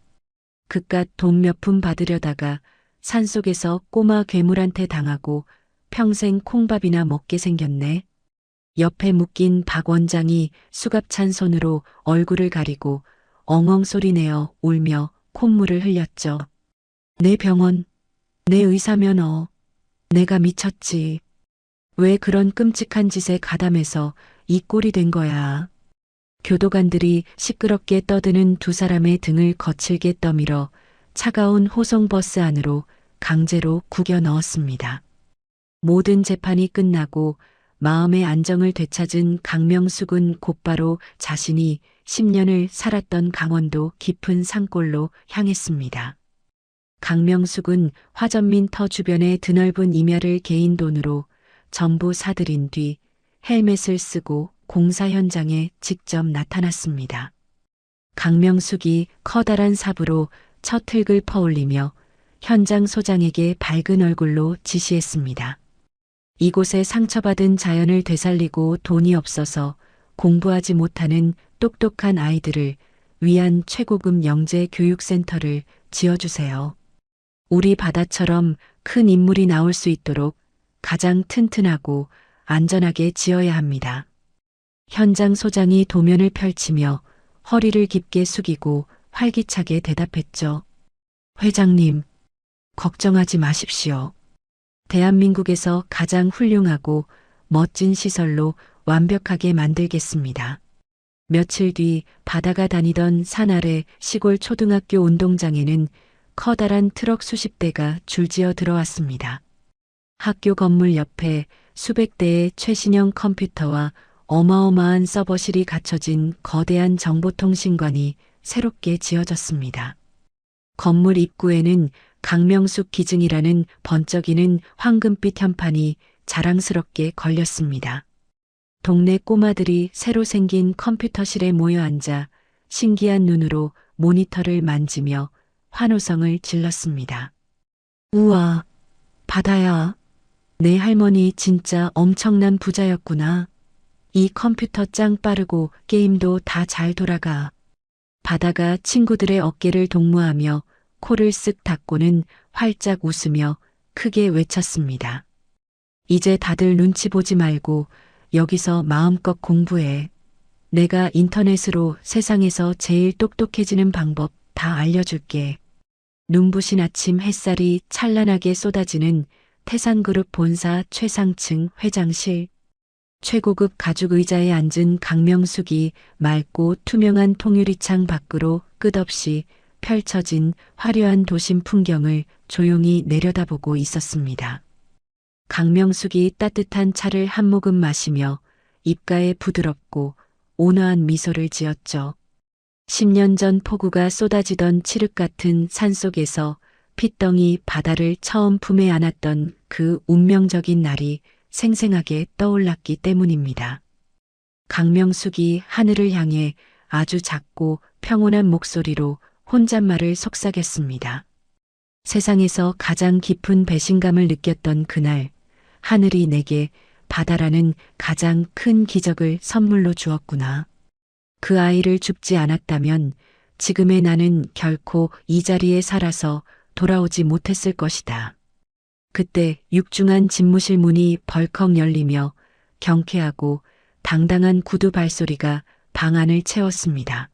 그깟 돈 몇 푼 받으려다가 산속에서 꼬마 괴물한테 당하고 평생 콩밥이나 먹게 생겼네. 옆에 묶인 박 원장이 수갑찬 손으로 얼굴을 가리고 엉엉 소리내어 울며 콧물을 흘렸죠. 내 병원, 내 의사 면허, 내가 미쳤지. 왜 그런 끔찍한 짓에 가담해서 이 꼴이 된 거야. 교도관들이 시끄럽게 떠드는 두 사람의 등을 거칠게 떠밀어 차가운 호송버스 안으로 강제로 구겨 넣었습니다. 모든 재판이 끝나고 마음의 안정을 되찾은 강명숙은 곧바로 자신이 10년을 살았던 강원도 깊은 산골로 향했습니다. 강명숙은 화전민터 주변의 드넓은 임야를 개인 돈으로 전부 사들인 뒤 헬멧을 쓰고 공사 현장에 직접 나타났습니다. 강명숙이 커다란 삽으로 첫 흙을 퍼올리며 현장 소장에게 밝은 얼굴로 지시했습니다. 이곳에 상처받은 자연을 되살리고 돈이 없어서 공부하지 못하는 똑똑한 아이들을 위한 최고급 영재 교육센터를 지어주세요. 우리 바다처럼 큰 인물이 나올 수 있도록 가장 튼튼하고 안전하게 지어야 합니다. 현장 소장이 도면을 펼치며 허리를 깊게 숙이고 활기차게 대답했죠. 회장님, 걱정하지 마십시오. 대한민국에서 가장 훌륭하고 멋진 시설로 완벽하게 만들겠습니다. 며칠 뒤 바다가 다니던 산 아래 시골 초등학교 운동장에는 커다란 트럭 수십 대가 줄지어 들어왔습니다. 학교 건물 옆에 수백 대의 최신형 컴퓨터와 어마어마한 서버실이 갖춰진 거대한 정보통신관이 새롭게 지어졌습니다. 건물 입구에는 강명숙 기증이라는 번쩍이는 황금빛 현판이 자랑스럽게 걸렸습니다. 동네 꼬마들이 새로 생긴 컴퓨터실에 모여 앉아 신기한 눈으로 모니터를 만지며 환호성을 질렀습니다. 우와, 바다야. 내 할머니 진짜 엄청난 부자였구나. 이 컴퓨터 짱 빠르고 게임도 다 잘 돌아가. 바다가 친구들의 어깨를 동무하며 코를 쓱 닫고는 활짝 웃으며 크게 외쳤습니다. 이제 다들 눈치 보지 말고 여기서 마음껏 공부해. 내가 인터넷으로 세상에서 제일 똑똑해지는 방법 다 알려줄게. 눈부신 아침 햇살이 찬란하게 쏟아지는 태산그룹 본사 최상층 회장실. 최고급 가죽 의자에 앉은 강명숙이 맑고 투명한 통유리창 밖으로 끝없이 펼쳐진 화려한 도심 풍경을 조용히 내려다보고 있었습니다. 강명숙이 따뜻한 차를 한 모금 마시며 입가에 부드럽고 온화한 미소를 지었죠. 10년 전 폭우가 쏟아지던 칠흑 같은 산속에서 핏덩이 바다를 처음 품에 안았던 그 운명적인 날이 생생하게 떠올랐기 때문입니다. 강명숙이 하늘을 향해 아주 작고 평온한 목소리로 혼잣말을 속삭였습니다. 세상에서 가장 깊은 배신감을 느꼈던 그날, 하늘이 내게 바다라는 가장 큰 기적을 선물로 주었구나. 그 아이를 줍지 않았다면 지금의 나는 결코 이 자리에 살아서 돌아오지 못했을 것이다. 그때 육중한 집무실 문이 벌컥 열리며 경쾌하고 당당한 구두 발소리가 방 안을 채웠습니다.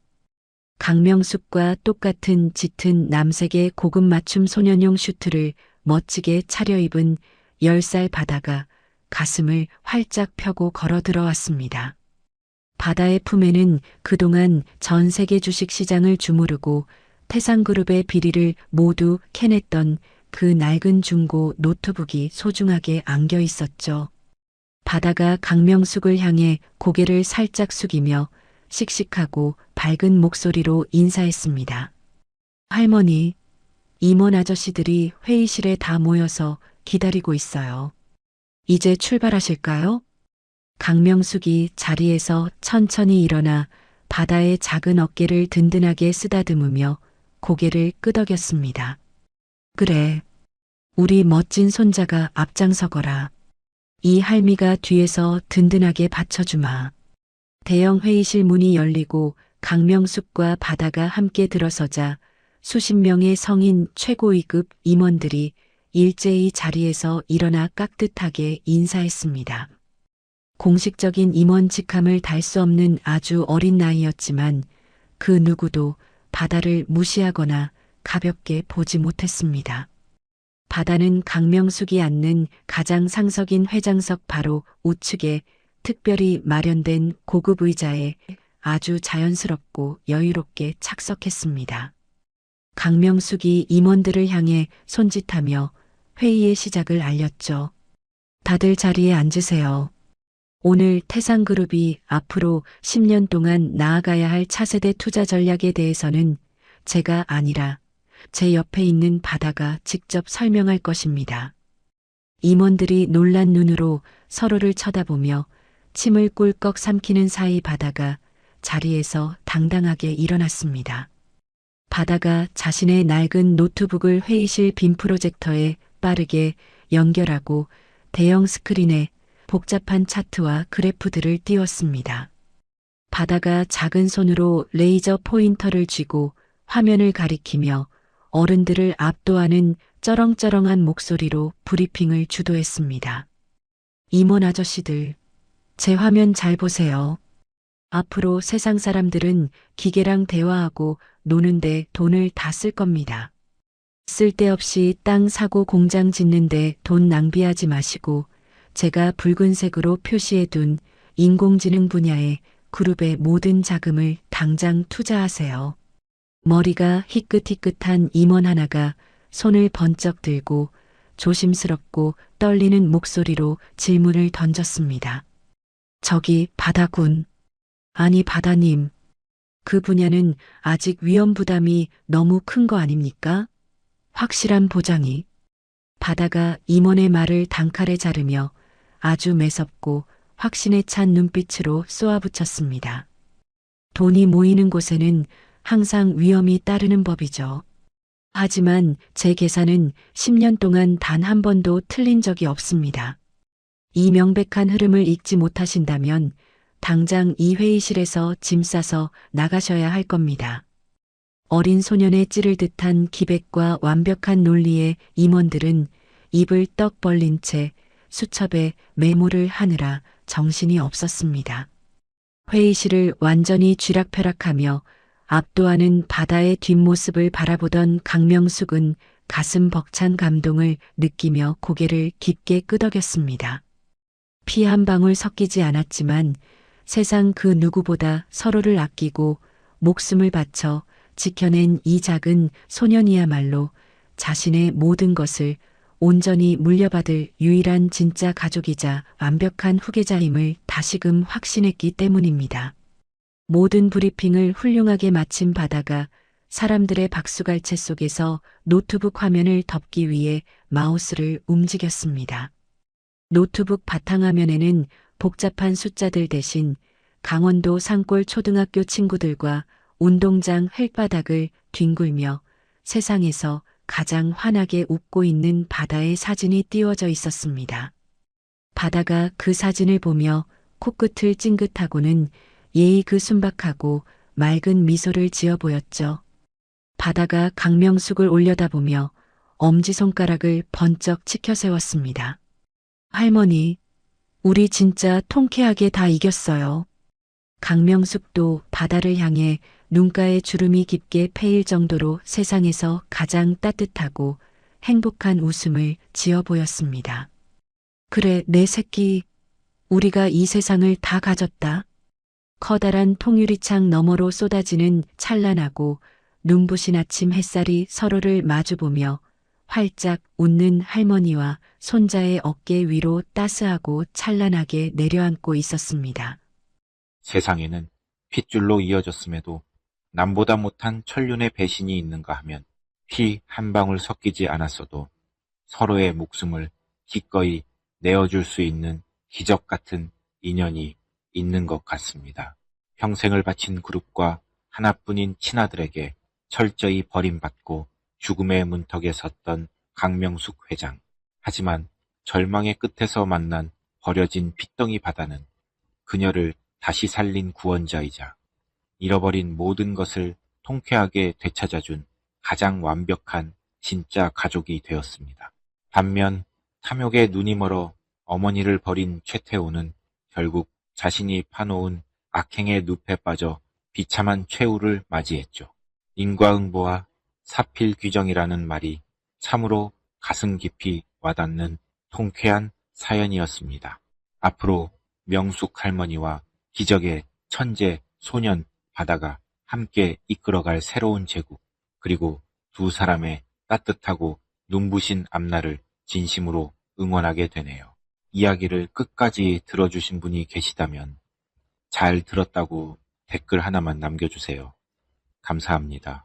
강명숙과 똑같은 짙은 남색의 고급 맞춤 소년용 슈트를 멋지게 차려입은 10살 바다가 가슴을 활짝 펴고 걸어 들어왔습니다. 바다의 품에는 그동안 전 세계 주식시장을 주무르고 태산그룹의 비리를 모두 캐냈던 그 낡은 중고 노트북이 소중하게 안겨 있었죠. 바다가 강명숙을 향해 고개를 살짝 숙이며 씩씩하고 밝은 목소리로 인사했습니다. 할머니, 임원 아저씨들이 회의실에 다 모여서 기다리고 있어요. 이제 출발하실까요? 강명숙이 자리에서 천천히 일어나 바다의 작은 어깨를 든든하게 쓰다듬으며 고개를 끄덕였습니다. 그래, 우리 멋진 손자가 앞장서거라. 이 할미가 뒤에서 든든하게 받쳐주마. 대형 회의실 문이 열리고 강명숙과 바다가 함께 들어서자 수십 명의 성인 최고위급 임원들이 일제히 자리에서 일어나 깍듯하게 인사했습니다. 공식적인 임원 직함을 달 수 없는 아주 어린 나이였지만 그 누구도 바다를 무시하거나 가볍게 보지 못했습니다. 바다는 강명숙이 앉는 가장 상석인 회장석 바로 우측에 특별히 마련된 고급 의자에 아주 자연스럽고 여유롭게 착석했습니다. 강명숙이 임원들을 향해 손짓하며 회의의 시작을 알렸죠. 다들 자리에 앉으세요. 오늘 태산그룹이 앞으로 10년 동안 나아가야 할 차세대 투자 전략에 대해서는 제가 아니라 제 옆에 있는 바다가 직접 설명할 것입니다. 임원들이 놀란 눈으로 서로를 쳐다보며 침을 꿀꺽 삼키는 사이 바다가 자리에서 당당하게 일어났습니다. 바다가 자신의 낡은 노트북을 회의실 빔 프로젝터에 빠르게 연결하고 대형 스크린에 복잡한 차트와 그래프들을 띄웠습니다. 바다가 작은 손으로 레이저 포인터를 쥐고 화면을 가리키며 어른들을 압도하는 쩌렁쩌렁한 목소리로 브리핑을 주도했습니다. 임원 아저씨들, 제 화면 잘 보세요. 앞으로 세상 사람들은 기계랑 대화하고 노는데 돈을 다 쓸 겁니다. 쓸데없이 땅 사고 공장 짓는데 돈 낭비하지 마시고 제가 붉은색으로 표시해둔 인공지능 분야에 그룹의 모든 자금을 당장 투자하세요. 머리가 희끗희끗한 임원 하나가 손을 번쩍 들고 조심스럽고 떨리는 목소리로 질문을 던졌습니다. 저기 바다군. 아니 바다님. 그 분야는 아직 위험 부담이 너무 큰 거 아닙니까? 확실한 보장이. 바다가 임원의 말을 단칼에 자르며 아주 매섭고 확신에 찬 눈빛으로 쏘아붙였습니다. 돈이 모이는 곳에는 항상 위험이 따르는 법이죠. 하지만 제 계산은 10년 동안 단 한 번도 틀린 적이 없습니다. 이 명백한 흐름을 읽지 못하신다면 당장 이 회의실에서 짐 싸서 나가셔야 할 겁니다. 어린 소년의 찌를 듯한 기백과 완벽한 논리의 임원들은 입을 떡 벌린 채 수첩에 메모를 하느라 정신이 없었습니다. 회의실을 완전히 쥐락펴락하며 압도하는 바다의 뒷모습을 바라보던 강명숙은 가슴 벅찬 감동을 느끼며 고개를 깊게 끄덕였습니다. 피 한 방울 섞이지 않았지만 세상 그 누구보다 서로를 아끼고 목숨을 바쳐 지켜낸 이 작은 소년이야말로 자신의 모든 것을 온전히 물려받을 유일한 진짜 가족이자 완벽한 후계자임을 다시금 확신했기 때문입니다. 모든 브리핑을 훌륭하게 마친 바다가 사람들의 박수갈채 속에서 노트북 화면을 덮기 위해 마우스를 움직였습니다. 노트북 바탕화면에는 복잡한 숫자들 대신 강원도 산골 초등학교 친구들과 운동장 흙바닥을 뒹굴며 세상에서 가장 환하게 웃고 있는 바다의 사진이 띄워져 있었습니다. 바다가 그 사진을 보며 코끝을 찡긋하고는 예의 그 순박하고 맑은 미소를 지어 보였죠. 바다가 강명숙을 올려다보며 엄지손가락을 번쩍 치켜 세웠습니다. 할머니, 우리 진짜 통쾌하게 다 이겼어요. 강명숙도 바다를 향해 눈가에 주름이 깊게 패일 정도로 세상에서 가장 따뜻하고 행복한 웃음을 지어 보였습니다. 그래, 내 새끼. 우리가 이 세상을 다 가졌다. 커다란 통유리창 너머로 쏟아지는 찬란하고 눈부신 아침 햇살이 서로를 마주보며 활짝 웃는 할머니와 손자의 어깨 위로 따스하고 찬란하게 내려앉고 있었습니다.
세상에는 핏줄로 이어졌음에도 남보다 못한 천륜의 배신이 있는가 하면 피 한 방울 섞이지 않았어도 서로의 목숨을 기꺼이 내어줄 수 있는 기적 같은 인연이 있는 것 같습니다. 평생을 바친 그룹과 하나뿐인 친아들에게 철저히 버림받고 죽음의 문턱에 섰던 강명숙 회장. 하지만 절망의 끝에서 만난 버려진 핏덩이 바다는 그녀를 다시 살린 구원자이자 잃어버린 모든 것을 통쾌하게 되찾아준 가장 완벽한 진짜 가족이 되었습니다. 반면 탐욕에 눈이 멀어 어머니를 버린 최태호는 결국 자신이 파놓은 악행의 늪에 빠져 비참한 최후를 맞이했죠. 인과응보와 사필귀정이라는 말이 참으로 가슴 깊이 와닿는 통쾌한 사연이었습니다. 앞으로 명숙 할머니와 기적의 천재 소년 바다가 함께 이끌어갈 새로운 제국, 그리고 두 사람의 따뜻하고 눈부신 앞날을 진심으로 응원하게 되네요. 이야기를 끝까지 들어주신 분이 계시다면 잘 들었다고 댓글 하나만 남겨주세요. 감사합니다.